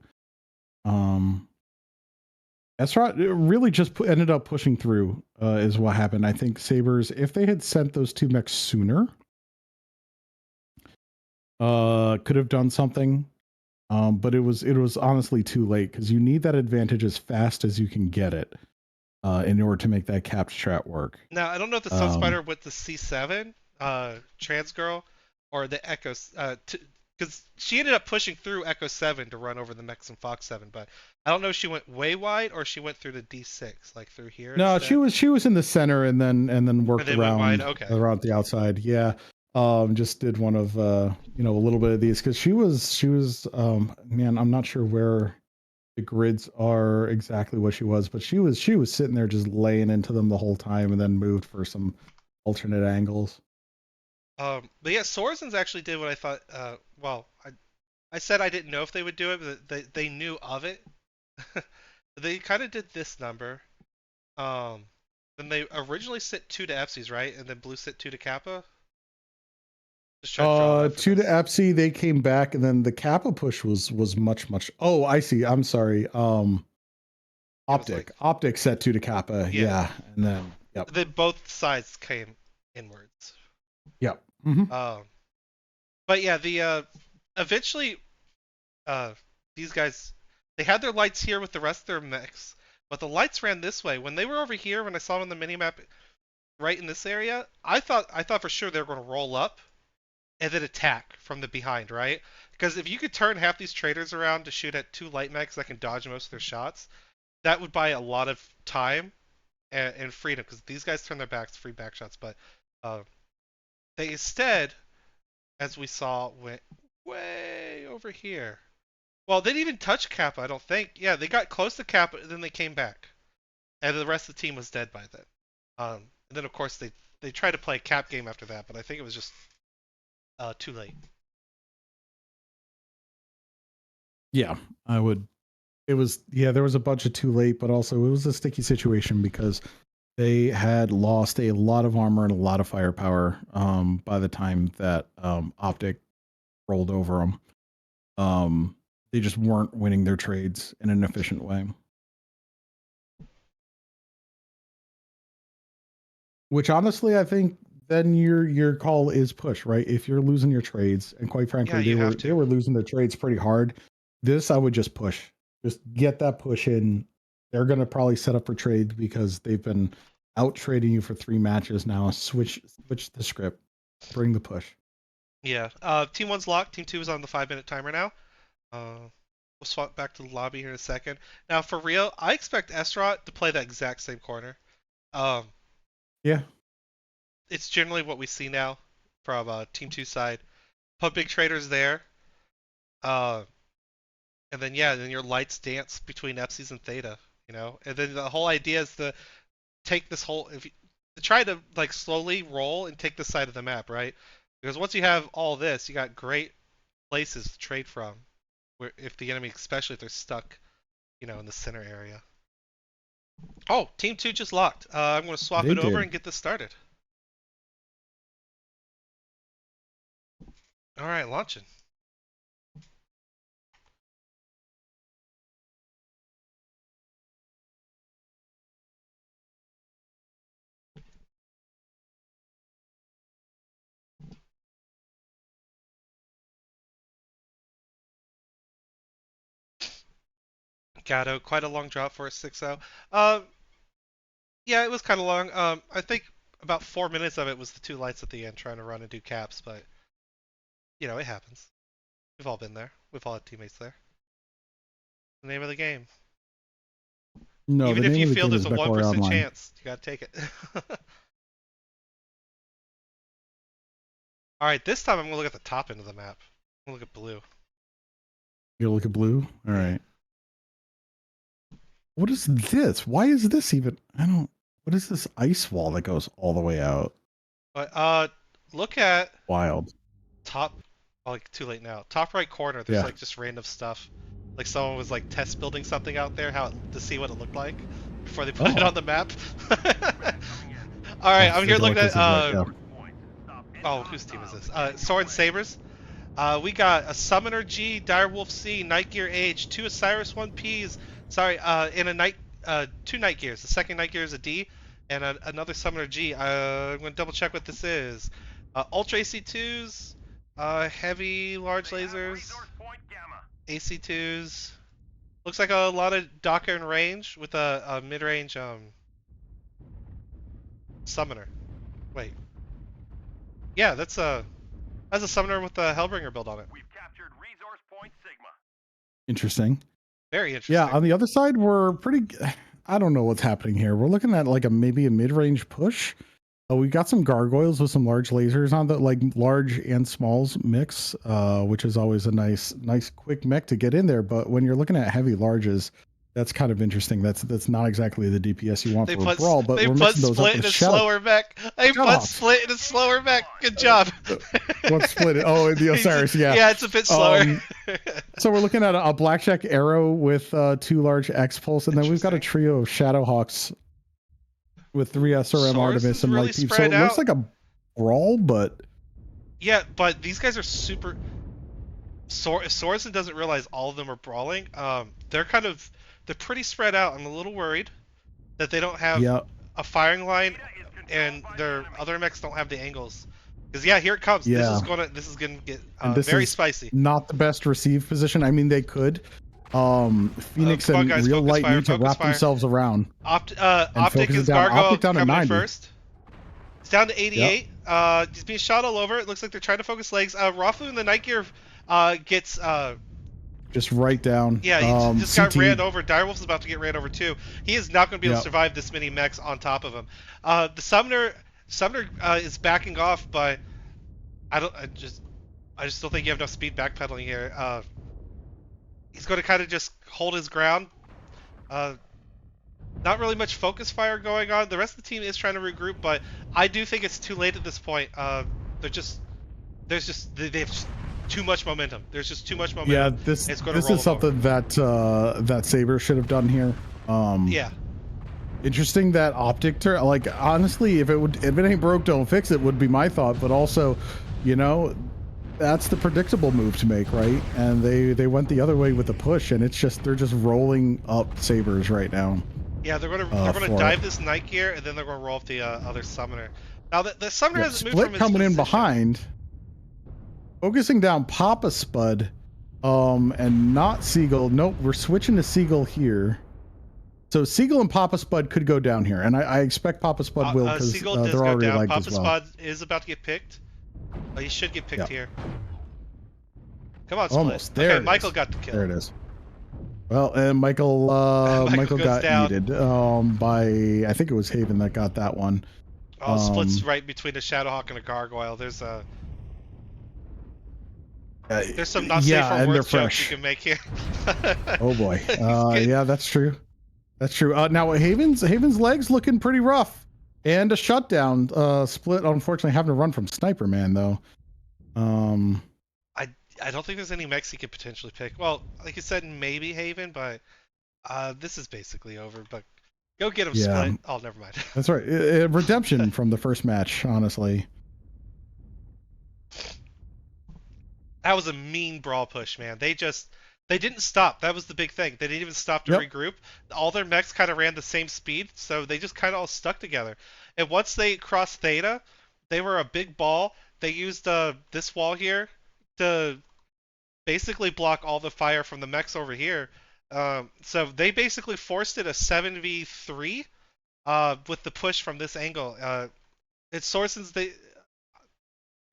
Esrod really just ended up pushing through, is what happened. I think Sabres, if they had sent those 2 mechs sooner, could have done something. But it was honestly too late, because you need that advantage as fast as you can get it in order to make that capped strat work. Now, I don't know if the Sun Spider with the C7, Trans Girl, or the Echo, because she ended up pushing through Echo 7 to run over the mechs and Fox 7, but I don't know if she went way wide or she went through the D6, like through here. No, instead. she was in the center and then worked around around the outside. Yeah. Just did one of a little bit of these, because she was man, I'm not sure where the grids are exactly what she was, but she was sitting there just laying into them the whole time, and then moved for some alternate angles. But yeah, Sorensen's actually did what I thought. Well, I said I didn't know if they would do it, but they knew of it. They kind of did this number. Then they originally sit 2 to Epsies, right? And then blue sit 2 to Kappa. 2 to Epsi, they came back, and then the Kappa push was much. Oh, I see. I'm sorry. Optic set 2 to Kappa. Yeah. And then Then both sides came inwards. Yep. But yeah, the eventually these guys, they had their lights here with the rest of their mechs, but the lights ran this way. When they were over here, when I saw them on the minimap right in this area, I thought for sure they were going to roll up and then attack from the behind, right? Because if you could turn half these traders around to shoot at 2 light mechs that can dodge most of their shots, that would buy a lot of time and freedom, because these guys turn their backs, free back shots, but they instead, as we saw, went way over here. Well, they didn't even touch Kappa, I don't think. Yeah, they got close to Kappa, and then they came back. And the rest of the team was dead by then. And then, of course, they tried to play a cap game after that, but I think it was just too late. Yeah, I would. It was, there was a bunch of too late, but also it was a sticky situation, because They had lost a lot of armor and a lot of firepower by the time that Optic rolled over them. They just weren't winning their trades in an efficient way. Which honestly, I think then your call is push, right? If you're losing your trades, and quite frankly, Yeah, they were losing their trades pretty hard. This I would just push. Just get that push in. They're gonna probably set up for trade because they've been out trading you for 3 matches now. Switch the script. Bring the push. Yeah. Team 1's locked. Team 2 is on the 5-minute timer now. We'll swap back to the lobby here in a second. Now, for real, I expect Esrot to play that exact same corner. Yeah. It's generally what we see now from Team 2 side. Put big traders there. And then, yeah, then your lights dance between Epsies and Theta, you know? And then the whole idea is to take this whole... to try to, like, slowly roll and take this side of the map, right? Because once you have all this, you got great places to trade from. Where if the enemy, especially if they're stuck, you know, in the center area. Oh, Team 2 just locked. I'm going to swap They it over did. and get this started. All right, launching. Gatto, quite a long drop for a 6-0. Yeah, it was kind of long. I think about 4 minutes of it was the 2 lights at the end trying to run and do caps, but you know, it happens. We've all been there. We've all had teammates there. The name of the game. No, Even the if name you of the feel game there's is a Beckware 1% Online. chance, you gotta take it. All right, this time I'm gonna look at the top end of the map. I'm gonna look at blue. You look at blue? All right. What is this? Why is this even? I don't. What is this ice wall that goes all the way out? But look at Wild. top. Oh, like too late now. Top right corner. There's Yeah. like just random stuff. Like someone was like test building something out there, to see what it looked like before they put it on the map. All right, I'm here looking at. Oh, whose team is this? Sword and Sabers. We got a Summoner G, Direwolf C, Night Gear H, 2 Osiris 1Ps. Sorry, and a night, 2 Night Gears. The second Night Gear is a D, and another Summoner G. I'm gonna double check what this is. Ultra AC2s, heavy large lasers, AC2s. Looks like a lot of Docker and range with a mid-range Summoner. Wait. Yeah, that's a Summoner with a Hellbringer build on it. We've captured resource point Sigma. Interesting. Very interesting. Yeah, on the other side, we're pretty. I don't know what's happening here. We're looking at like maybe a mid-range push. We got some gargoyles with some large lasers on the like large and smalls mix, which is always a nice quick mech to get in there. But when you're looking at heavy larges, that's kind of interesting. That's not exactly the DPS you want for a brawl. But we're mixing those up with slower mech. They put split in a slower mech. Good job. What's split? Oh, the Osiris. Yeah. Yeah, it's a bit slower. So we're looking at a blackjack arrow with 2 large X pulse, and then we've got a trio of Shadowhawks with 3 SRM Artemis and really Light Thief. So it looks like a brawl, but yeah, but these guys are super. If Sorensen doesn't realize all of them are brawling, they're pretty spread out. I'm a little worried that they don't have a firing line, and their other mechs don't have the angles. Because yeah, here it comes. Yeah. This is gonna get very spicy. Not the best receive position. I mean, they could. Phoenix and guys, Real Light fire, need to wrap themselves around. Optic is Gargoyle coming in first. It's down to 88. He's being shot all over. It looks like they're trying to focus legs. Rafu in the Night Gear gets just right down. Yeah, he just got ran over. Direwolf's about to get ran over too. He is not going to be able to survive this many mechs on top of him. The Summoner is backing off, but I just don't think you have enough speed backpedaling here. He's going to kind of just hold his ground. Not really much focus fire going on. The rest of the team is trying to regroup, but I do think it's too late at this point. They have too much momentum. There's just too much momentum. Yeah, this is something that Saber should have done here. Yeah. Interesting that optic turn. Like honestly, if it ain't broke, don't fix it would be my thought. But also, you know, that's the predictable move to make, right? And they went the other way with the push, and it's just they're just rolling up sabers right now. Yeah, they're gonna For dive it. this Night Gear, and then they're gonna roll up the other Summoner. Now the Summoner Yep, hasn't moved from split its coming in position. behind, focusing down Papa Spud, and not Seagull. Nope, we're switching to Seagull here. So Seagull and Papa Spud could go down here, and I expect Papa Spud will because Seagull does they're go already down. legged Papa as well. Spud is about to get picked. He should get picked Yep. here. Come on, Split. Almost there. Okay, Michael got the kill. There it is. Well, and Michael Michael got down. yeeted by I think it was Haven that got that one. Oh, Split's right between a Shadowhawk and a Gargoyle. There's some not safe for words jokes you can make here. Oh boy. Yeah, that's true. That's true. Now Haven's legs looking pretty rough, and a shutdown. Split unfortunately having to run from Sniper Man though. I don't think there's any mechs he could potentially pick. Well, like you said, maybe Haven, but this is basically over. But go get him, Yeah. Split. Oh, never mind. That's right. Redemption from the first match, honestly. That was a mean brawl push, man. They didn't stop. That was the big thing. They didn't even stop to regroup. All their mechs kind of ran the same speed, so they just kind of all stuck together. And once they crossed Theta, they were a big ball. They used this wall here to basically block all the fire from the mechs over here. So they basically forced it a 7v3 with the push from this angle. It's Sorson's it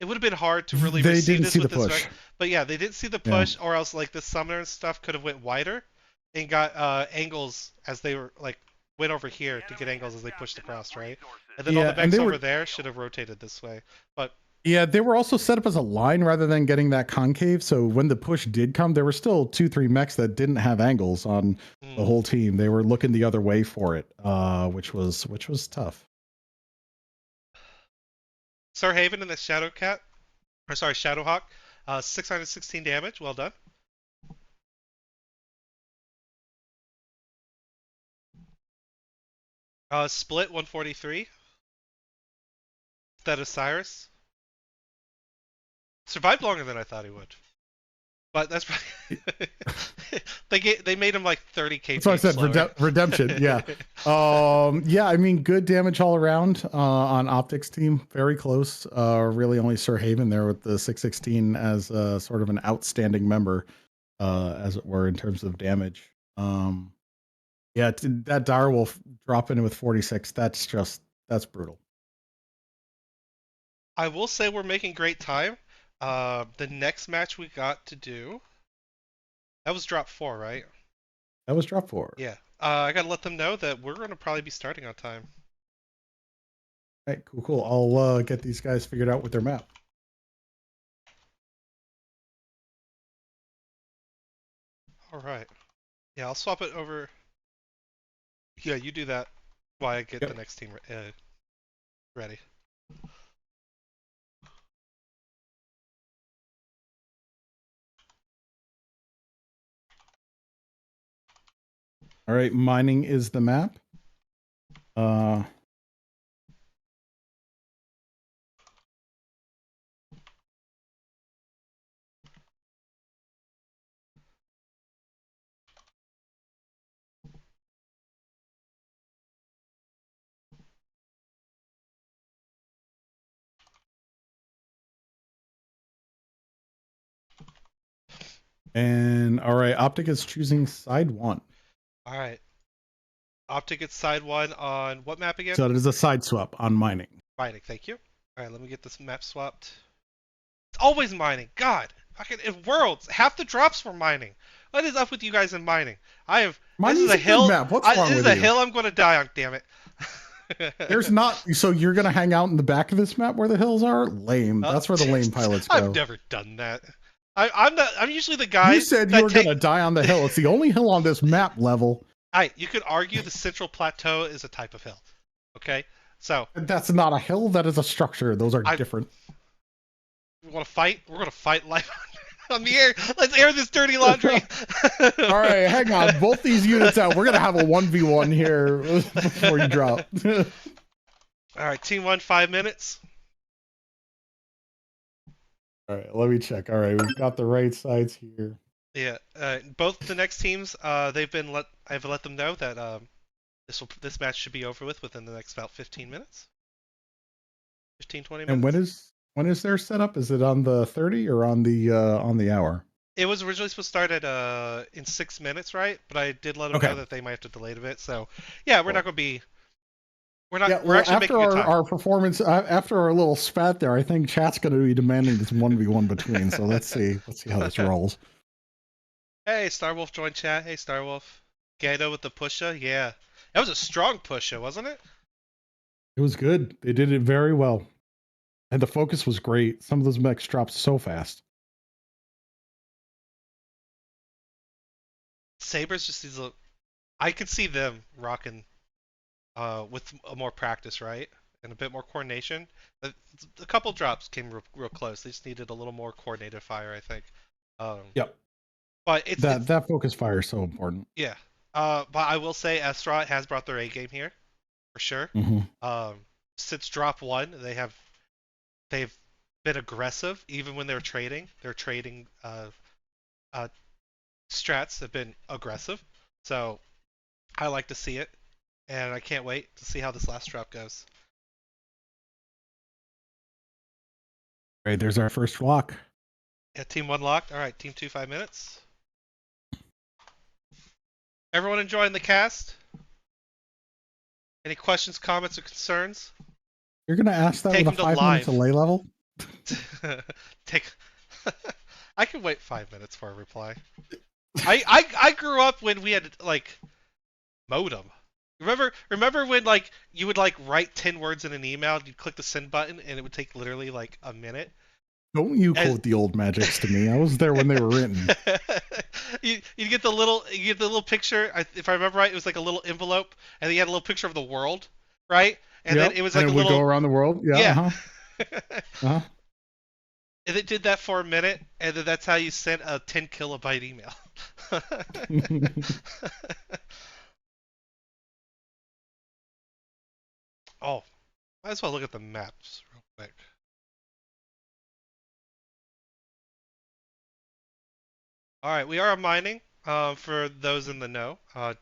would have been hard to really receive this with this mech, but yeah, they didn't see the push, or else like the summoner and stuff could have went wider and got angles as they were like went over here to get angles as they pushed across, right? And then all the mechs over there should have rotated this way, but. Yeah, they were also set up as a line rather than getting that concave. So when the push did come, there were still 2-3 mechs that didn't have angles on the whole team. They were looking the other way for it, which was tough. Sir Haven and the Shadowcat, or sorry, Shadowhawk, 616 damage. Well done. Split 143. Instead of Cyrus. Survived longer than I thought he would. But that's probably they made him like 30 KP. That's why I said redemption. Yeah. Yeah. I mean, good damage all around on Optics team. Very close. Really only Sir Haven there with the 616 as sort of an outstanding member, as it were, in terms of damage. Yeah, that Direwolf drop in with 46. That's brutal. I will say we're making great time. The next match we got to do, that was drop 4, right? That was drop 4. Yeah. I gotta let them know that we're gonna probably be starting on time. All right, cool. I'll get these guys figured out with their map. All right. Yeah, I'll swap it over. Yeah, you do that while I get the next team ready. All right, mining is the map. And all right, Optic is choosing side 1. All right. Optic gets side 1 on what map again? So it is a side swap on mining. Mining, thank you. All right, let me get this map swapped. It's always mining. God, in Worlds, half the drops were mining. What is up with you guys in mining? This is a hill. Map. What's wrong with you? This is a hill I'm going to die on. Damn it. There's not. So you're going to hang out in the back of this map where the hills are? Lame. That's where the lame pilots go. I've never done that. I'm usually the guy. You said you were going to die on the hill. It's the only hill on this map level. You could argue the Central Plateau is a type of hill. Okay, so that's not a hill. That is a structure. Those are different. You want to fight? We're going to fight live. On the air. Let's air this dirty laundry. All right, hang on. Both these units out. We're gonna have a 1v1 here before you drop. All right, team 1, 5 minutes. All right, let me check. All right, we've got the right sides here. Yeah, both the next teams, I've let them know that this match should be over within the next about 15 minutes. 15, 20 And minutes. when is their setup? Is it on the 30 or on the hour? It was originally supposed to start at in 6 minutes, right? But I did let them Okay. know that they might have to delay it a bit. So yeah, we're not going to be. We're not. Yeah, We're well, actually making after good time. our performance, after our little spat there, I think chat's going to be demanding this 1v1 between. So let's see how this rolls. Hey, Starwolf joined chat. Hey, Starwolf. Gato with the pusha. Yeah, that was a strong pusha, wasn't it? It was good. They did it very well, and the focus was great. Some of those mechs dropped so fast. Sabers just these. I could see them rocking with more practice, right? And a bit more coordination. A couple drops came real close. They just needed a little more coordinated fire, I think. Yep. But that focus fire is so important. Yeah. But I will say Astro has brought their A game here, for sure. Mm-hmm. Since drop 1, they've been aggressive, even when they're trading. Their trading strats have been aggressive. So I like to see it, and I can't wait to see how this last drop goes. All right, there's our first lock. Yeah, team 1 locked. All right, team 2, 5 minutes. Everyone enjoying the cast? Any questions, comments, or concerns? You're gonna ask that Take with a them to 5-minute live. delay level? Take. I can wait 5 minutes for a reply. I grew up when we had like modem. Remember when like you would like write 10 words in an email, you'd click the send button, and it would take literally like a minute. Don't you quote the old magics to me. I was there when they were written. you get the little picture. If I remember right, it was like a little envelope, and then you had a little picture of the world, right? And then it was like and a it would little go around the world. Yeah. yeah. Uh-huh. And it did that for a minute, and then that's how you sent a 10 kilobyte email. Oh, might as well look at the maps real quick. All right, we are mining. For those in the know,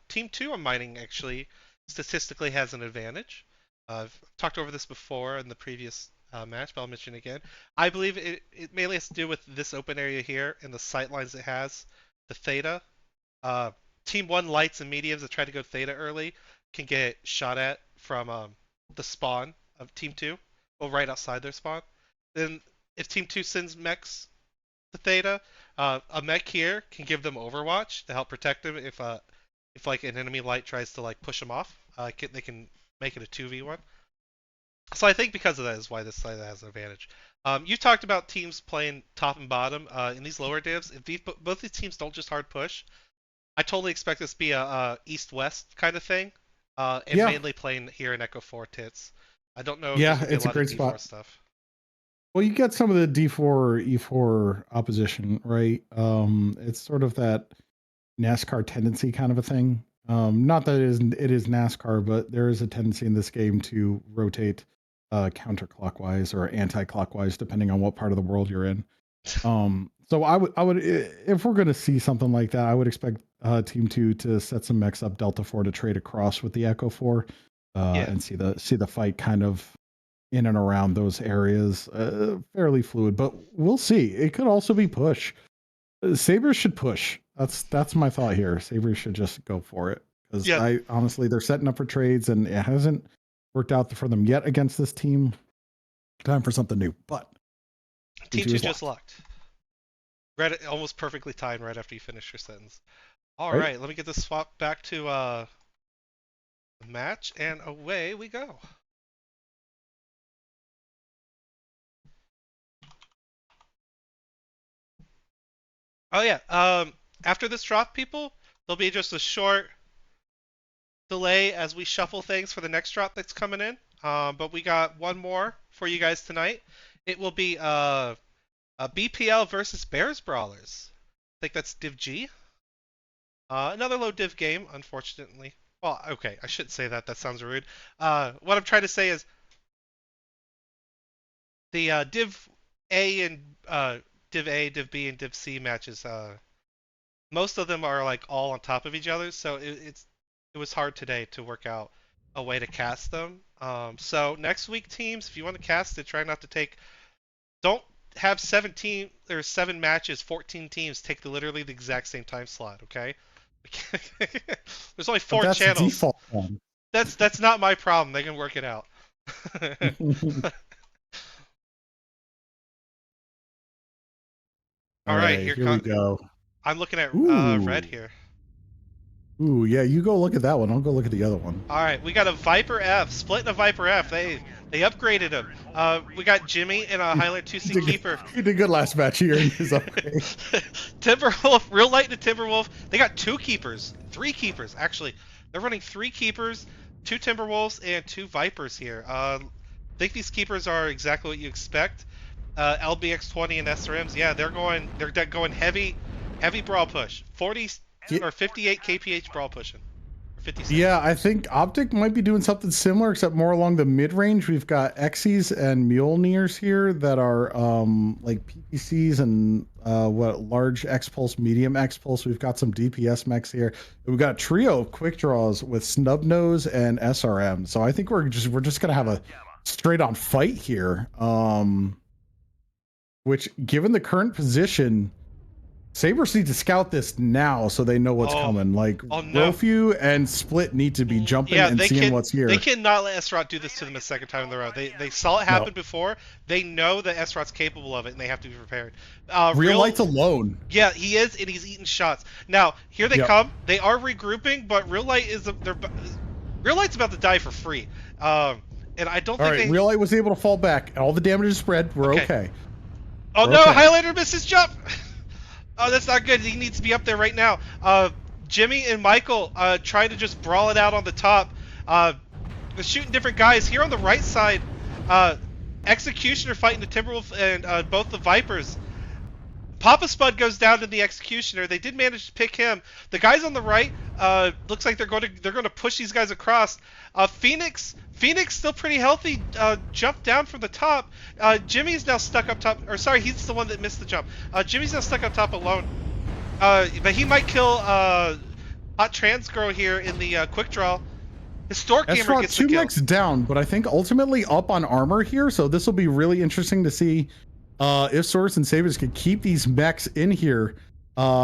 Team 2 on mining actually statistically has an advantage. I've talked over this before in the previous match, but I'll mention it again. I believe it mainly has to do with this open area here and the sight lines it has. The theta. Uh, Team 1 lights and mediums that try to go theta early can get shot at from the spawn of Team 2, or right outside their spawn. Then if Team 2 sends mechs to theta, a mech here can give them Overwatch to help protect them if like an enemy light tries to like push them off. They can make it a 2v1. So I think because of that is why this side has an advantage. You talked about teams playing top and bottom in these lower divs. If both these teams don't just hard push, I totally expect this to be a east-west kind of thing, and mainly playing here in Echo 4 tits. I don't know if there's going to be a lot of D4 spot. stuff. Well, you get some of the D4 E4 opposition, right? It's sort of that NASCAR tendency kind of a thing. Not that it is NASCAR, but there is a tendency in this game to rotate counterclockwise or anti-clockwise, depending on what part of the world you're in. So I would, if we're going to see something like that, I would expect Team 2 to set some mechs up Delta 4 to trade across with the Echo 4, and see the fight kind of in and around those areas, fairly fluid. But we'll see. It could also be push. Sabres should push. That's my thought here. Sabres should just go for it, because I honestly, they're setting up for trades, and it hasn't worked out for them yet against this team. Time for something new. But Team 2 just locked. Read it almost perfectly timed right after you finished your sentence. All right, let me get this swap back to the match, and away we go. Oh yeah, after this drop, people, there'll be just a short delay as we shuffle things for the next drop that's coming in. But we got one more for you guys tonight. It will be BPL versus Bears Brawlers. I think that's Div G. Another low div game, unfortunately. Well, okay, I shouldn't say that. That sounds rude. What I'm trying to say is the Div A and Div A, Div B, and Div C matches. Most of them are like all on top of each other, so it was hard today to work out a way to cast them. So next week, teams, if you want to cast it, try not to take. Don't have 17 or 7 matches, 14 teams take literally the exact same time slot. Okay. There's only But 4 that's channels. default one. That's not my problem. They can work it out. All All right, right, here here we comes. go. I'm looking at red Ooh. here. Ooh, yeah, you go look at that one. I'll go look at the other one. All right, we got a Viper F, splitting a Viper F. They upgraded him. We got Jimmy and a Highlander 2C keeper. He did good last match here in his upgrade. Timberwolf, Real Light and Timberwolf. They got 2 keepers, 3 keepers actually. They're running 3 keepers, 2 Timberwolves and 2 Vipers here. I think these keepers are exactly what you expect. LBX20 and SRMs, yeah, they're going heavy brawl push. 40 or 58 KPH brawl pushing. 56. Yeah, I think Optic might be doing something similar, except more along the mid range. We've got Xyz and Mjolnirs here that are like PPCs and large X Pulse, medium X Pulse. We've got some DPS mechs here. We've got a trio of quick draws with Snubnose and SRM. So I think we're just gonna have a straight on fight here. Which, given the current position, Sabres need to scout this now so they know what's coming. Like, no. Rofu and Split need to be jumping and seeing what's here. They cannot let SROT do this to them a second time in the row. They saw it happen before. They know that SROT's capable of it, and they have to be prepared. Real Light's alone. Yeah, he is, and he's eating shots. Now, here they come. They are regrouping, but Real Light Real Light's about to die for free. And I don't think Real Light was able to fall back. All the damage is spread. We're okay. Oh, no, Highlander missed his jump! Oh, that's not good. He needs to be up there right now. Jimmy and Michael try to just brawl it out on the top. They're shooting different guys. Here on the right side, Executioner fighting the Timberwolf and both the Vipers. Papa Spud goes down to the Executioner. They did manage to pick him. The guys on the right, looks like they're going to push these guys across. Phoenix still pretty healthy. Jumped down from the top. Jimmy's now stuck up top. Or sorry, he's the one that missed the jump. Jimmy's now stuck up top alone. But he might kill Hot Trans Girl here in the quick draw. Historic Gamer gets the kill. 2 mechs down, but I think ultimately up on armor here. So this will be really interesting to see if Swords and Sabres could keep these mechs in here.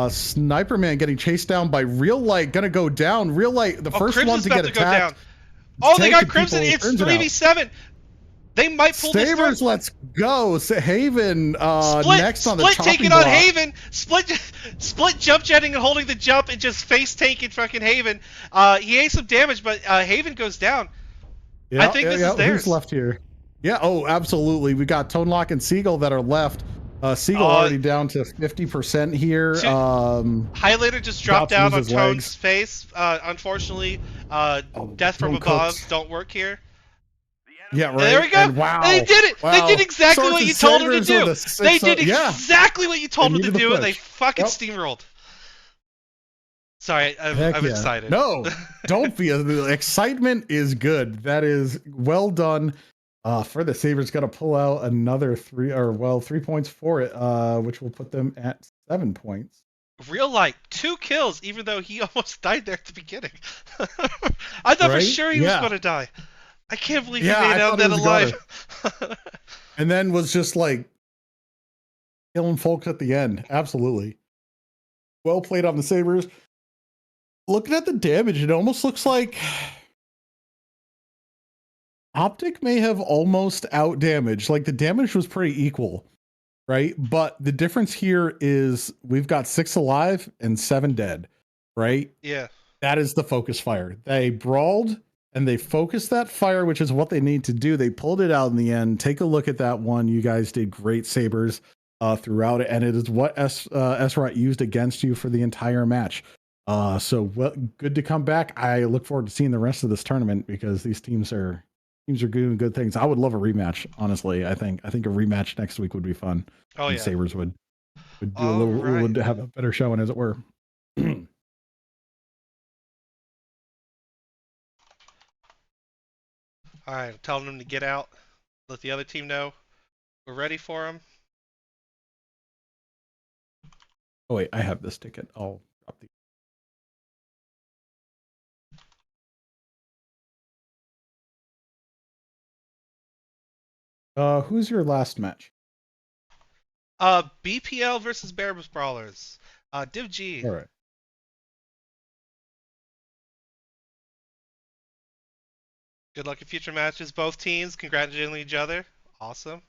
Sniper Man getting chased down by Real Light, gonna go down. Real Light, the first Crimson's one to get attacked. Oh, they got Crimson. It's 3v7. They might pull this Sabres, through. let's go. Haven next on the Split chopping taking block. on Haven. Split jump jetting and holding the jump and just face tanking fucking Haven. He ate some damage, but Haven goes down. I think this is theirs. Who's left here? Yeah, oh, absolutely. We got Tonelock and Seagull that are left. Seagull already down to 50% here. Highlander just dropped down on Tone's face. Unfortunately, death from above don't work here. Yeah, right. There we go. And wow. They did it. Wow. They did exactly what you told them to do. They did exactly what you told them to do, and they fucking steamrolled. Sorry, I'm excited. No, don't be. The excitement is good. That is well done. For the Sabres, got to pull out another 3 points for it, which will put them at 7 points. Real Light, 2 kills, even though he almost died there at the beginning. I thought for sure he was going to die. I can't believe he made out that alive. And then was just like killing folks at the end. Absolutely. Well played on the Sabres. Looking at the damage, it almost looks like Optic may have almost out damaged. Like the damage was pretty equal, right? But the difference here is we've got 6 alive and 7 dead, right? Yeah. That is the focus fire. They brawled and they focused that fire, which is what they need to do. They pulled it out in the end. Take a look at that one. You guys did great, Sabres, throughout it. And it is what SROT used against you for the entire match. So good to come back. I look forward to seeing the rest of this tournament because these teams are Teams are doing good things. I would love a rematch, honestly. I think a rematch next week would be fun. Oh And yeah. Sabres would do a All little right. would have a better showing, as it were. All right. I'm telling them to get out. Let the other team know we're ready for them. Oh wait, I have this ticket. I'll drop the. Who's your last match? BPL versus Bears Brawlers. Div G. All right. Good luck in future matches. Both teams congratulating each other. Awesome.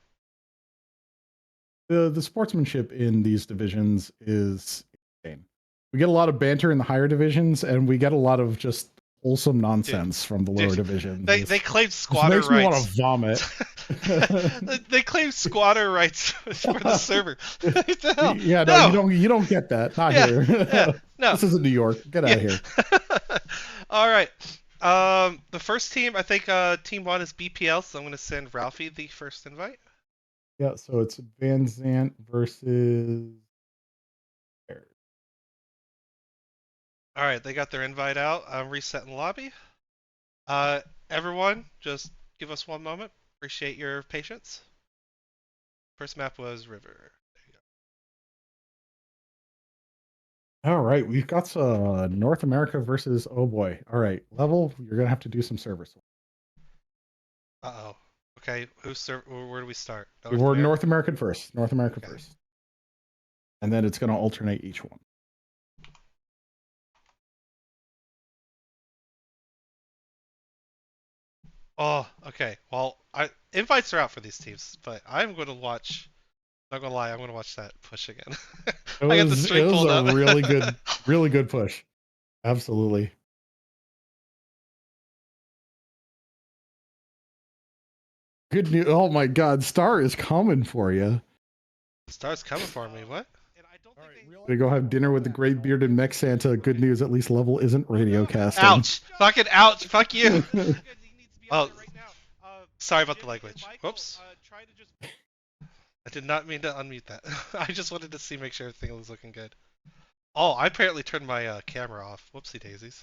The sportsmanship in these divisions is insane. We get a lot of banter in the higher divisions, and we get a lot of just wholesome Dude, nonsense from the lower dude, divisions. they claim This squatter makes me want rights. to vomit. They claim squatter rights for the server. What the hell? Yeah, no, No. you don't get that. Not Yeah. here. Yeah. No. This isn't New York. Get out Yeah. of here. All right. The first team, I think, team one is BPL, so I'm gonna send Ralphie the first invite. Yeah, so it's Van Zant versus Bears. All right, they got their invite out. I'm resetting lobby. Uh, everyone, just give us one moment. Appreciate your patience. First map was River. All right, we've got North America versus, oh boy. All right, level, you're gonna have to do some service. Uh-oh. Okay, where do we start? North We're America? North American first. North America Okay. first. And then it's gonna alternate each one. Oh, okay. Well, invites are out for these teams, but I'm going to watch. Not gonna lie, I'm gonna watch that push again. It I got the was it stream was pulled a up. really good push. Absolutely. Good news. Oh my God, Star is coming for you. Star's coming for me. What? We go have dinner with the great bearded mech Santa. Good news, at least level isn't radio casting. Ouch! Fucking ouch! Fuck you! Oh, sorry about the language. Whoops. I did not mean to unmute that. I just wanted to see, make sure everything was looking good. Oh, I apparently turned my camera off. Whoopsie daisies.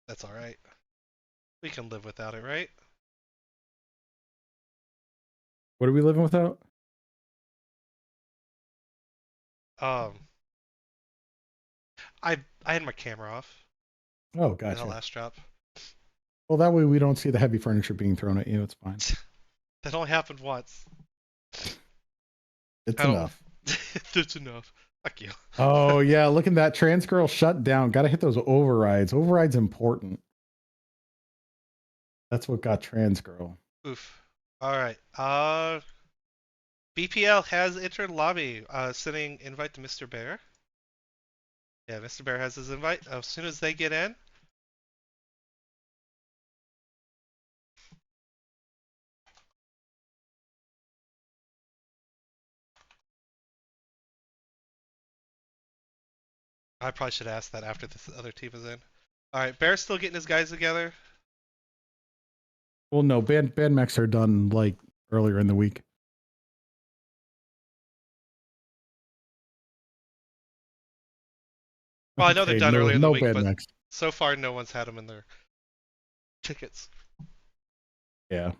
That's alright. We can live without it, right? What are we living without? Um, I had my camera off Oh, in the gotcha. last drop. Well, that way we don't see the heavy furniture being thrown at you. It's fine. That only happened once. It's I don't. enough. That's enough. Fuck you. Oh yeah, look at that. Trans girl shut down. Got to hit those overrides. Overrides important. That's what got trans girl. Oof. All right. BPL has entered lobby. Sending invite to Mr. Bear. Yeah, Mr. Bear has his invite. As soon as they get in, I probably should ask that after this other team is in. All right, Bear's still getting his guys together. Well, no, band mechs are done like earlier in the week. Well, I know they're Okay, done no earlier in the no week, band but mechs. so far no one's had them in their tickets. Yeah.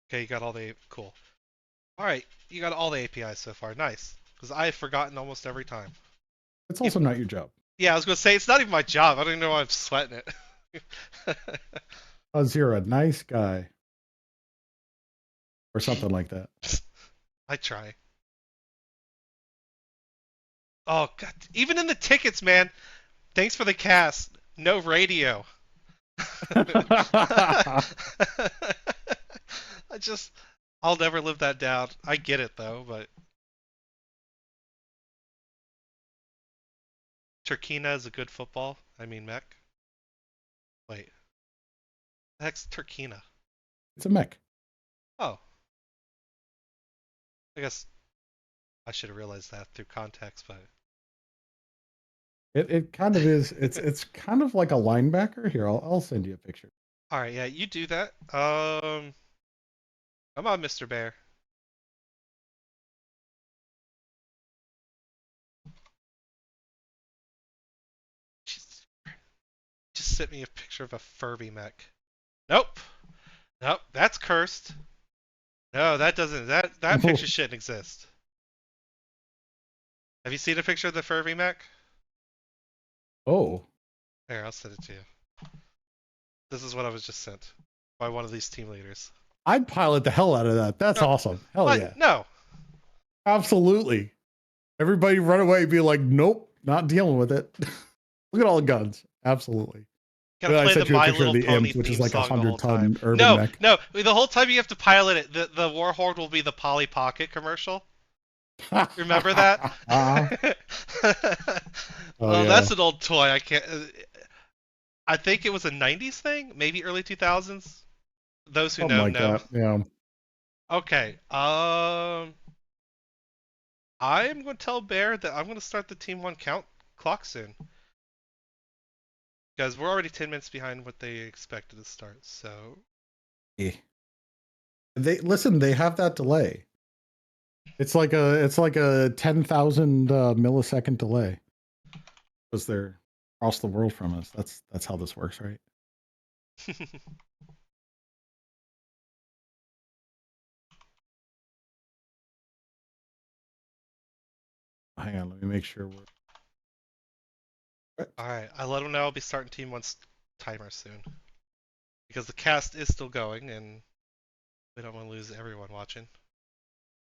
Okay, you got all the cool. All right, you got all the APIs so far. Nice, because I've forgotten almost every time. It's also not your job. Yeah, I was gonna say it's not even my job. I don't even know why I'm sweating it. You're a nice guy. Or something like that. I try. Oh god, even in the tickets, man. Thanks for the cast. No radio. I just, I'll never live that down. I get it though, but Turkina is a good football. I mean, mech. Wait, the heck's Turkina? It's a mech. Oh, I guess I should have realized that through context, but It kind of is. It's kind of like a linebacker. Here, I'll send you a picture. All right, yeah, you do that. Come on, Mr. Bear. Just, just sent me a picture of a Furby mech. Nope. Nope, that's cursed. No, that doesn't. That picture shouldn't exist. Have you seen a picture of the Furby mech? Oh, Here, I'll send it to you. This is what I was just sent by one of these team leaders. I'd pilot the hell out of that. That's No, awesome. Hell what? yeah, No. absolutely. Everybody run away and be like, nope, not dealing with it. Look at all the guns. Absolutely. Gotta Then I play the sent you a My picture of Little the Pony imp, which is theme like song the whole 100-ton time. urban No, mech. no. The whole time you have to pilot it. The Warhorn will be the Polly Pocket commercial. Remember that? Oh Well, yeah. that's an old toy. I can't. I think it was a '90s thing, maybe early 2000s. Those who Something know like know. that. Yeah. Okay. I'm going to tell Bear that I'm going to start the Team 1 count clock soon. Because we're already 10 minutes behind what they expected to start, so... They listen, they have that delay. It's like a 10,000 millisecond delay. Because they're across the world from us. That's how this works, right? Hang on, let me make sure we're Alright, I let them know I'll be starting Team 1's timer soon. Because the cast is still going, and we don't want to lose everyone watching. I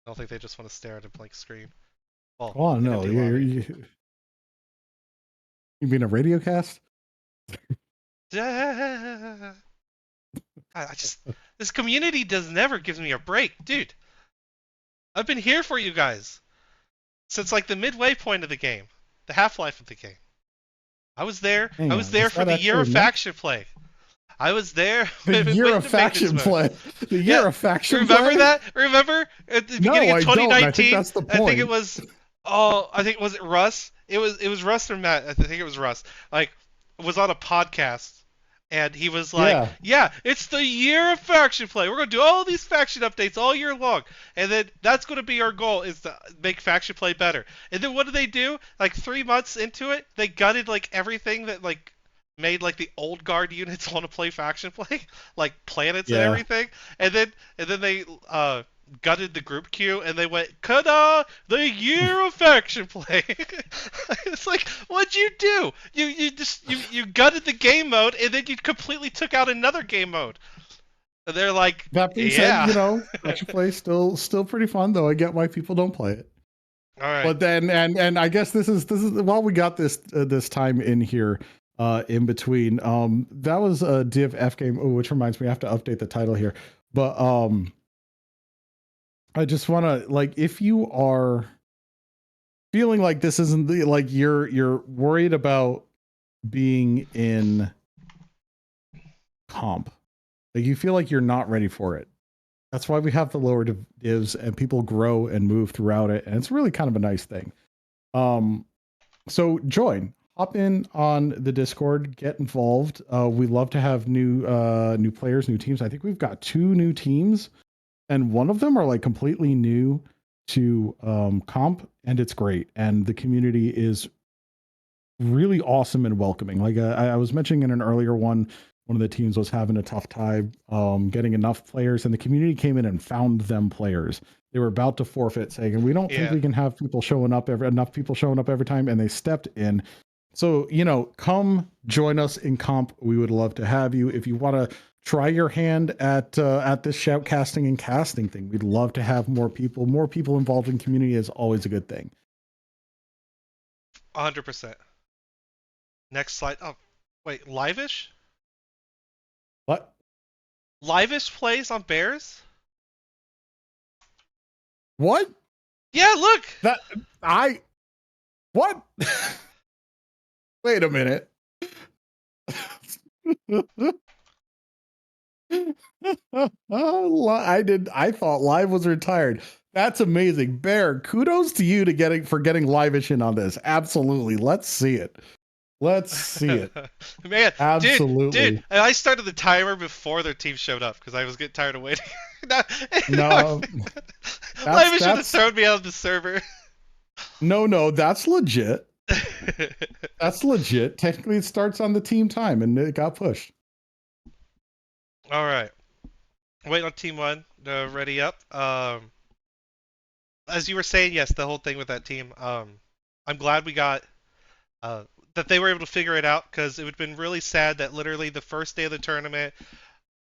don't think they just want to stare at a blank screen. Well, Oh an no, empty lobby. You mean a radio cast? I just... This community does never gives me a break, dude. I've been here for you guys. Since like the midway point of the game. The half-life of the game. I was there. Hang I on, was there is for that the year actually a of mech? faction play. I was there The when year it of went to maintenance faction mode. play. The year Yeah, of faction remember play? that? Remember at the beginning No, of I don't. And I think 2019? that's the I think it point. was. Oh, I think was it Russ? It was Russ or Matt. I think it was Russ. Like, was on a podcast, and he was like, Yeah. "Yeah, it's the year of faction play. We're gonna do all these faction updates all year long, and then that's gonna be our goal is to make faction play better." And then what did they do? Like 3 months into it, they gutted like everything that like made like the old guard units want to play faction play, like planets and Yeah. everything. And then they gutted the group queue and they went, "Kada, the year of faction play." It's like, what'd you do? You gutted the game mode and then you completely took out another game mode. And they're like, That being said, "Yeah." faction play still pretty fun, though. I get why people don't play it. All right. But then and I guess this is while we got this time in here in between, that was a Div F game. Oh, which reminds me, I have to update the title here. But I just want to, like, if you are feeling like this isn't the, like, you're worried about being in comp, like you feel like you're not ready for it. That's why we have the lower divs and people grow and move throughout it, and it's really kind of a nice thing. So hop in on the Discord, get involved. We love to have new players, new teams. I think we've got 2 new teams, and one of them are like completely new to comp, and it's great. And the community is really awesome and welcoming. Like I was mentioning in an earlier one of the teams was having a tough time getting enough players, and the community came in and found them players. They were about to forfeit, saying, "And we don't think we can have people showing up enough people showing up every time," and they stepped in. So come join us in comp. We would love to have you. If you want to try your hand at this shoutcasting and casting thing, we'd love to have more people. More people involved in community is always a good thing. 100%. Next slide. Oh, wait, Liveish? What? Liveish plays on Bears? What? Yeah, look. What? Wait a minute. I thought Live was retired. That's amazing. Bear, kudos to you for getting Liveish in on this. Absolutely. Let's see it. Let's see it. Man, dude, Absolutely. and I started the timer before their team showed up because I was getting tired of waiting. No, No, Lyman should have that's thrown me out of the server. no, that's legit. That's legit. Technically, it starts on the team time, and it got pushed. All right, wait on team one to ready up. As you were saying, yes, the whole thing with that team. I'm glad we got uh, that they were able to figure it out because it would have been really sad that literally the first day of the tournament,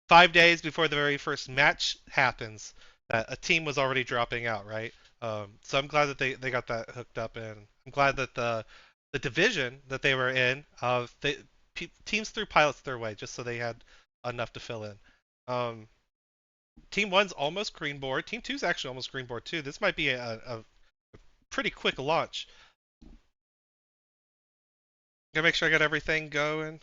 5 days before the very first match happens, that a team was already dropping out, right? So I'm glad that they got that hooked up, and I'm glad that the division that they were in, teams threw pilots their way just so they had enough to fill in. Um, Team one's almost green board. Team two's actually almost green board too. This might be a pretty quick launch. Gotta make sure I got everything going.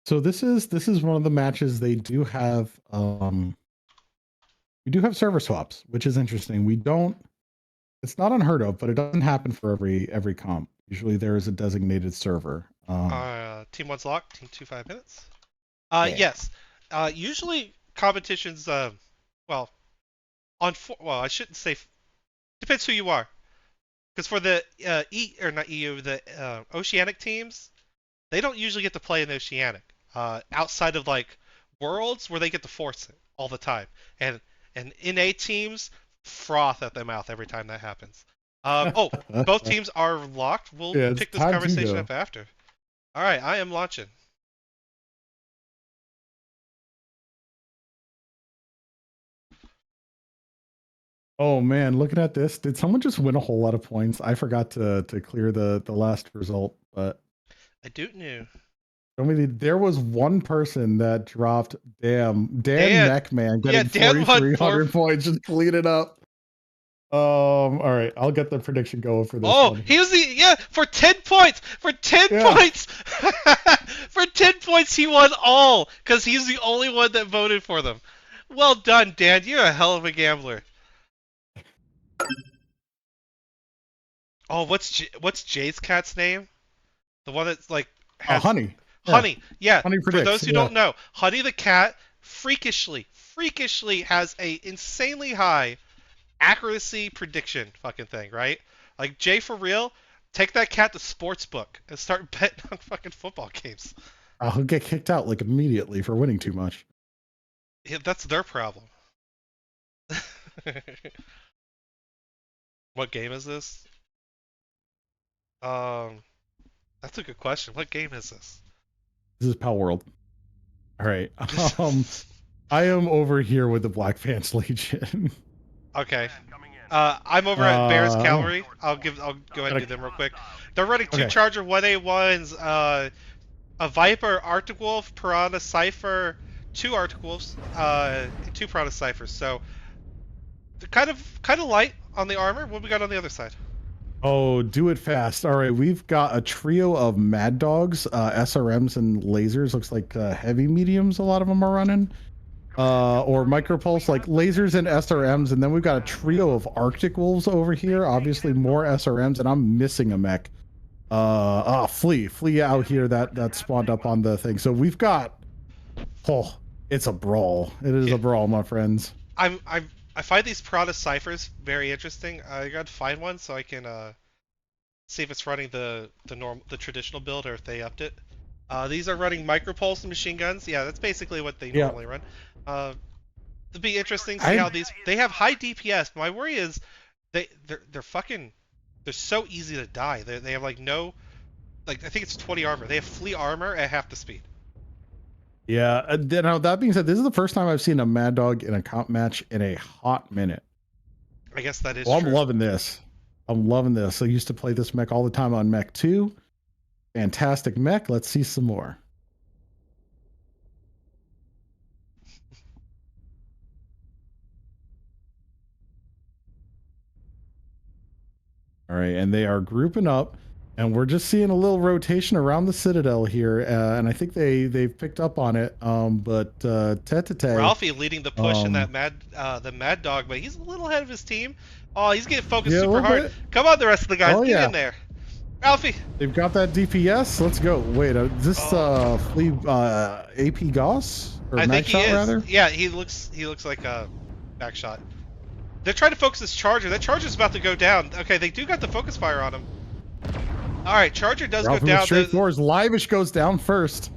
So this is one of the matches they do have. We do have server swaps, which is interesting. We don't. It's not unheard of, but it doesn't happen for every comp. Usually there is a designated server. Team one's locked. Team two 5 minutes. Yeah. Yes. Usually competitions. Well, well, I shouldn't say. Depends who you are. Because for the or not EU, the Oceanic teams, they don't usually get to play in the Oceanic. Outside of like Worlds, where they get to force it all the time, and NA teams froth at their mouth every time that happens. Oh, both teams are locked. We'll Yeah, it's pick this time to conversation go. up after. All right, I am launching. Oh man, looking at this, did someone just win a whole lot of points? I forgot to clear the last result, but I do know. there was one person that dropped. Damn, Dan Dan, Mechman yeah, getting Dan won 4,300 points. Just clean it up. All right, I'll get the prediction going for this Oh, one. he was for 10 points. For 10 points, for 10 points, he won all because he's the only one that voted for them. Well done, Dan. You're a hell of a gambler. Oh, what's Jay's cat's name? The one that's like has Honey. Yeah, Honey. Yeah. Honey For predicts. those who Yeah. don't know, Honey the cat freakishly has a insanely high accuracy prediction fucking thing, right? Like Jay for real, take that cat to sportsbook and start betting on fucking football games. I'll get kicked out like immediately for winning too much. Yeah, that's their problem. What game is this? Um, that's a good question. What game is this? This is Pal World. All right. I am over here with the Black Pants Legion. Okay. I'm over at Bears Oh, Cavalry. I'll go ahead and do them real quick. They're running two okay. Charger 1A1s, a Viper, Arctic Wolf, Piranha Cipher, two Arctic Wolves, two Piranha Ciphers. So they're kind of light on the armor. What we got on the other side? Oh, do it fast. All right, we've got a trio of Mad Dogs, SRMs, and lasers. Looks like heavy mediums. A lot of them are running, or micropulse, like lasers and SRMs. And then we've got a trio of Arctic Wolves over here. Obviously, more SRMs, and I'm missing a mech. Flea out here that spawned up on the thing. So we've got. Oh, it's a brawl. It is Yeah. a brawl, my friends. I find these Piranha Ciphers very interesting. I gotta find one so I can see if it's running the traditional build or if they upped it. These are running micropulse and machine guns. Yeah, that's basically what they Yeah, normally run. It'll be interesting to see I how they have high DPS. My worry is they're fucking they're so easy to die. They have like no like I think it's 20 armor. They have flea armor at half the speed. Yeah. Now that being said, this is the first time I've seen a Mad Dog in a comp match in a hot minute. I guess that is Well, I'm true. loving this. I'm loving this. I used to play this mech all the time on Mech 2. Fantastic mech. Let's see some more. All right, and they are grouping up. And we're just seeing a little rotation around the Citadel here, and I think they've picked up on it. But Tete, Ralphie leading the push in that um, Mad Dog, but he's a little ahead of his team. Oh, he's getting focused yeah, a super little hard. bit. Come on, the rest of the guys, Oh get in yeah, there. Ralphie. they've got that DPS. Let's go. Wait, is this Oh, Flea AP Gauss or I think Mag he Shot is. rather? Yeah, he looks like a back shot. They're trying to focus this Charger. That Charger's about to go down. Okay, they do got the focus fire on him. All right, Charger does go Ralphie with down. straight fours. Livish goes down first.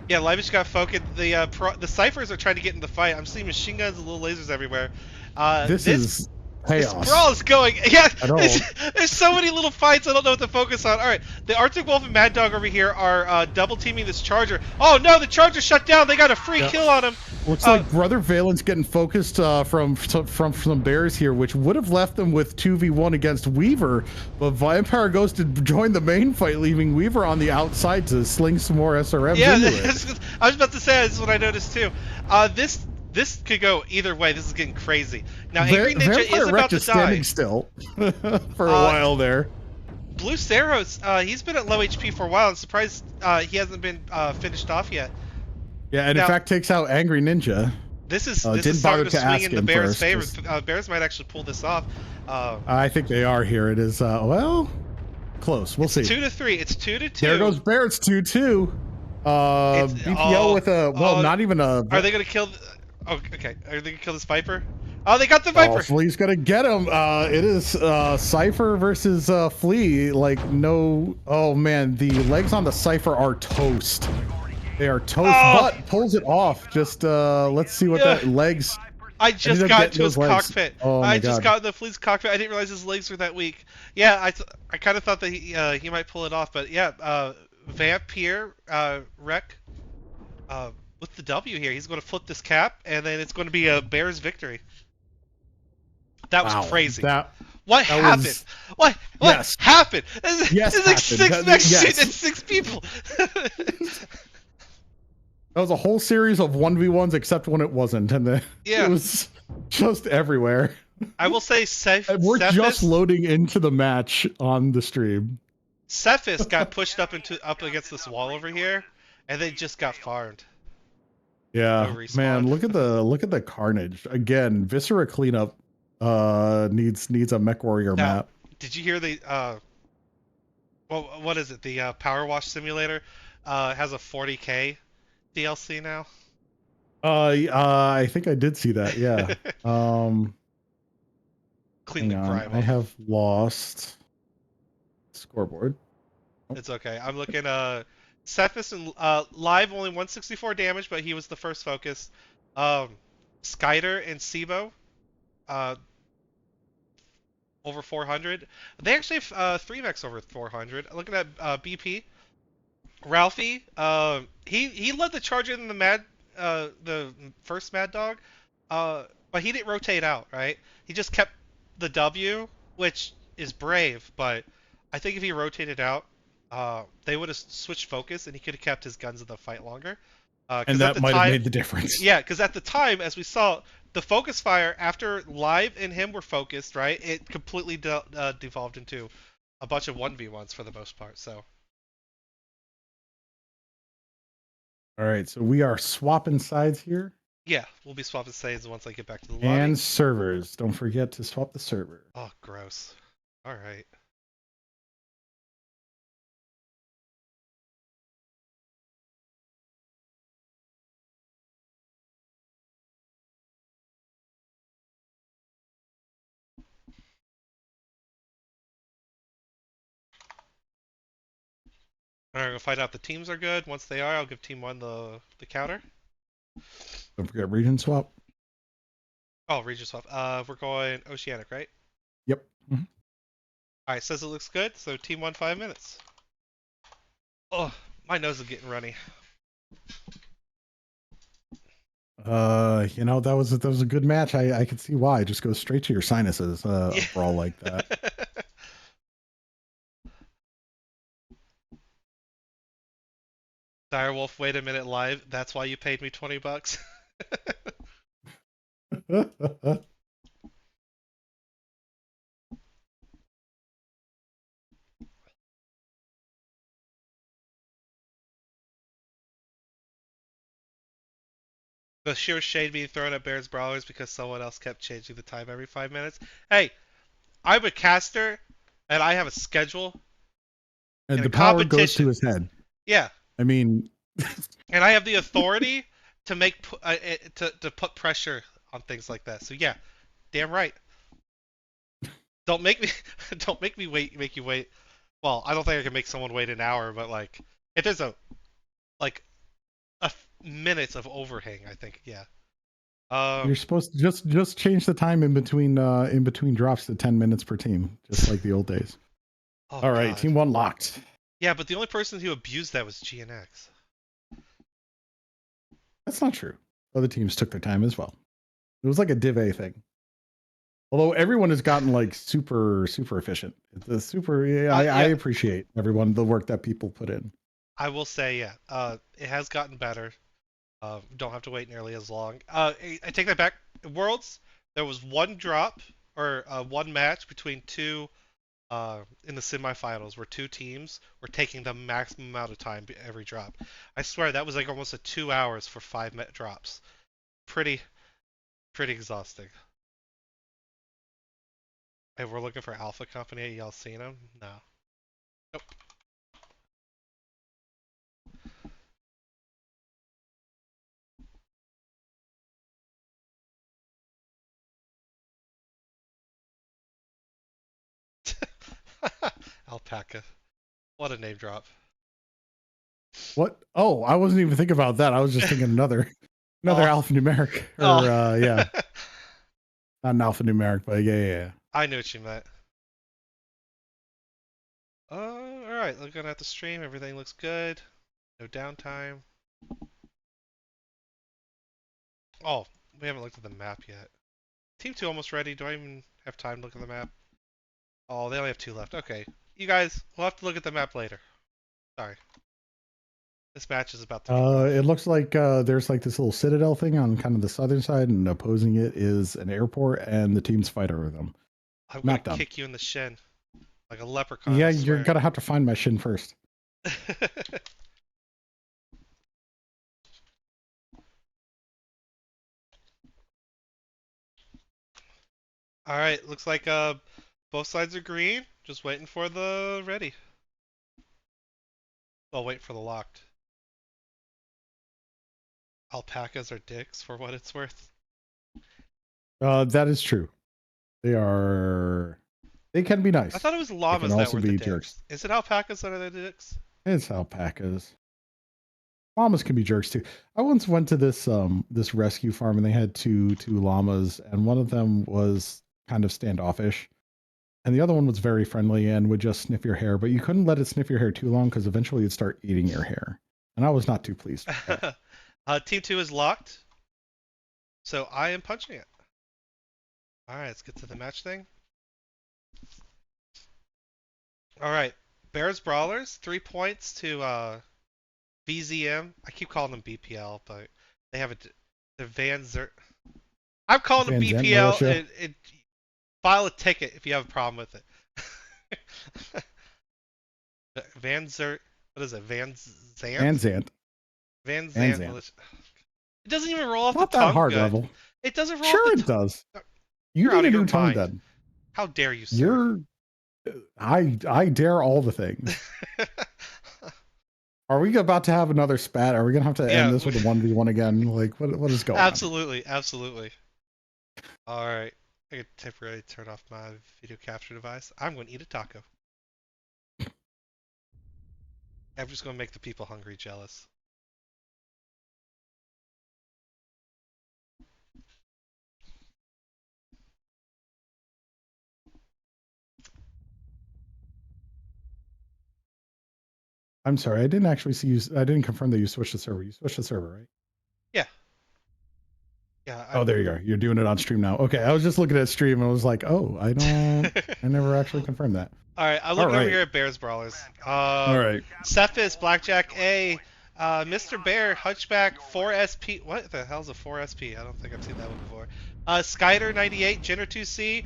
Yeah, Livish got focused. The Cyphers are trying to get in the fight. I'm seeing machine guns and little lasers everywhere. This is This chaos. brawl is going. Yeah, I don't. there's so many little fights. I don't know what to focus on. All right, the Arctic Wolf and Mad Dog over here are double teaming this Charger. Oh no, the Charger shut down. They got a free kill on him. Looks like Brother Valen's getting focused from some bears here, which would have left them with 2v1 against Weaver. But Vampire goes to join the main fight, leaving Weaver on the outside to sling some more SRMs Yeah, into it. I was about to say this is what I noticed too. This could go either way. This is getting crazy. Now, Angry Ninja Vampire is about Wreck to just die. standing still for a while there. Blue Ceros, he's been at low HP for a while. I'm surprised he hasn't been finished off yet. Yeah, and Now, in fact takes out Angry Ninja. This is Didn't starting bother to to swing ask in the him Bears' first, favor. 'cause- Bears might actually pull this off. I think they are here. It is well close. We'll see. 2-3. It's 2-2. There goes Bear. It's 2-2. BPL with a not even a. Are they gonna kill? Oh, okay. Are they gonna kill this Viper? Oh, they got the Viper. Oh, Flea's gonna get him. It is Cypher versus Flea. Like no. Oh man, the legs on the Cypher are toast. They are toast. Oh. But pulls it off. Just let's see what that legs. I just ended up got getting into his those legs. cockpit. Oh my I just God. got in the Flea's cockpit. I didn't realize his legs were that weak. Yeah, I kind of thought that he might pull it off, but yeah, Vampire Wreck with the W here. He's going to flip this cap, and then it's going to be a Bears victory. That was crazy. What happened? Was, what yes. happened? Yes, it's like happened. six mechs Yes. shooting at 6 people. That was a whole series of 1v1s, except when it wasn't, and it was just everywhere. I will say, We're Cephas, just loading into the match on the stream. Cephas got pushed up against this wall over here, and they just got farmed. Yeah, No man, look at the carnage again. Viscera cleanup needs a Mech Warrior map. Did you hear the well, what is it? The Power Wash Simulator has a 40K DLC now. I think I did see that. Yeah. Clean the hang on. grime I up. have lost scoreboard. It's okay. I'm looking. Cephas and live only 164 damage, but he was the first focus. Skyder and Sibo, over 400. They actually have 3 mechs over 400. Looking at BP, Ralphie, he led the charge in the first Mad Dog, but he didn't rotate out, right? He just kept the W, which is brave, but I think if he rotated out, they would have switched focus and he could have kept his guns in the fight longer. And that might have made the difference. Yeah, because at the time, as we saw, the focus fire after Live and him were focused, right? It completely devolved into a bunch of 1v1s for the most part. So. All right, so we are swapping sides here. Yeah, we'll be swapping sides once I get back to the lobby. And servers. Don't forget to swap the server. Oh, gross. All right. All right, we'll find out the teams are good. Once they are, I'll give Team 1 the counter. Don't forget region swap. Oh, region swap. We're going Oceanic, right? Yep. Mm-hmm. All right, says it looks good. So Team 1, 5 minutes. Oh, my nose is getting runny. You know, that was a good match. I can see why. Just go straight to your sinuses. A brawl like that. Direwolf, wait a minute, live. That's why you paid me $20. the sheer shade being thrown at Bears Brawlers because someone else kept changing the time every 5 minutes. Hey, I'm a caster, and I have a schedule And and a the power goes to competition. his head. Yeah, I mean, and I have the authority to to put pressure on things like that. So yeah, damn right. Don't make me don't make you wait. Well, I don't think I can make someone wait an hour, but like if there's like minutes of overhang, I think yeah. you're supposed to just change the time in between drops to 10 minutes per team, just like the old days. Oh All right, god. team 1 locked. Yeah, but the only person who abused that was GNX. That's not true. Other teams took their time as well. It was like a Div A thing. Although everyone has gotten like super efficient. It's a super. Yeah, I Yeah, appreciate everyone the work that people put in. I will say yeah. It has gotten better. Don't have to wait nearly as long. I take that back. Worlds, there was one drop or one match between two in the semifinals where two teams were taking the maximum amount of time every drop. I swear that was like almost 2 hours for 5 drops. Pretty exhausting. Hey, we're looking for Alpha Company. Y'all seen them? No. Nope. Alpaca. What a name drop. What? Oh, I wasn't even thinking about that. I was just thinking another Oh. alphanumeric. Or yeah, not an alphanumeric, but yeah. I knew what you meant. Alright, looking at the stream, everything looks good. No downtime. Oh, we haven't looked at the map yet. Team 2 almost ready. Do I even have time to look at the map? Oh, they only have 2 left. Okay. You guys, we'll have to look at the map later. Sorry. This match is about to be rough. It looks like there's like this little citadel thing on kind of the southern side, and opposing it is an airport, and the teams fight over them. I'm Map gonna done. kick you in the shin. Like a leprechaun. Yeah, I you're swear. gonna have to find my shin first. Alright, looks like both sides are green. Just waiting for the ready. Well, wait for the locked. Alpacas are dicks for what it's worth. That is true. They are. They can be nice. I thought it was They llamas can that also were be the jerks. dicks. Is it alpacas that are the dicks? It's alpacas. Llamas can be jerks too. I once went to this this rescue farm, and they had two llamas, and one of them was kind of standoffish, and the other one was very friendly and would just sniff your hair. But you couldn't let it sniff your hair too long because eventually it'd start eating your hair, and I was not too pleased with that. Team 2 is locked. So I am punching it. Alright, let's get to the match thing. Alright. Bears Brawlers, 3 points to VZM. I keep calling them BPL, but they have the Van Zer. I'm calling them Van Zandt BPL militia. and file a ticket if you have a problem with it. Van Zer. What is it? Van Zandt? Van Zandt. Van Van Zandt. Zandt. It doesn't even roll off Not the that tongue hard, good. Revel. It doesn't roll Sure, off the it tongue. does. You You're out need a of your new tongue mind. then. How dare you, sir? You're. I dare all the things. Are we about to have another spat? Are we gonna have to Yeah, end this with a 1v1 again? Like, what is going on? absolutely. All right, I can temporarily turn off my video capture device. I'm going to eat a taco. I'm just going to make the people hungry jealous. I'm sorry, I didn't actually see you. I didn't confirm that you switched the server. You switched the server, right? Yeah. Yeah. Oh, there you go. You're doing it on stream now. Okay, I was just looking at stream and I was like, oh, I never actually confirmed that. All right, I'm looking All over right. here at Bears Brawlers. All right. Cephas, Blackjack A, Mr. Bear, Hunchback, 4SP. What the hell's a 4SP? I don't think I've seen that one before. Skyder 98, Jenner 2C,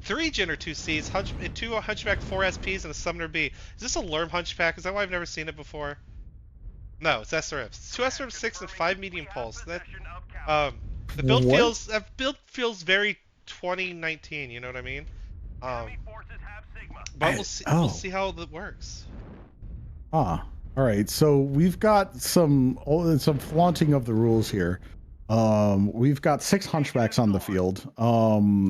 3 Jenner 2Cs, 2 Hunchback 4SPs, and a Summoner B. Is this a Lerm Hunchback? Is that why I've never seen it before? No, it's SRFs. 2 SRFs, 6, and 5 medium pulse. The build What? feels very 2019. You know what I mean? Enemy forces have Sigma. But we'll see. We'll Oh, see how that works. all right. So we've got some flaunting of the rules here. We've got 6 hunchbacks on the field.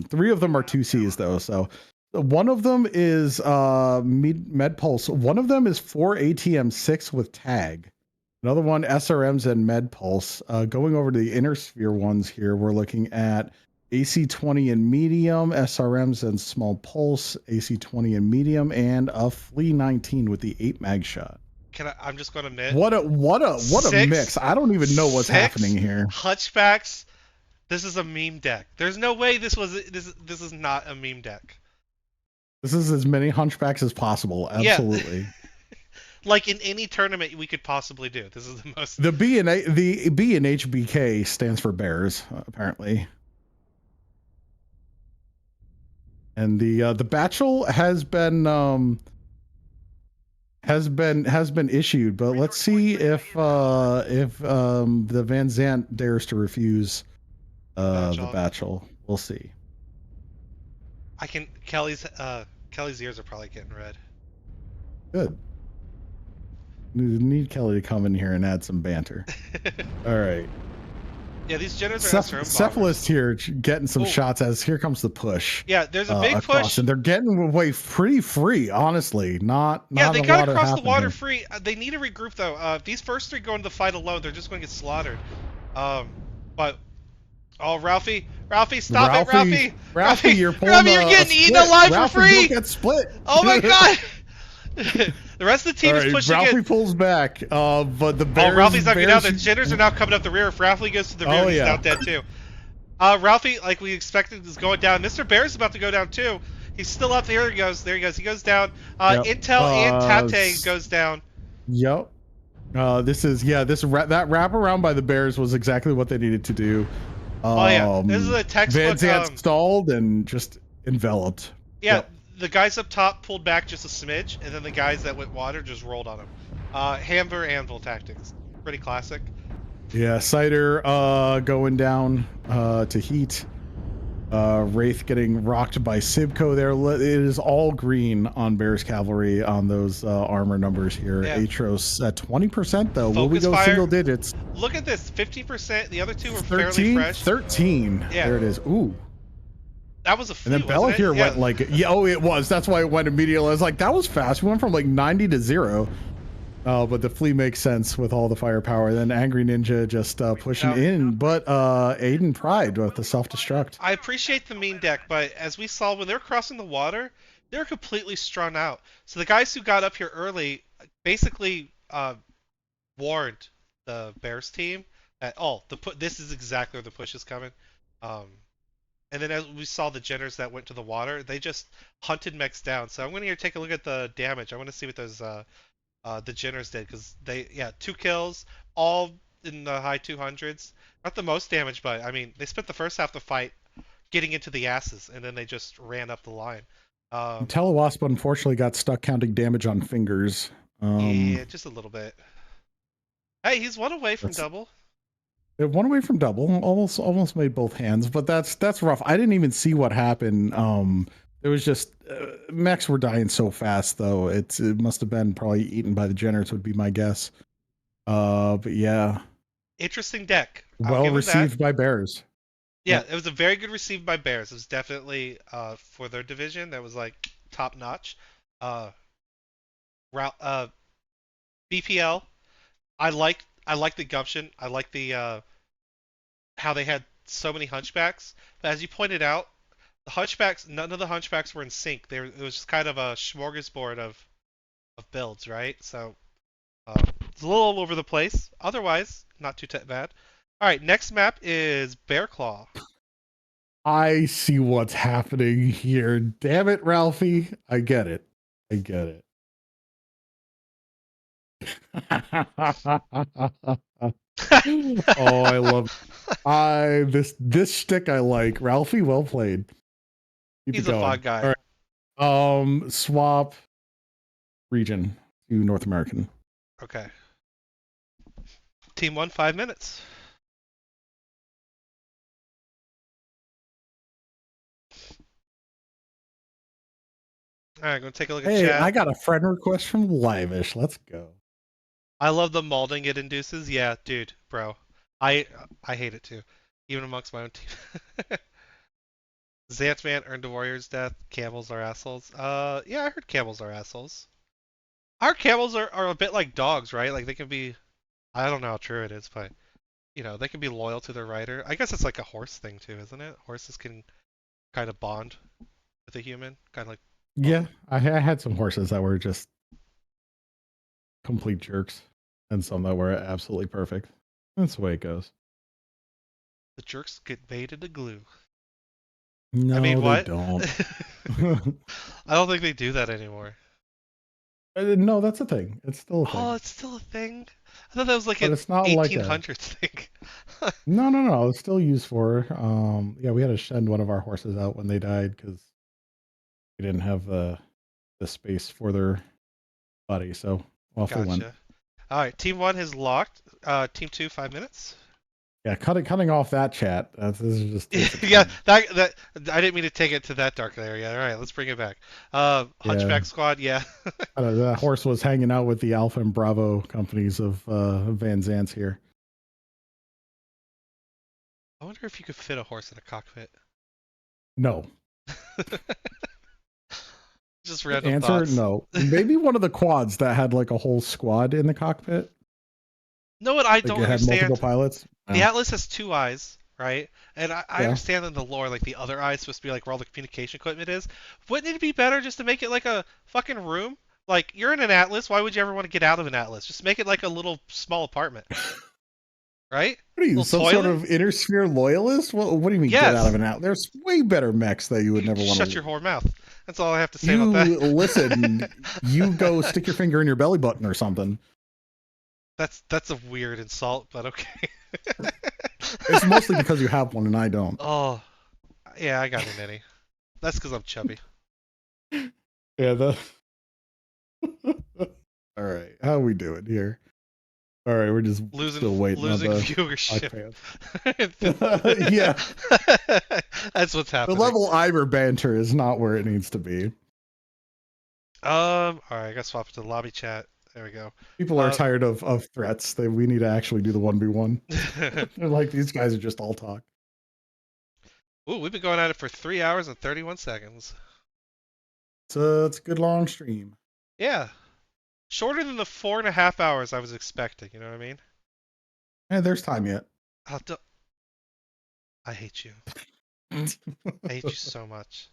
3 of them are 2Cs though. So one of them is med pulse. One of them is 4 ATM 6 with tag. Another one SRMs and med pulse. Going over to the inner sphere ones here, we're looking at AC-20 and medium, SRMs and small pulse, AC-20 and medium, and a Flea 19 with the 8 mag shot. I'm just gonna admit. What a mix! I don't even know what's happening here. Hunchbacks. This is a meme deck. There's no way this is not a meme deck. This is as many hunchbacks as possible. Absolutely. Yeah. Like in any tournament we could possibly do. This is the most. The B and HBK stands for bears, apparently. And the Batchel has been issued, but let's see if the Van Zant dares to refuse the Batchel. We'll see. Kelly's ears are probably getting red. Good. Need Kelly to come in here and add some banter. All right. Yeah, these Jenners are Cephalist here getting some shots as here comes the push. Yeah, there's a big across, push, and they're getting away pretty free. Honestly, not yeah, they got across the water here. free. They need to regroup though. These first 3 go into the fight alone, they're just going to get slaughtered. But Ralphie, stop it, Ralphie! Ralphie, you're pulling Ralphie, you're getting eaten alive Ralphie, for free. You'll get split. Oh my god! The rest of the team is pushing Ralphie in. pulls back, but the Bears... Oh, Ralphie's not getting down. The Jitters are now coming up the rear. If Ralphie goes to the rear, he's now dead too. Ralphie, like we expected, is going down. Mr. Bear's about to go down too. He's still up there. He goes. There he goes. He goes down. Intel and Tate goes down. Yep. That wraparound by the Bears was exactly what they needed to do. This is a textbook. Van Zant stalled and just enveloped. Yeah, yep. The guys up top pulled back just a smidge, and then the guys that went water just rolled on them. Hammer anvil tactics, pretty classic. Yeah, Cider going down to heat. Wraith getting rocked by Sibco there. It is all green on Bears Cavalry on those armor numbers here. Yeah. Atros at 20% though. Will we go single digits? Look at this, 50%. The other 2 were fairly fresh. 13. Yeah. There it is. Ooh. That was a flew, and then Bella here went like, it was. That's why it went immediately. I was like, that was fast. We went from like 90 to 0. But the flea makes sense with all the firepower. Then Angry Ninja just pushing in, but Aiden Pride with the self-destruct. I appreciate the mean deck, but as we saw when they're crossing the water, they're completely strung out. So the guys who got up here early basically warned the Bears team that this is exactly where the push is coming. And then as we saw the Jenners that went to the water, they just hunted mechs down. So I'm going to take a look at the damage. I want to see what those the Jenners did, because 2 kills, all in the high 200s. Not the most damage, but I mean, they spent the first half of the fight getting into the asses, and then they just ran up the line. Telewasp unfortunately got stuck counting damage on fingers. Yeah, just a little bit. Hey, he's 1 away from double. 1 away from double. Almost made both hands, but that's rough. I didn't even see what happened. It was just mechs were dying so fast, though. It must have been probably eaten by the Jenners, would be my guess. But yeah, interesting deck. Well received by Bears. Yeah, it was a very good received by Bears. It was definitely for their division that was like top notch. BPL, I like the gumption. I like the how they had so many hunchbacks. But as you pointed out, the hunchbacks, none of the hunchbacks were in sync. It was just kind of a smorgasbord of builds, right? So it's a little all over the place. Otherwise, not too bad. All right, next map is Bear Claw. I see what's happening here. Damn it, Ralphie. I get it. Oh, I love this shtick I like. Ralphie, well played. He's a fun guy. All right. Swap region to North American. Okay. Team 1, 5 minutes. All right, gonna take a look at Hey, chat. I got a friend request from Livish. Let's go. I love the molding it induces. Yeah, dude, bro. I hate it too, even amongst my own team. Xantman earned a warrior's death. Camels are assholes. Yeah, I heard camels are assholes. Our camels are a bit like dogs, right? Like they can be. I don't know how true it is, but they can be loyal to their rider. I guess it's like a horse thing too, isn't it? Horses can kind of bond with a human, kind of like. Yeah, I had some horses that were just complete jerks, and some that were absolutely perfect. That's the way it goes. The jerks get made into glue. I No, mean, they what? don't. I don't think they do that anymore. No, that's a thing. It's still a Oh, thing. it's still a thing? I thought that was like But an it's not like a 1800s thing. no. It's still used for. Yeah, we had to send one of our horses out when they died because we didn't have the space for their body. So off they went. Gotcha. All right, Team 1 has locked. Team 2, 5 minutes. Yeah, cutting off that chat. This is just Yeah, that I didn't mean to take it to that dark area. All right, let's bring it back. yeah. Hunchback Squad, yeah. That horse was hanging out with the Alpha and Bravo companies of Van Zants here. I wonder if you could fit a horse in a cockpit. No. Just random Answer thoughts. no. Maybe one of the quads that had like a whole squad in the cockpit. No, what I Like don't it had multiple understand. pilots. The No. Atlas has 2 eyes, right? And I Yeah. understand in the lore, like the other eye is supposed to be like where all the communication equipment is. Wouldn't it be better just to make it like a fucking room? Like you're in an Atlas, why would you ever want to get out of an Atlas? Just make it like a little small apartment, right? What are you, Little some sort toilet. of inner sphere loyalist? What do you mean get out Yes. of an out? There's way better mechs that you would never want Shut to. your whore mouth. That's all I have to say about You that. listen. You go stick your finger in your belly button or something. That's a weird insult, but okay. It's mostly because you have one and I don't. Oh, yeah, I got an innie. That's because I'm chubby. Yeah. All right. How are we doing here? All right, we're just still waiting Losing on the viewership. Yeah. That's what's The happening. level Iber banter is not where it needs to be. All right, I got swapped to the lobby chat. There we go. People are tired of threats. We need to actually do the 1v1. They're like, these guys are just all talk. Ooh, we've been going at it for 3 hours and 31 seconds. It's a good long stream. Yeah. Shorter than the 4.5 hours I was expecting, you know what I mean? Hey, there's time yet. I hate you. I hate you so much.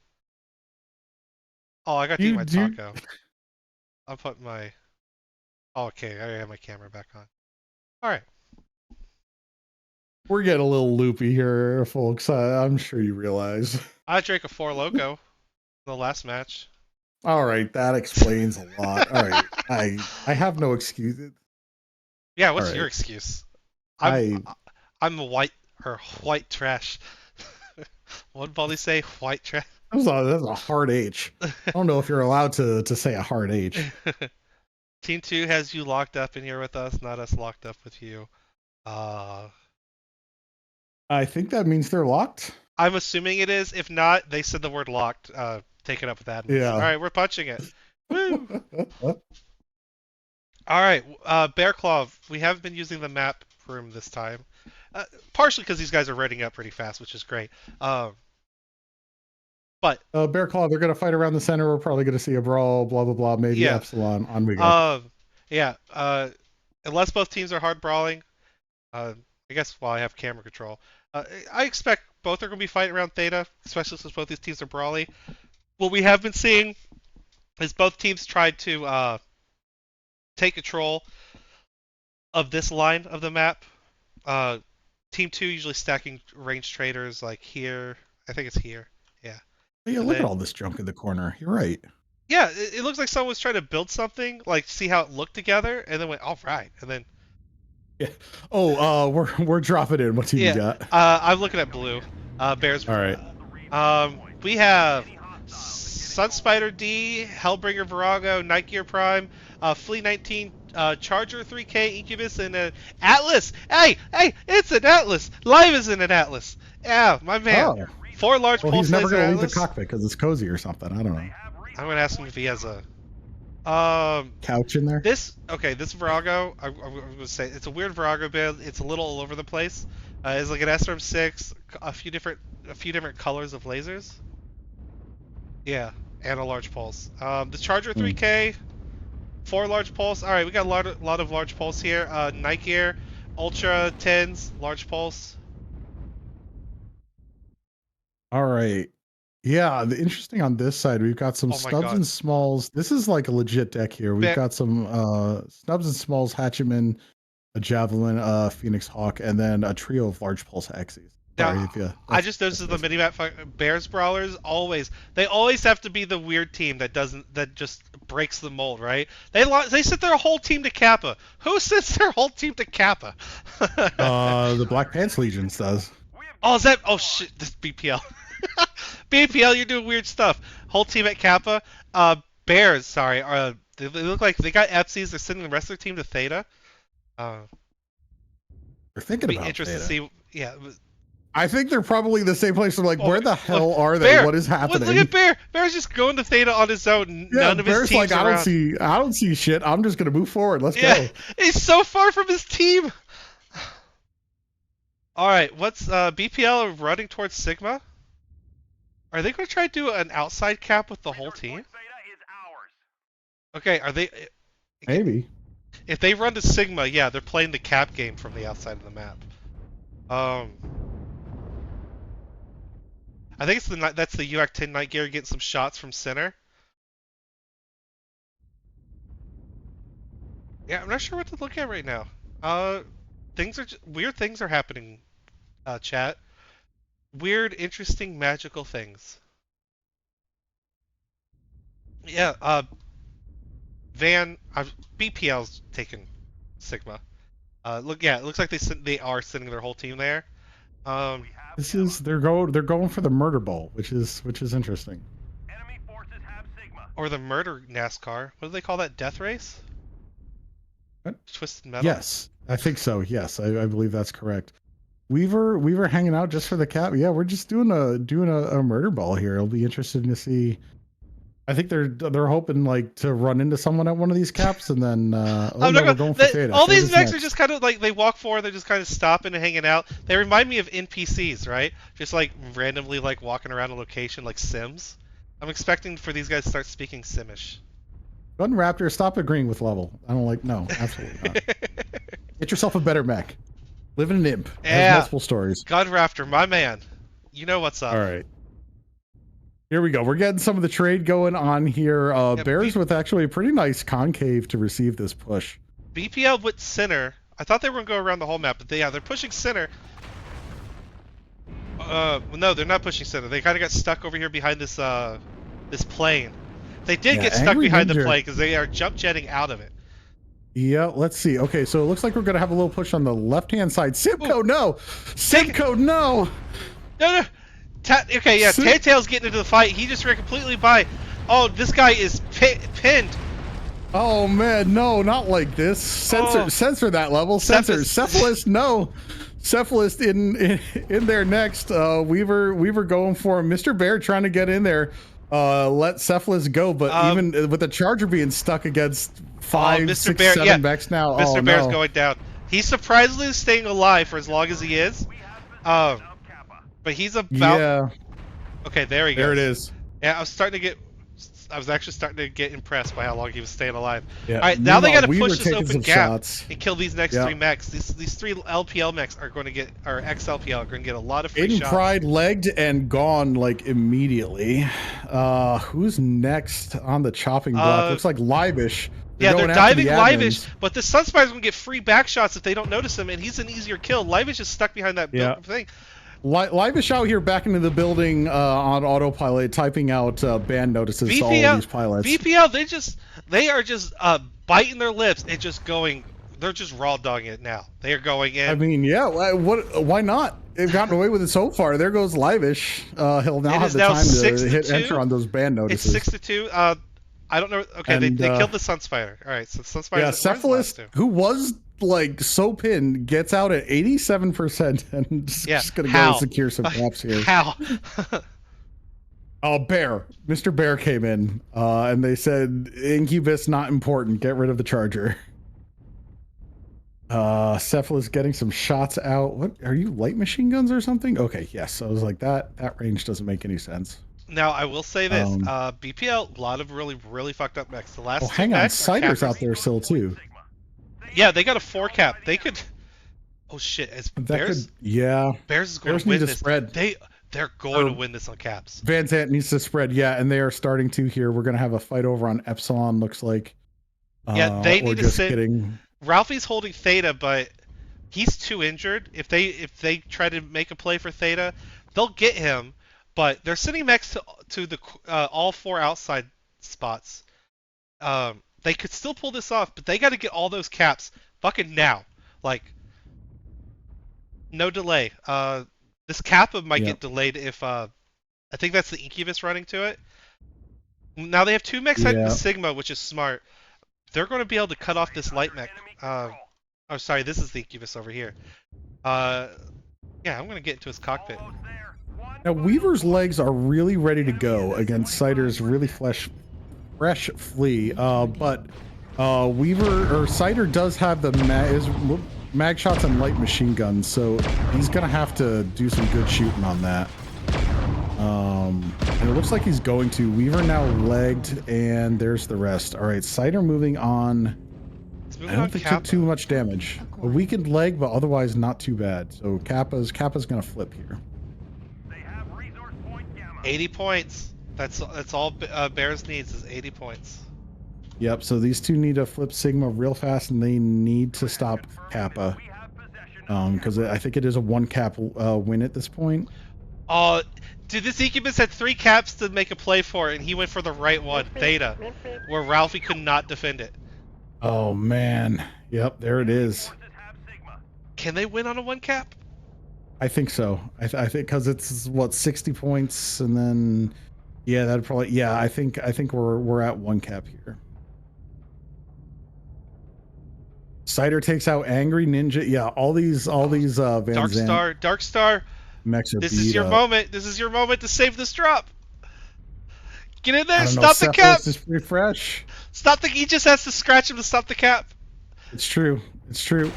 Oh, I got to eat my taco. I'll put my... Oh, okay, I have my camera back on. Alright. We're getting a little loopy here, folks. I'm sure you realize. I drank a 4 Loco in the last match. All right, that explains a lot. All right, I have no excuse. Yeah, what's your excuse? I'm white trash. What did Baldy say? White trash. That's a hard H. I don't know if you're allowed to say a hard H. Team 2 has you locked up in here with us, not us locked up with you. I think that means they're locked. I'm assuming it is. If not, they said the word locked. Take it up with admins. Yeah. All right, we're punching it. Woo! All right, Bear Claw. We haven't been using the map room this time, partially because these guys are raiding up pretty fast, which is great. But Bear Claw, they're gonna fight around the center. We're probably gonna see a brawl. Blah blah blah. Maybe yeah. Epsilon. On we go. Yeah. Unless both teams are hard brawling, I guess while I have camera control, I expect both are going to be fighting around Theta, especially since both these teams are brawly. What we have been seeing is both teams tried to take control of this line of the map. Team 2 usually stacking range traders like here. I think it's here. Yeah. Yeah, look at all this junk in the corner. You're right. Yeah, it looks like someone was trying to build something, like see how it looked together, and then went, all right, and then. Yeah. Oh, we're dropping in. What team you got? I'm looking at blue. Bears. All right. We have Sunspider D, Hellbringer Virago, Night Gear Prime, Flea 19, Charger 3K, Incubus, and Atlas. Hey, it's an Atlas. Live is in an Atlas. Yeah, my man. Oh. 4 large Well, pulse he's never laser gonna leave the Atlas. cockpit because it's cozy or something. I don't know. I'm gonna ask him if he has a Couch in there. this Virago. I'm gonna say it's a weird Virago build. It's a little all over the place. It's like an SRM6, a few different colors of lasers. Yeah, and a large pulse. The Charger 3K, 4 large pulse. All right, we got a lot of large pulse here. Nike Air, Ultra 10s, large pulse. All right. Yeah, the interesting on this side, we've got some Oh my snubs God. and smalls. This is like a legit deck here. We've got some snubs and smalls, Hatcheman, a Javelin, Phoenix Hawk, and then a trio of large pulse Axes. Sorry, Now, I just noticed the minimap Bears brawlers always have to be the weird team that just breaks the mold, right? They sent their whole team to Kappa. Who sends their whole team to Kappa? The Black Pants Legions does. Oh, is that? Oh shit, this BPL. BPL, you're doing weird stuff. Whole team at Kappa. Bears, sorry. They look like they got Epsies. They're sending the rest of their team to Theta. They're thinking about interested Theta. to see. Yeah. I think they're probably the same place. They're like, where the hell are they? What is happening? Look at Bear. Bear's just going to Theta on his own. Yeah, None of his Bear's teams like, around. I don't see shit. I'm just gonna move forward. Let's go. He's so far from his team. All right, what's BPL running towards Sigma? Are they going to try to do an outside cap with the whole team? Okay, are they? Maybe. If they run to Sigma, yeah, they're playing the cap game from the outside of the map. I think that's the UAC 10 Night Gear getting some shots from center. Yeah, I'm not sure what to look at right now. Weird things are happening, chat. Weird, interesting, magical things. Yeah, BPL's taking Sigma. It looks like they are sending their whole team there. They're going for the murder ball, which is interesting. Enemy forces have Sigma. Or the murder NASCAR. What do they call that? Death race? What? Twisted Metal? Yes, I think so. Yes, I believe that's correct. Weaver hanging out just for the cap. Yeah, we're just doing a murder ball here. It'll be interesting to see. I think they're hoping like to run into someone at one of these caps and then we're going for Theta. All these mechs are just kind of like they walk forward, they're just kind of stopping and hanging out. They remind me of NPCs, right? Just like randomly like walking around a location like Sims. I'm expecting for these guys to start speaking Simish. Gun Raptor, stop agreeing with level. I don't like no, absolutely not. Get yourself a better mech. Live in an imp. Has multiple stories. God Raptor, my man. You know what's up. All right. Here we go. We're getting some of the trade going on here. Bears with actually a pretty nice concave to receive this push. BPL with center. I thought they were going to go around the whole map, but they're pushing center. Well, no, they're not pushing center. They kind of got stuck over here behind this this plane. They did get stuck behind the plane because they are jump jetting out of it. Yeah, let's see. Okay, so it looks like we're going to have a little push on the left-hand side. Simcoe, no! Simcoe, no! No! Okay, yeah, Telltale's getting into the fight. He just ran completely by. Oh, this guy is pinned. Oh, man, no, not like this. Censor that level. Censor. Cephalus, no. Cephalus in there next. Weaver going for him. Mr. Bear trying to get in there. Let Cephalus go, but even with the Charger being stuck against 5, 6, 7 mechs now. Mr. Bear's going down. He's surprisingly staying alive for as long as he is. But he's about. Yeah. Okay, there he goes. There it is. Yeah, I was actually starting to get impressed by how long he was staying alive. Yeah. All right, now they got to push this open gap shots. and kill these next 3 mechs. These 3 LPL mechs are going to get, or XLPL are going to get a lot of free shots. Pride legged and gone like immediately. Who's next on the chopping block? Looks like Livish. They're diving Livish, but the Sunspire's going to get free back shots if they don't notice him, and he's an easier kill. Livish is stuck behind that thing. Livish out here back into the building on autopilot, typing out band notices to all of these pilots. BPL, they are just biting their lips and just going. They're just raw dogging it now. They are going in. I mean, yeah. Why not? They've gotten away with it so far. There goes Livish. He'll now have the time to hit enter on those band notices. It's 6-2. I don't know. Okay, they killed the Sunspire. All right, so Sunspire. Yeah, Cephalus, who was like so pinned, gets out at 87% and just gonna go secure some caps here. How? Oh, Bear. Mr. Bear came in, and they said, Incubus not important. Get rid of the charger. Cephalus getting some shots out. What are you, light machine guns or something? Okay, yes. I was like, that range doesn't make any sense. Now I will say this: BPL, a lot of really fucked up mechs. The last Oh, two hang on. mechs are Cider's cappers. out there still too. Yeah, they got a 4 cap. They could. Oh shit! As That Bears, could, yeah. Bears is going Bears to win need to this. spread. They're going to win this on caps. Van Zant needs to spread, yeah, and they are starting to here. We're gonna have a fight over on Epsilon, looks like. Yeah, they or need to just sit. kidding. Ralphie's holding Theta, but he's too injured. If they try to make a play for Theta, they'll get him. But they're sitting next to the all 4 outside spots. They could still pull this off, but they got to get all those caps fucking now. Like, no delay. This Kappa might get delayed if I think that's the Incubus running to it. Now they have 2 mechs heading to Sigma, which is smart. They're going to be able to cut off this light mech. Oh, sorry, this is the Incubus over here. Yeah, I'm going to get into his cockpit. Now Weaver's legs are really ready to go against Cider's really fresh flea. But Weaver or Cider does have the mag shots and light machine guns, so he's gonna have to do some good shooting on that. And it looks like he's going to. Weaver now legged, and there's the rest. All right, Cider moving on. I don't think took too much damage. A weakened leg, but otherwise not too bad. So Kappa's gonna flip here. 80 points. That's all Bears needs is 80 points. Yep, so these two need to flip Sigma real fast, and they need to stop Kappa. Because I think it is a 1 cap win at this point. Dude, this Incubus had 3 caps to make a play for it, and he went for the right one, Theta, where Ralphie could not defend it. Oh, man. Yep, there it is. Can they win on a 1 cap? I think so. I think because it's what 60 points, and then yeah, that'd probably I think we're at 1 cap here. Cider takes out Angry Ninja. Yeah, all these Van Dark Star. Mechs are this is your up. moment. This is your moment to save this drop. Get in there. Stop the cap. Is pretty fresh. Stop the. He just has to scratch him to stop the cap. It's true. It's true.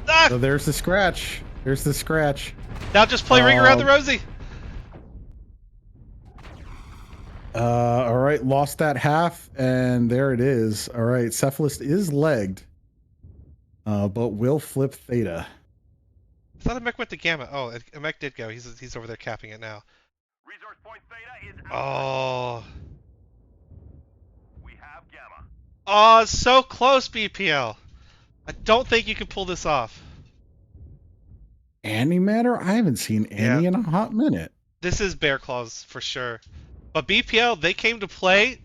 Ah! So there's the scratch. There's the scratch. Now just play Ring Around the Rosie. All right, lost that half, and there it is. All right, Cephalus is legged, but will flip Theta. I thought a mech went to Gamma. Oh, a mech did go. He's over there capping it now. Resource point Theta is Oh. We have Gamma. Oh, so close, BPL. I don't think you can pull this off. Antimatter? I haven't seen Annie in a hot minute. This is Bear Claws for sure. But BPL, they came to play. We've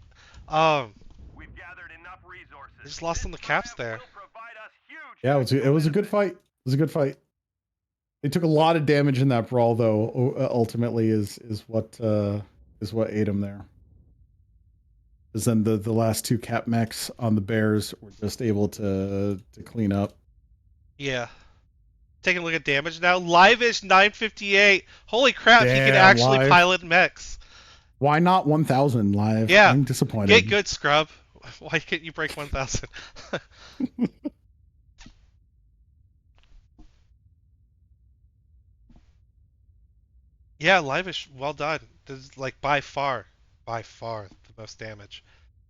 gathered enough resources. They just lost on the caps there. Yeah, it was a good fight. It was a good fight. They took a lot of damage in that brawl, though. Ultimately, is what ate them there. Because then the last 2 cap mechs on the Bears were just able to clean up. Yeah. Taking a look at damage now. Live-ish 958. Holy crap, he can actually pilot mechs. Why not 1,000 live? Yeah. I'm disappointed. Get good, Scrub. Why can't you break 1,000? Yeah, live-ish, well done. This is like by far the most damage.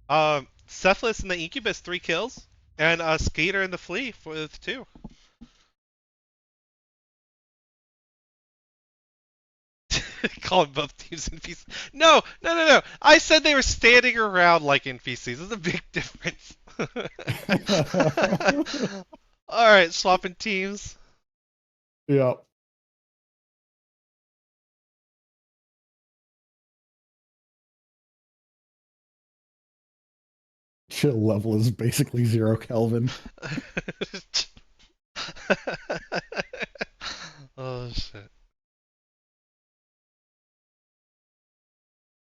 Cephalus and the Incubus 3 kills, and Skeeter and the Flea with 2. Calling both teams NPCs. No. I said they were standing around like NPCs. There's a big difference. Alright, swapping teams. Yeah. Chill level is basically 0 Kelvin. Oh shit.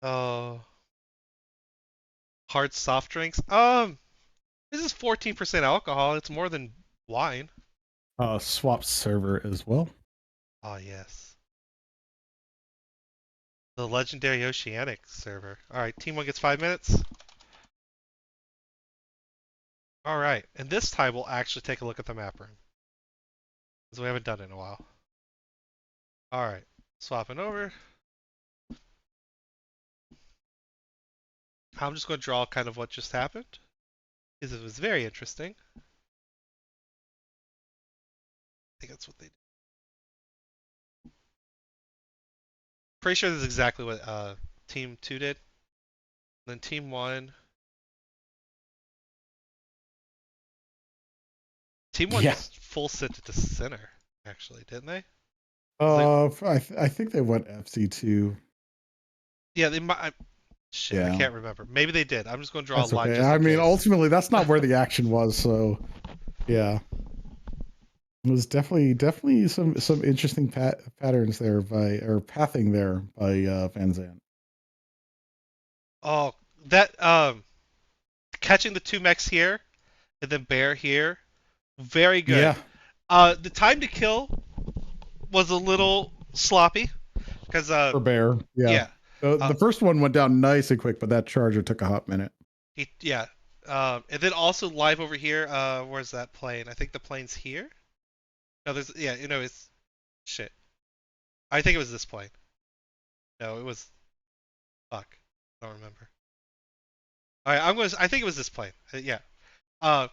Oh. Hard soft drinks? This is 14% alcohol. It's more than wine. Swap server as well. Oh yes. The legendary Oceanic server. Alright, team 1 gets 5 minutes. Alright, and this time we'll actually take a look at the map room. Because we haven't done it in a while. Alright, swapping over. I'm just going to draw kind of what just happened. Because it was very interesting. I think that's what they did. Pretty sure this is exactly what Team 2 did. And then Team 1. Team 1 Yeah. just full sent it to center, actually, didn't they? I think they went FC2. Yeah, they might. Shit, I Yeah. can't remember. Maybe they did. I'm just going to draw That's a line okay. just I in mean, case. ultimately, that's not where the action was. So, yeah, it was definitely some interesting patterns there pathing there by Van Zandt. Oh, that catching the 2 mechs here and then bear here, very good. Yeah, The time to kill was a little sloppy because for Bear. Yeah, yeah, the first one went down nice and quick, but that charger took a hot minute. yeah. And then also live over here. Where's that plane? I think the plane's here. No, there's yeah. It's shit. I think it was this plane. No, it was fuck. I don't remember. All right, I think it was this plane. Yeah. Uh,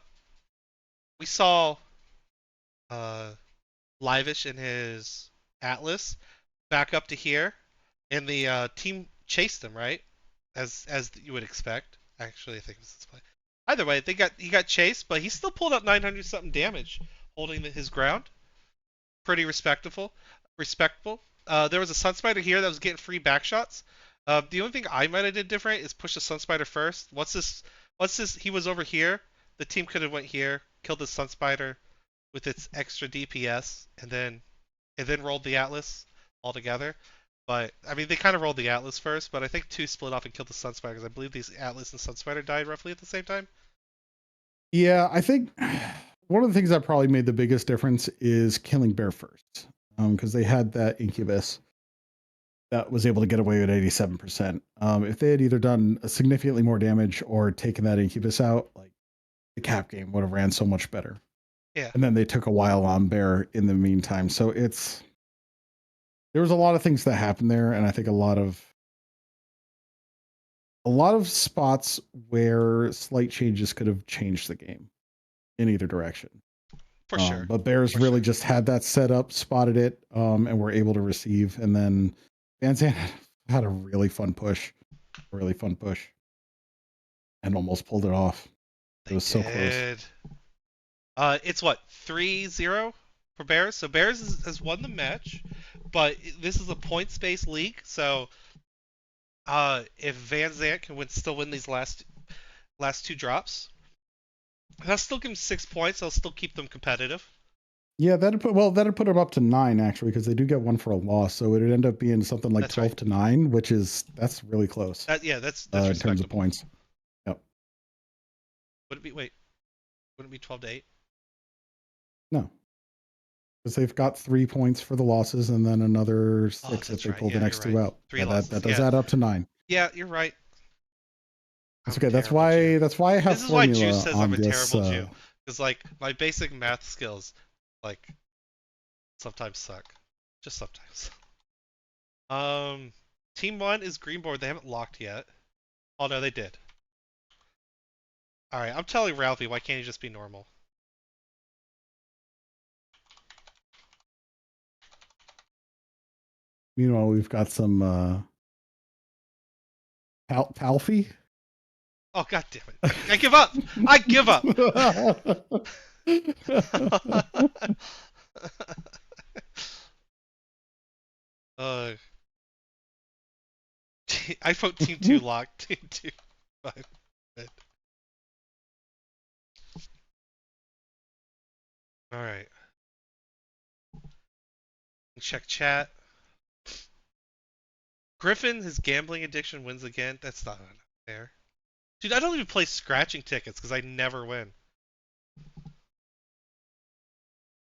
we saw uh Livish in his Atlas back up to here, and the team chased him right, as you would expect. Actually, I think it was this play. Either way, he got chased, but he still pulled up 900 something damage, holding his ground. Pretty respectable. Respectable. There was a Sun Spider here that was getting free back shots. The only thing I might have did different is push the Sun Spider first. What's this? He was over here. The team could have went here, killed the Sun Spider with its extra DPS, and then rolled the Atlas all together. But I mean, they kind of rolled the Atlas first, but I think 2 split off and killed the Sun Spider because I believe these Atlas and Sun Spider died roughly at the same time. Yeah, I think one of the things that probably made the biggest difference is killing Bear first, because they had that Incubus that was able to get away at 87%. If they had either done significantly more damage or taken that Incubus out, like the cap game would have ran so much better. Yeah, And then they took a while on Bear in the meantime. So there was a lot of things that happened there, and I think a lot of spots where slight changes could have changed the game in either direction. for sure. But Bears For really sure. just had that set up, spotted it, and were able to receive. And then Van Zandt had a really fun push, and almost pulled it off. It was so close. Did. It's what 3-0 for Bears. So Bears has won the match, but this is a points-based league. So if Van Zandt can still win these last 2 drops, that'll still give them 6 points. I'll still keep them competitive. Yeah, that'd put them up to 9 actually, because they do get one for a loss, so it'd end up being something like That's 12 right. to 9, that's really close. That's In terms of respectable. points. Yep. Would it be wait? Wouldn't it be 12 to 8? No, because they've got 3 points for the losses, and then another 6 if that's they right. pull the Yeah, next you're 2 right. out. 3 Yeah, losses. that does Yeah. add up to 9. Yeah, you're right. That's I'm okay. a terrible Jew. That's why I have This is why Juice formula says on I'm a this. terrible Jew. Because like my basic math skills, like sometimes suck. Just sometimes. Team 1 is green board. They haven't locked yet. Oh no, they did. All right, I'm telling Ralphie, why can't he just be normal? Meanwhile, we've got some Palfy. Oh god damn it! I give up. I give up. uh, I vote Team 2 locked. Team 2. Fine. All right. Check chat. Griffin, his gambling addiction wins again. That's not fair. Dude, I don't even play scratching tickets because I never win.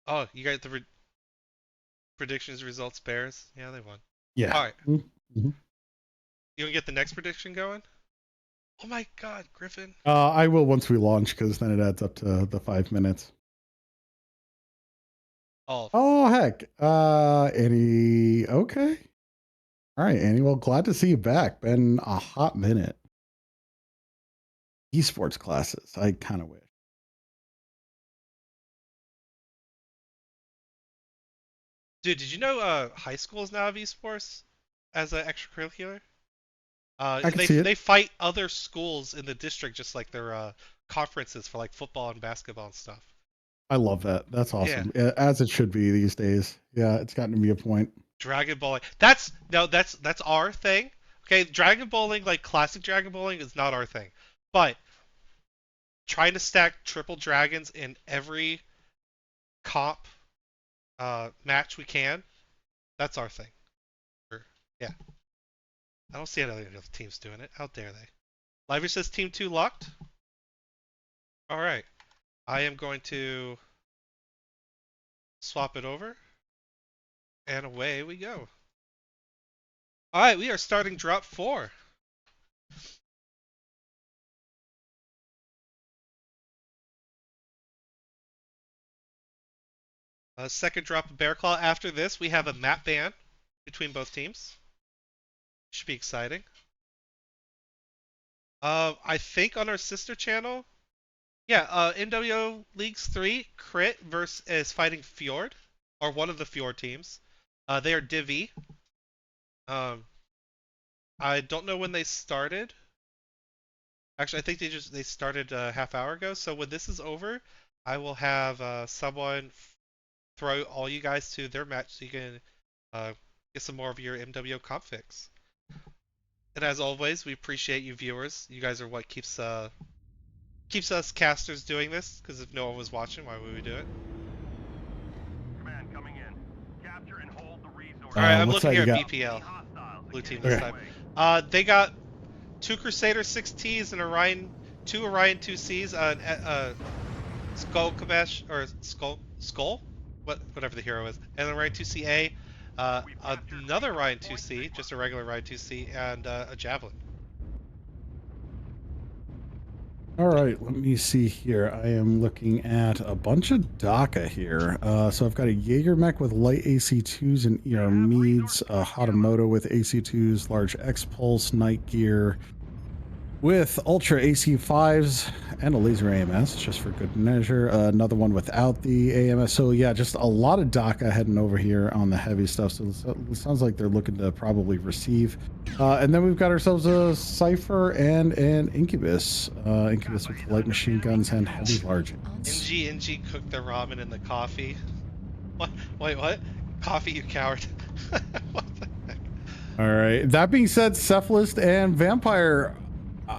Oh, you got the predictions results Bears? Yeah, they won. Yeah. All right. Mm-hmm. You want to get the next prediction going? Oh my God, Griffin. I will once we launch because then it adds up to the 5 minutes. Oh, Oh heck. Annie. Okay. All right, Annie. Well, glad to see you back. Been a hot minute. Esports classes. I kind of wish. dude, did you know high schools now have esports as an extracurricular? I can They see it. they fight other schools in the district just like their conferences for like football and basketball and stuff. I love that. That's Yeah, awesome. As it should be these days. Yeah, it's gotten to be a point. Dragon Bowling. That's our thing. Okay, Dragon Bowling, like classic Dragon Bowling, is not our thing. But trying to stack triple dragons in every comp match we can, that's our thing. Yeah, I don't see any other teams doing it. How dare they? Lively says Team 2 locked. All right, I am going to swap it over, and away we go. All right, we are starting drop 4. Second drop of Bear Claw. After this, we have a map ban between both teams. Should be exciting. I think on our sister channel, yeah, NWO Leagues 3, Crit is fighting Fjord, or one of the Fjord teams. They are Div E. I don't know when they started. Actually, I think they started a half hour ago. So when this is over, I will have someone throw all you guys to their match so you can get some more of your MWO comp fix. And as always, we appreciate you viewers. You guys are what keeps us casters doing this. Because if no one was watching, why would we do it? Command coming in. Capture and hold the resource. All right, I'm What looking side here you at got? BPL. Hostiles Blue team engaged. this Okay. time. They got 2 Crusader 6Ts and two Orion 2Cs, Skull Kamesh or Skull, whatever the hero is, and then Orion 2CA, another Orion 2C, just a regular Orion 2C, and a Javelin. All right, let me see here. I am looking at a bunch of DACA here. So I've got a Jaeger mech with light AC2s and ER Meads, a Hatamoto with AC2s, large X Pulse, Night Gear, with Ultra AC5s and a laser AMS, just for good measure. Another one without the AMS. So yeah, just a lot of DACA heading over here on the heavy stuff. So it sounds like they're looking to probably receive. And then we've got ourselves a Cypher and an Incubus. Incubus with light machine guns and heavy large. NG cooked the ramen in the coffee. What? Wait, what? Coffee, you coward. What the heck? All right. That being said, Cephalist and Vampire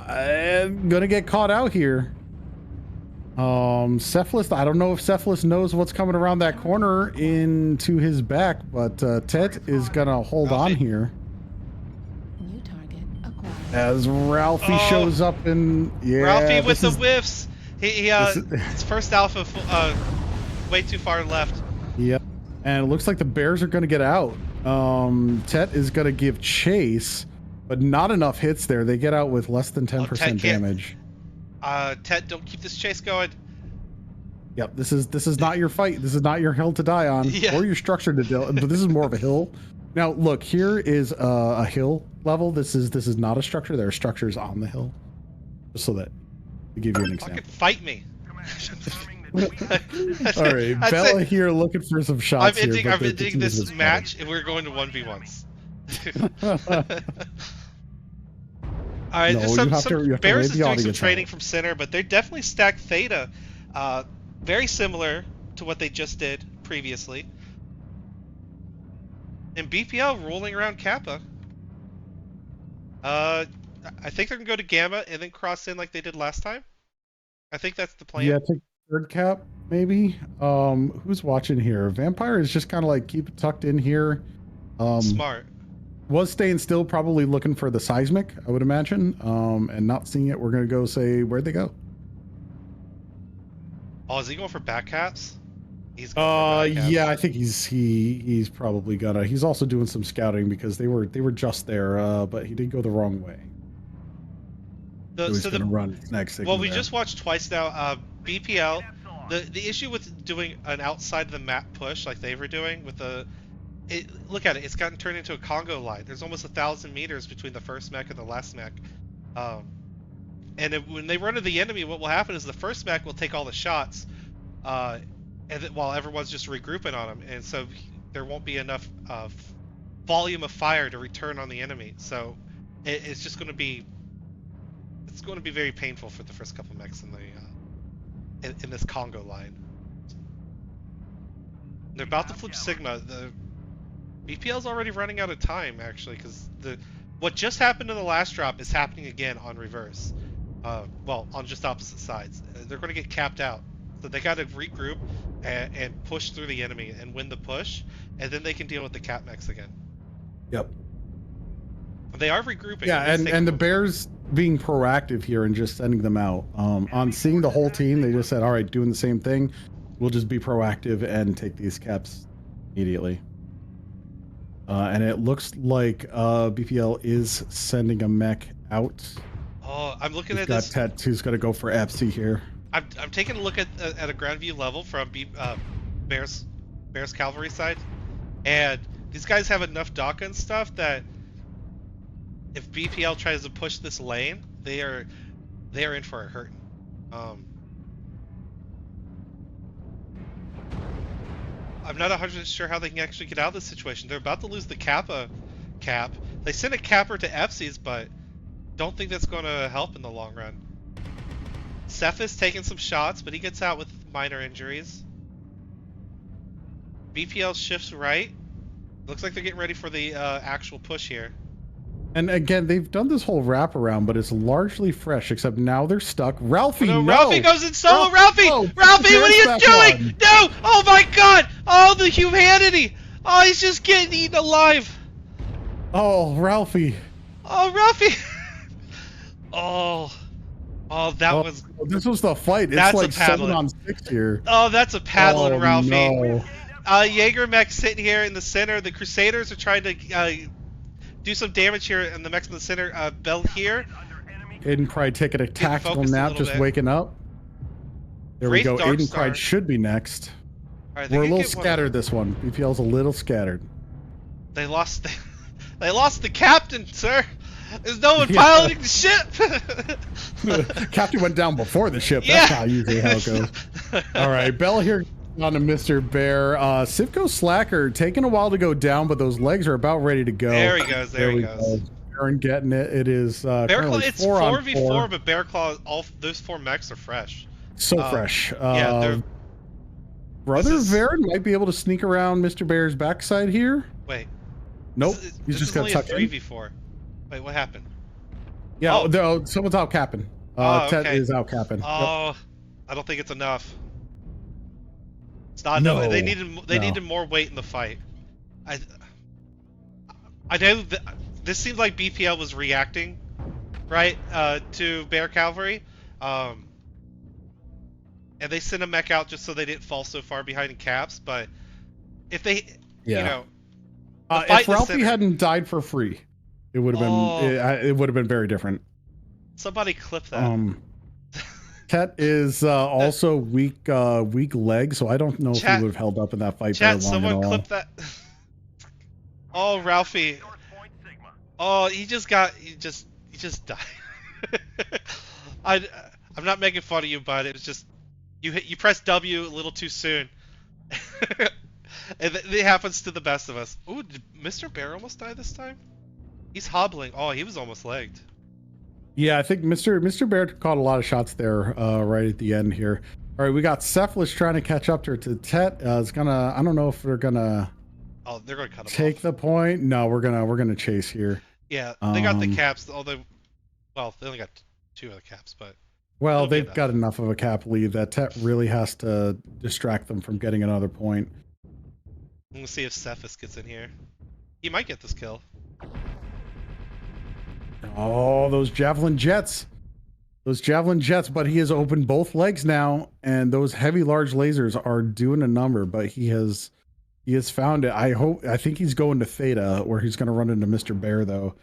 gonna get caught out here. Cephalist, I don't know if Cephalist knows what's coming around that corner into his back, but Tet is gonna hold on here. New target acquired. As Ralphie shows up and Ralphie with the is, whiffs. His first alpha way too far left. Yep. And it looks like the Bears are gonna get out. Tet is gonna give chase, but not enough hits there. They get out with less than 10% damage. Tet, don't keep this chase going. Yep, this is not your fight. This is not your hill to die on, Yeah. or your structure to deal. But this is more of a hill. Now, look, here is a hill level. This is not a structure. There are structures on the hill, just so that to give you an Fucking example. fight me. Command confirming that we All right, That's Bella it. here looking for some shots I'm here. but the ending team is this responding. match, and we're going to 1v1s. All right, No, there's you some have to Bears raid is the doing some audience training out. from center, but they definitely stacked Theta, very similar to what they just did previously. And BPL rolling around Kappa. I think they're gonna go to Gamma and then cross in like they did last time. I think that's the plan. Yeah, take third cap maybe. Who's watching here? Vampire is just kind of like keep it tucked in here. Smart. Was staying still, probably looking for the seismic, I would imagine, and not seeing it. We're gonna go say where'd they go. Oh, is he going for back caps? He's going for back caps. Yeah, I think he's probably gonna. He's also doing some scouting because they were just there, but he did go the wrong way. So he's gonna run his next Sigma Well, we there. just watched twice now. BPL. The issue with doing an outside the map push like they were doing with look at it. It's gotten turned into a Congo line. There's almost 1,000 meters between the first mech and the last mech. When they run to the enemy, what will happen is the first mech will take all the shots, while everyone's just regrouping on them, and so there won't be enough volume of fire to return on the enemy. So it's just going to be very painful for the first couple mechs in this Congo line. They're about to flip Sigma. The BPL's already running out of time, actually, because what just happened in the last drop is happening again on reverse. Well, on just opposite sides. They're going to get capped out. So they got to regroup and push through the enemy and win the push, and then they can deal with the cap mechs again. Yep. They are regrouping. Yeah, and the Bears being proactive here and just sending them out. On seeing the whole team, they just said, all right, doing the same thing. We'll just be proactive and take these caps immediately. And it looks like BPL is sending a mech out. Oh, I'm looking He's at got this. Tet, who's going to go for FC here. I'm taking a look at a ground view level from Bears cavalry side, and these guys have enough DACA and stuff that if BPL tries to push this lane, they are in for a hurting. I'm not 100% sure how they can actually get out of this situation. They're about to lose the Kappa cap. They sent a capper to FC's, but don't think that's going to help in the long run. Seth is taking some shots, but he gets out with minor injuries. BPL shifts right. Looks like they're getting ready for the actual push here. And again, they've done this whole wraparound, but it's largely fresh, except now they're stuck. Ralphie, Oh, no, no! Ralphie goes in solo! Ralphie! no, Ralphie, what are you back doing? on. No! Oh my god! Oh, the humanity! Oh, he's just getting eaten alive! Oh, Ralphie. Oh, Ralphie! Oh, that was... This was the fight. It's That's a like paddling. 7-on-6 here. Oh, that's a paddling, Oh, Ralphie. no. Jaeger mech sitting here in the center. The Crusaders are trying to do some damage here, and the mechs in the center. Bell here. Aiden Pride taking a tactical focused a nap, little just bit. waking up. There Wraith we go. Dark Aiden Star. Pride should be next. All right, they We're a can little get one. scattered this one. BPL's a little scattered. They lost. They lost the captain, sir. There's no one Yeah. piloting the ship. Captain went down before the ship. Yeah. That's not usually how it goes. All right, Bell here on to Mr. Bear. Sivko Slacker taking a while to go down, but those legs are about ready to go. There he goes. There he goes. Aaron getting it. It is Bear Claw. currently It's 4-on-4. 4v4, but Bear Claw. All those 4 mechs are fresh. So fresh. Yeah, they're. Brother This is- Varen might be able to sneak around Mr. Bear's backside here. Wait. Nope. This He's just is gonna only tuck a in. 3v4. Wait, what happened? Yeah, Oh. no, someone's out capping. Oh, Ted okay. is out capping. Yep. Oh, I don't think it's enough. It's not No. enough. They needed more weight in the fight. I know that this seems like BPL was reacting, right, to Bear Cavalry, and they sent a mech out just so they didn't fall so far behind in caps. But if they, Yeah. you know, the fight in If the Ralphie center- hadn't died for free, it would have been it would have been very different. somebody clip that. Tet is also weak leg, so I don't know if Chat- he would have held up in that fight Chat, very long someone at all. clip that. Oh, Ralphie. North Point Sigma. Oh, he just died. I'm not making fun of you, but it was just you pressed W a little too soon. It happens to the best of us. Ooh, did Mr. Bear almost die this time? He's hobbling. Oh, he was almost legged. Yeah, I think Mr. Bear caught a lot of shots there right at the end here. All right, we got Cephalus trying to catch up to Tet. It's gonna. I don't know if they're gonna Oh, they're gonna cut him take off. the point. No, we're gonna chase here. Yeah, they got the Um, caps. Although, well, they only got 2 of the caps, but Well, It'll be they've enough. got enough of a cap lead that Tet really has to distract them from getting another point. I'm gonna see if Cephas gets in here. He might get this kill. Oh, those javelin jets. those javelin jets, but he has opened both legs now, and those heavy large lasers are doing a number. But he has found it. I think he's going to Theta, where he's going to run into Mr. Bear though.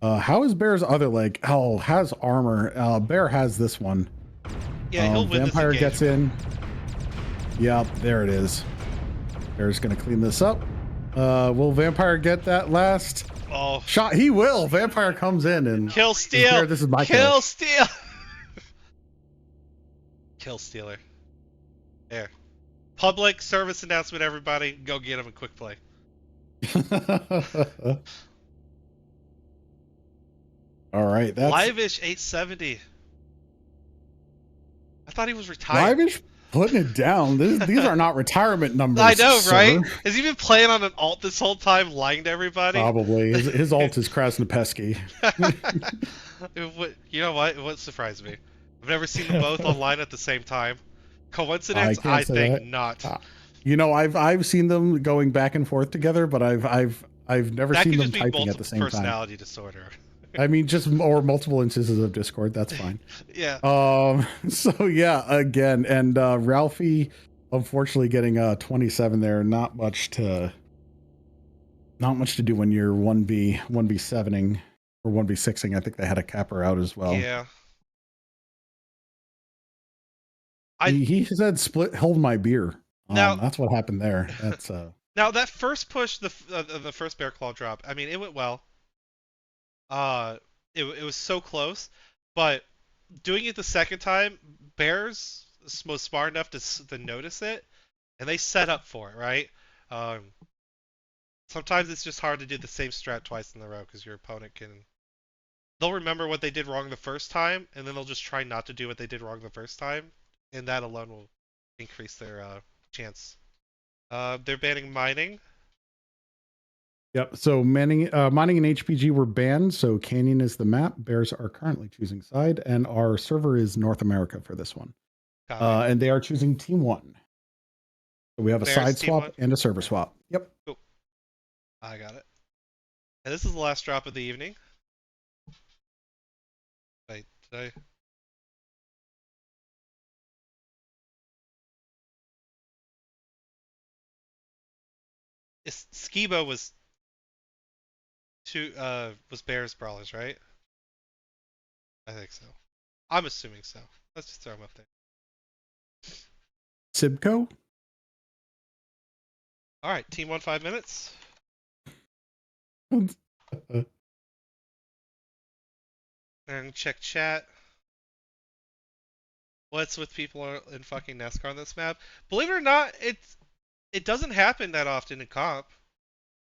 How is Bear's other leg? Oh, has armor. Bear has this one. Yeah, he'll win this Vampire gets in. engagement. Yep, there it is. Bear's going to clean this up. Will Vampire get that last Oh, shot? He will. Vampire comes in and kill steal. Bear, this is my kill steal. Kill stealer. There. Public service announcement, everybody. Go get him in quick play. All right, that's Live-ish 870. I thought he was retired. Live-ish putting it down. These are not retirement numbers. I know, sir. right? Has he been playing on an alt this whole time, lying to everybody? Probably. His alt is Krasnopesky. You know what? It wouldn't surprise me. I've never seen them both online at the same time. Coincidence? I can't I say think that. not. You know, I've seen them going back and forth together, but I've never That seen could them just be typing multiple at the same time. personality disorder. I mean, just or multiple instances of Discord. That's fine. Yeah. So yeah, again, and Ralphie, unfortunately, getting 27 there. Not much to do when you're 1v7ing or 1v6ing. I think they had a capper out as well. Yeah. He said split hold my beer. Now- That's what happened there. That's Now that first push, the first bear claw drop. I mean, it went well. It was so close, but doing it the second time, bears was smart enough to notice it, and they set up for it, right? Sometimes it's just hard to do the same strat twice in a row because your opponent they'll remember what they did wrong the first time, and then they'll just try not to do what they did wrong the first time, and that alone will increase their chance. They're banning mining. Yep. So mining and HPG were banned. So Canyon is the map. Bears are currently choosing side, and our server is North America for this one. And they are choosing Team 1. So we have a Bears, side Team swap 1. and a server swap. Yep. Cool. I got it. And this is the last drop of the evening. Wait, did I? Skibo was Bears Brawlers, right? I think so. I'm assuming so. Let's just throw him up there. Sibco. All right, team 1 5 minutes. And check chat. What's with people in fucking NASCAR on this map? Believe it or not, it doesn't happen that often in comp.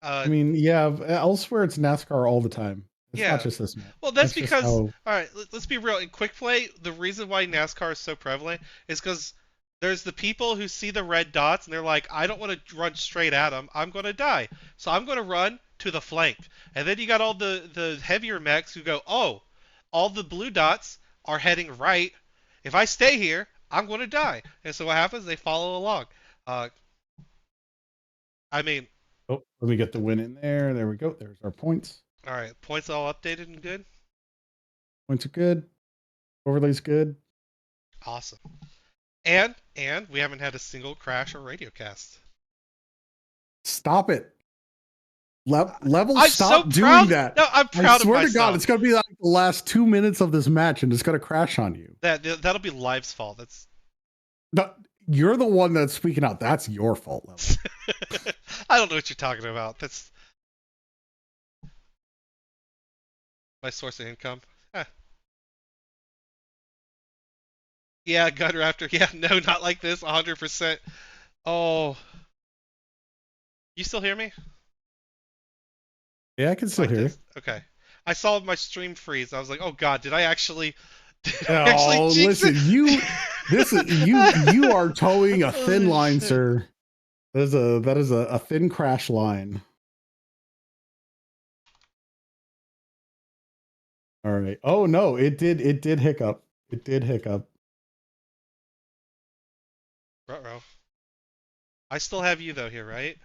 I mean, yeah, elsewhere it's NASCAR all the time. It's Yeah. not just this map. Well, that's just because, how- all right, let's be real. In quick play, the reason why NASCAR is so prevalent is because there's the people who see the red dots and they're like, I don't want to run straight at them. I'm going to die. So I'm going to run to the flank. And then you got all the heavier mechs who go, oh, all the blue dots are heading right. If I stay here, I'm going to die. And so what happens? They follow along. I mean, Oh, let me get the win in there. There we go. There's our points. all right, points all updated and good. Points are good. Overlay's good. Awesome. And we haven't had a single crash or radio cast. Stop it. Level, I'm stop so doing proud. that. No, I'm proud I of swear myself. to God, it's going to be like the last 2 minutes of this match and it's going to crash on you. That'll be Live's fault. That's No, you're the one that's speaking out. That's your fault, Level. I don't know what you're talking about. That's my source of income. Huh. Yeah, Gun Raptor. Yeah, no, not like this. 100%. Oh, you still hear me? Yeah, I can still Like hear you. this? Okay. I saw my stream freeze. I was like, oh god, did I actually? Oh, jinx listen, it? you are towing a thin Holy line, shit. sir. That is a thin crash line. All right. Oh no, it did hiccup. It did hiccup. Ruh-roh. I still have you though here, right?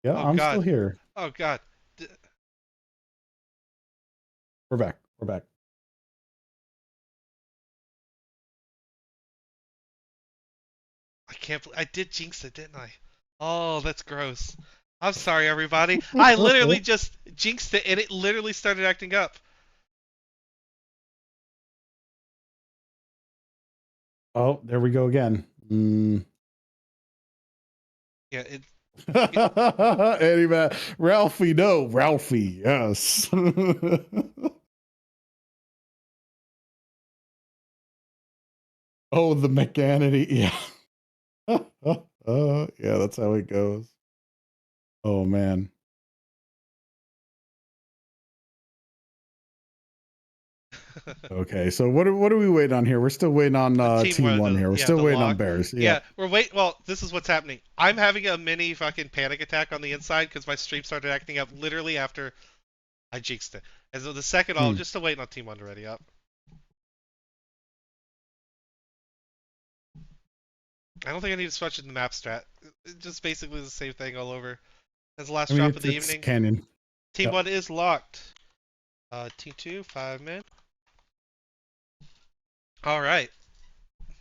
Yeah, Oh, I'm God. still here. Oh god. We're back. We're back. can't. I did jinx it, didn't I? Oh, that's gross. I'm sorry, everybody. I literally just jinxed it, and it literally started acting up. Oh, there we go again. Yeah, it. Anyway, Ralphie, no, Ralphie, yes. Oh, the mechanity, yeah. Yeah, that's how it goes. Oh man. Okay, so what are we waiting on here? We're still waiting on team one here. We're Yeah, still the waiting on lock. Bears. Yeah, Yeah. we're wait. Well, this is what's happening. I'm having a mini fucking panic attack on the inside because my stream started acting up literally after I jinxed it. And so the second, I'll just still waiting on Team One to ready up. I don't think I need to switch in the map strat. It's just basically the same thing all over. As the last I mean, drop of the it's evening. Canyon. Team Yep. One is locked. Team Two, 5 min. All right.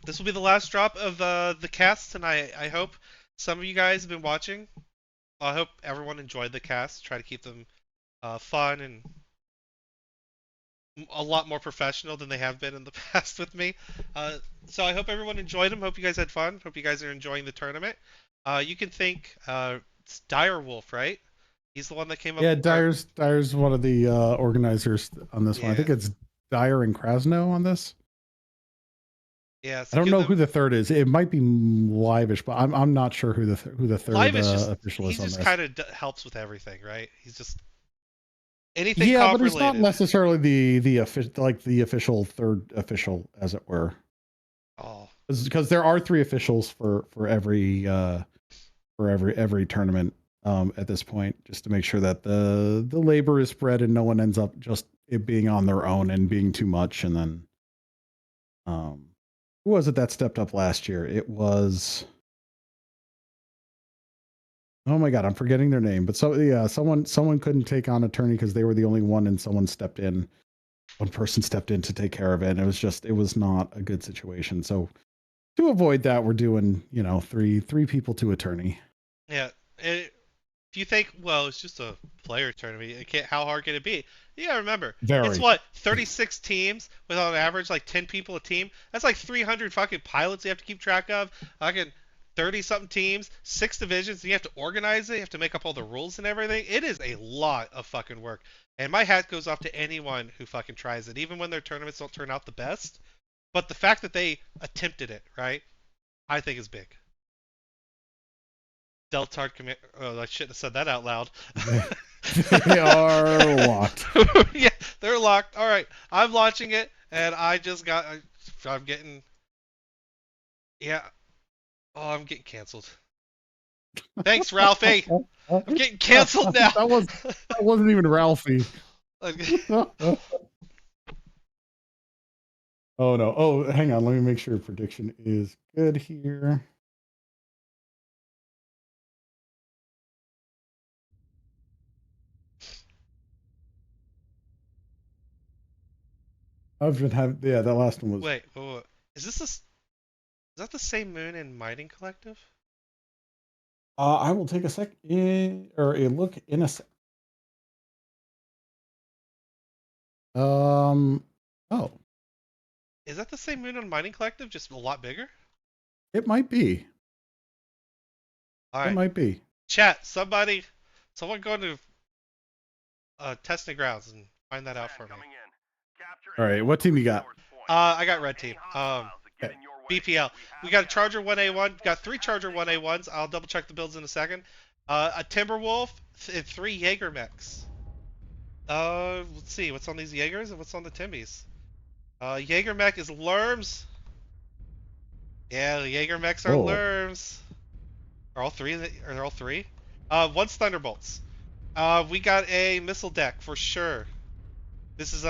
This will be the last drop of the cast tonight. I hope some of you guys have been watching. I hope everyone enjoyed the cast. Try to keep them fun and a lot more professional than they have been in the past with me. So I hope everyone enjoyed them. Hope you guys had fun. Hope you guys are enjoying the tournament. You can thank it's Dire Wolf, right? He's the one that came up. Yeah, Dyer's one of the organizers on this one. I think it's Dyer and Krasno on this. Yeah, I don't know who the third is. It might be Livish, but I'm not sure who the third official is on this. He just kind of helps with everything, right? He's just anything. Yeah, but he's not necessarily the official third official, as it were. Oh, because there are 3 officials for every tournament at this point, just to make sure that the labor is spread and no one ends up just it being on their own and being too much. And then who was it that stepped up last year? It was, oh my god, I'm forgetting their name. But someone couldn't take on a tourney because they were the only one, and someone stepped in. One person stepped in to take care of it, and it was not a good situation. So to avoid that, we're doing, three people to a tourney. Yeah. If you think, well, it's just a player tournament, how hard can it be? You gotta remember, it's 36 teams with on average like 10 people a team. That's like 300 fucking pilots you have to keep track of. Fucking 30 something teams, 6 divisions, and you have to organize it. You have to make up all the rules and everything. It is a lot of fucking work. And my hat goes off to anyone who fucking tries it, even when their tournaments don't turn out the best. But the fact that they attempted it, right, I think is big. Deltard commit. Oh, I shouldn't have said that out loud. They are locked. Yeah, they're locked. All right, I'm launching it, and I just got. I'm getting. Yeah. Oh, I'm getting canceled. Thanks, Ralphie. I'm getting canceled now. That wasn't even Ralphie. Oh no. Oh, hang on. Let me make sure prediction is good here. I've been having, yeah, that last one was. Wait. Is that the same moon in Mining Collective? I will take a look in a sec. Oh. Is that the same moon on Mining Collective, just a lot bigger? It might be. All right. It might be. Chat, someone go to testing grounds and find that out for me. All right, what team you got? I got red team. BPL. We got a Charger 1A1. Got 3 Charger 1A1s. I'll double check the builds in a second. A Timberwolf and 3 Jaeger mechs. Let's see what's on these Jaegers and what's on the Timbies. Jaeger mech is Lerms. Yeah, the Jaeger mechs are Lerms. Are all 3? Are all 3? One's Thunderbolts. We got a missile deck for sure. This is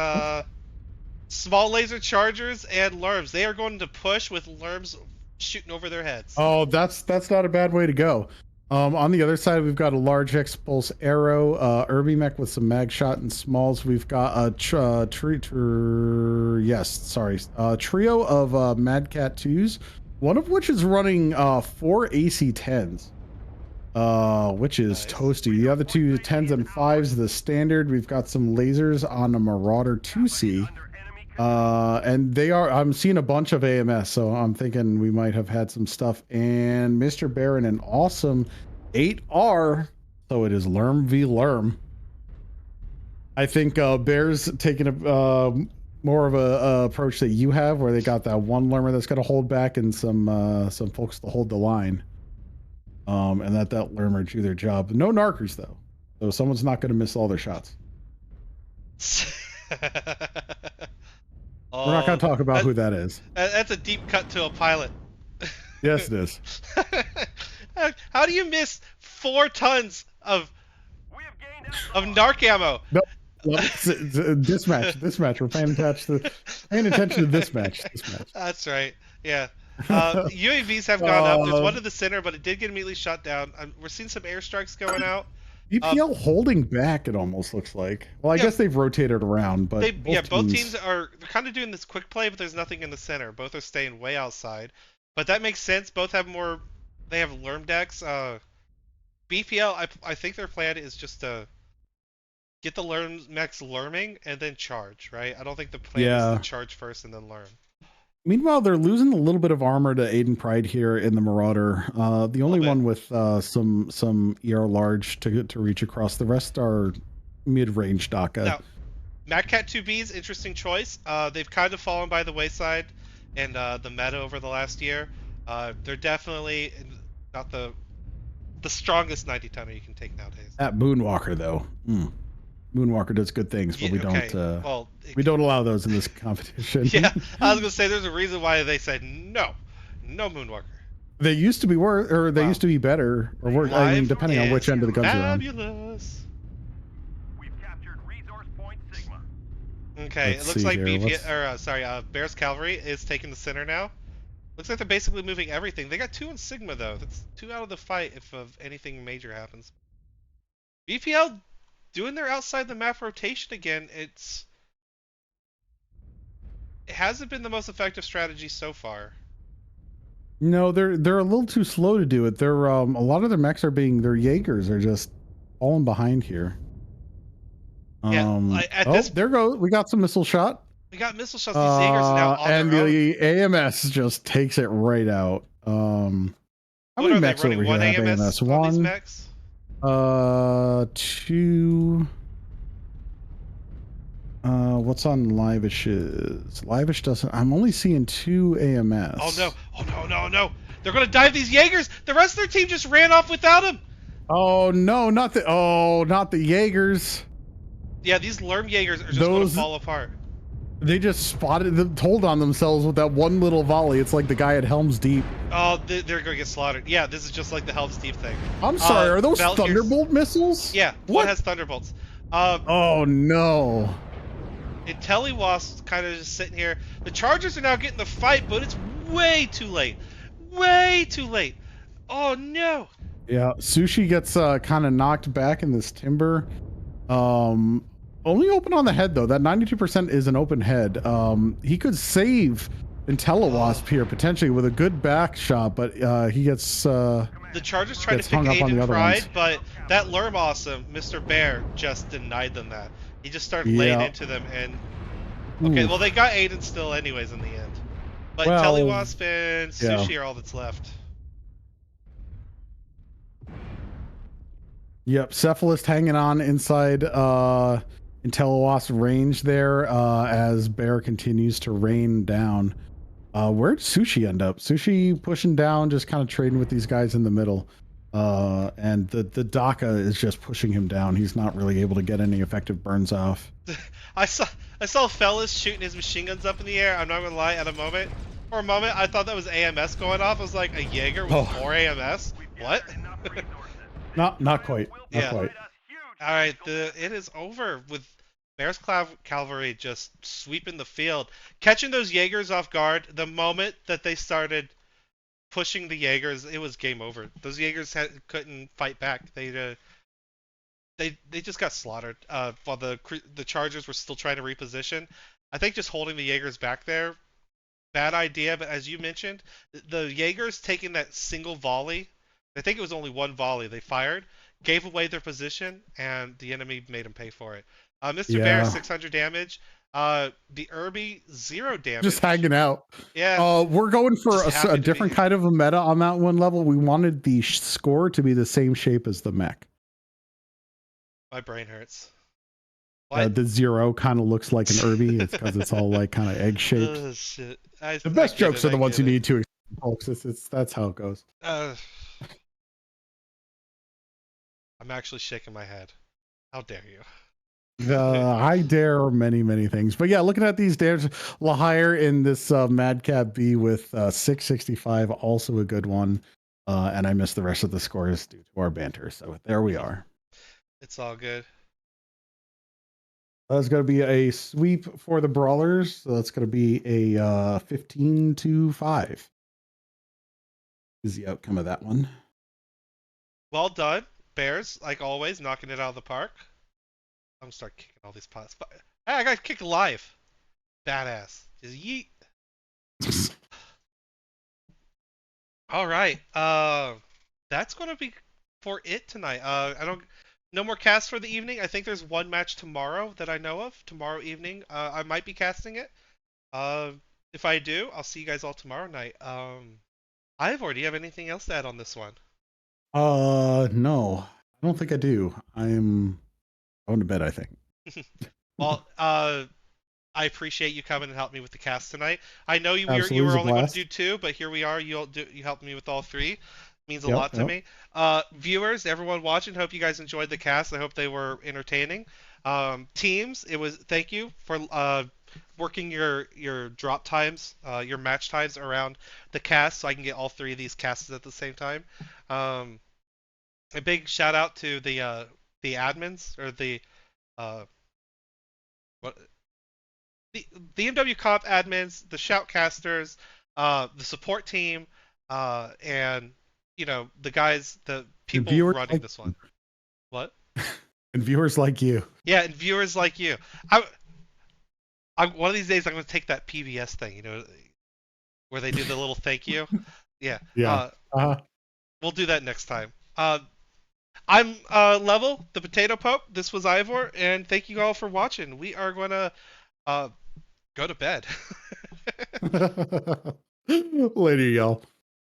small laser chargers and Lerms. They are going to push with Lerms shooting over their heads. Oh, that's not a bad way to go. On the other side, we've got a large X-Pulse Arrow, Irby mech with some mag shot and smalls. We've got a trio of Mad Cat 2s One of which is running 4 AC-10s, which is Nice. toasty. The other two 10s and 5s, the standard. We've got some lasers on a Marauder 2C. And I'm seeing a bunch of AMS, so I'm thinking we might have had some stuff. And Mr. Baron, an awesome 8R. So it is Lerm v. Lerm. I think Bear's taking a more of a approach that you have, where they got that one Lermer that's going to hold back and some folks to hold the line. And that Lermer do their job. No narkers though, so someone's not going to miss all their shots. We're not going to talk about who that is. That's a deep cut to a pilot. Yes, it is. How do you miss 4 tons of We have gained narc ammo? No, this match. We're paying attention to this match. That's right. Yeah. UAVs have gone up. There's one Uh, in the center, but it did get immediately shot down. We're seeing some airstrikes going out. BPL holding back, it almost looks like. Well, I Yeah. guess they've rotated around, but Both teams are kind of doing this quick play, but there's nothing in the center. Both are staying way outside, but that makes sense. Both have more. They have Lerm decks. BPL, I think their plan is just to get the Lerm mechs Lerming and then charge, right? I don't think the plan is to charge first and then Lerm. Meanwhile, they're losing a little bit of armor to Aiden Pride here in the Marauder. The only one with some ER large to reach across. The rest are mid-range DACA. Now, MacCat 2B's interesting choice. They've kind of fallen by the wayside in the meta over the last year. They're definitely not the strongest 90 tonner you can take nowadays. That Moonwalker though, Moonwalker does good things, but we don't allow those in this competition. Yeah, I was gonna say there's a reason why they said no Moonwalker. They used to be used to be better, or worse. I mean, depending on which end of the guns you're on. Fabulous. We've captured resource point Sigma. Okay, Let's it looks see like here. Bear's Cavalry is taking the center now. Looks like they're basically moving everything. They got 2 in Sigma though. That's 2 out of the fight if anything major happens. BPL doing their outside the map rotation again. It hasn't been the most effective strategy so far. No, they're a little too slow to do it. They're a lot of their mechs their Jaegers are just falling behind here. There goes. We got some missile shot. We got missile shots. These Jaegers are now on and their own. the AMS just takes it right out. How What many mechs over here one have AMS AMS? on these One, mechs? 2. What's on Livish's? Livish doesn't. I'm only seeing 2 AMS. Oh no! They're gonna dive these Jaegers. The rest of their team just ran off without him. Oh no! Not the Jaegers. Yeah, these Lerm Jaegers are just gonna fall apart. They just spotted them, told on themselves with that one little volley. It's like the guy at Helm's Deep. Oh, they're gonna get slaughtered. Yeah, this is just like the Helm's Deep thing. I'm sorry, are those Valkyries. Thunderbolt missiles? Yeah, What? one has Thunderbolts. Oh no. IntelliWasp's kind of just sitting here. The Chargers are now getting the fight, but it's way too late. Way too late. Oh no. Yeah, Sushi gets kind of knocked back in this timber. Only open on the head though. That 92% is an open head. He could save IntelliWasp here potentially with a good back shot, but he gets The Chargers tried to pick hung up on the Aiden other Pride, ones. but that Lerm Awesome, Mr. Bear, just denied them that. He just started laying into them, and okay, well they got Aiden still anyways in the end. But Well, IntelliWasp and Sushi are all that's left. Yep, Cephalist hanging on inside IntelliWasp range there as Bear continues to rain down. Where'd Sushi end up? Sushi pushing down, just kind of trading with these guys in the middle. And the DACA is just pushing him down. He's not really able to get any effective burns off. I saw Fellas shooting his machine guns up in the air. I'm not gonna lie, for a moment I thought that was AMS going off. I was like, a Jaeger with 4 AMS? What? Not quite. Not Yeah. quite. Alright, it is over with Bear's Cavalry just sweeping the field. Catching those Jaegers off guard, the moment that they started pushing the Jaegers, it was game over. Those Jaegers couldn't fight back. They just got slaughtered while the Chargers were still trying to reposition. I think just holding the Jaegers back there bad idea, but as you mentioned, the Jaegers taking that single volley, I think it was only one volley they fired, gave away their position, and the enemy made them pay for it. Mr. Bear, Yeah, 600 damage. The Irby, 0 just damage. hanging out. Yeah, We're going for just a happy to be different here. kind of a meta on that one level. We wanted the score to be the same shape as the mech. My brain hurts. What? The 0 kind of looks like an Irby. It's because it's all like kind of egg shaped. Oh, shit. The I best get jokes it, are I the ones get you it. need to explain, folks. That's how it goes. I'm actually shaking my head. How dare you? I dare many, many things. But yeah, looking at these dares, Lahire in this Madcap B with 665, also a good one. And I missed the rest of the scores due to our banter. So there we are. It's all good. That's going to be a sweep for the Brawlers. So that's going to be a 15-5 is the outcome of that one. Well done, Bears, like always, knocking it out of the park. I'm gonna start kicking all these pots. But hey, I got kicked alive. Badass. Just yeet. All right. That's gonna be for it tonight. I don't. No more casts for the evening. I think there's one match tomorrow that I know of. Tomorrow evening. I might be casting it. Uh, if I do, I'll see you guys all tomorrow night. Ivor, do you have anything else to add on this one? No, I don't think I do. I'm going to bed, I think. Well, I appreciate you coming and helping me with the cast tonight. I know you Absolutely, were it's a only going to blast. do two, but here we are. You helped me with all three. Means a Yep, lot to yep. me. Viewers, everyone watching, hope you guys enjoyed the cast. I hope they were entertaining. Teams, thank you for working your drop times, your match times around the cast, so I can get all three of these casts at the same time. Um, a big shout out to the admins or the uh, what the MW Comp admins, the shoutcasters, the support team, and the guys, the And people viewers running like this one. What? and viewers like you. Yeah, and viewers like you. I, one of these days I'm gonna take that PBS thing, where they do the little thank you. Yeah. Yeah. Uh-huh. We'll do that next time. I'm Level, the Potato Pope. This was Ivor, and thank you all for watching. We are gonna go to bed. Later, y'all.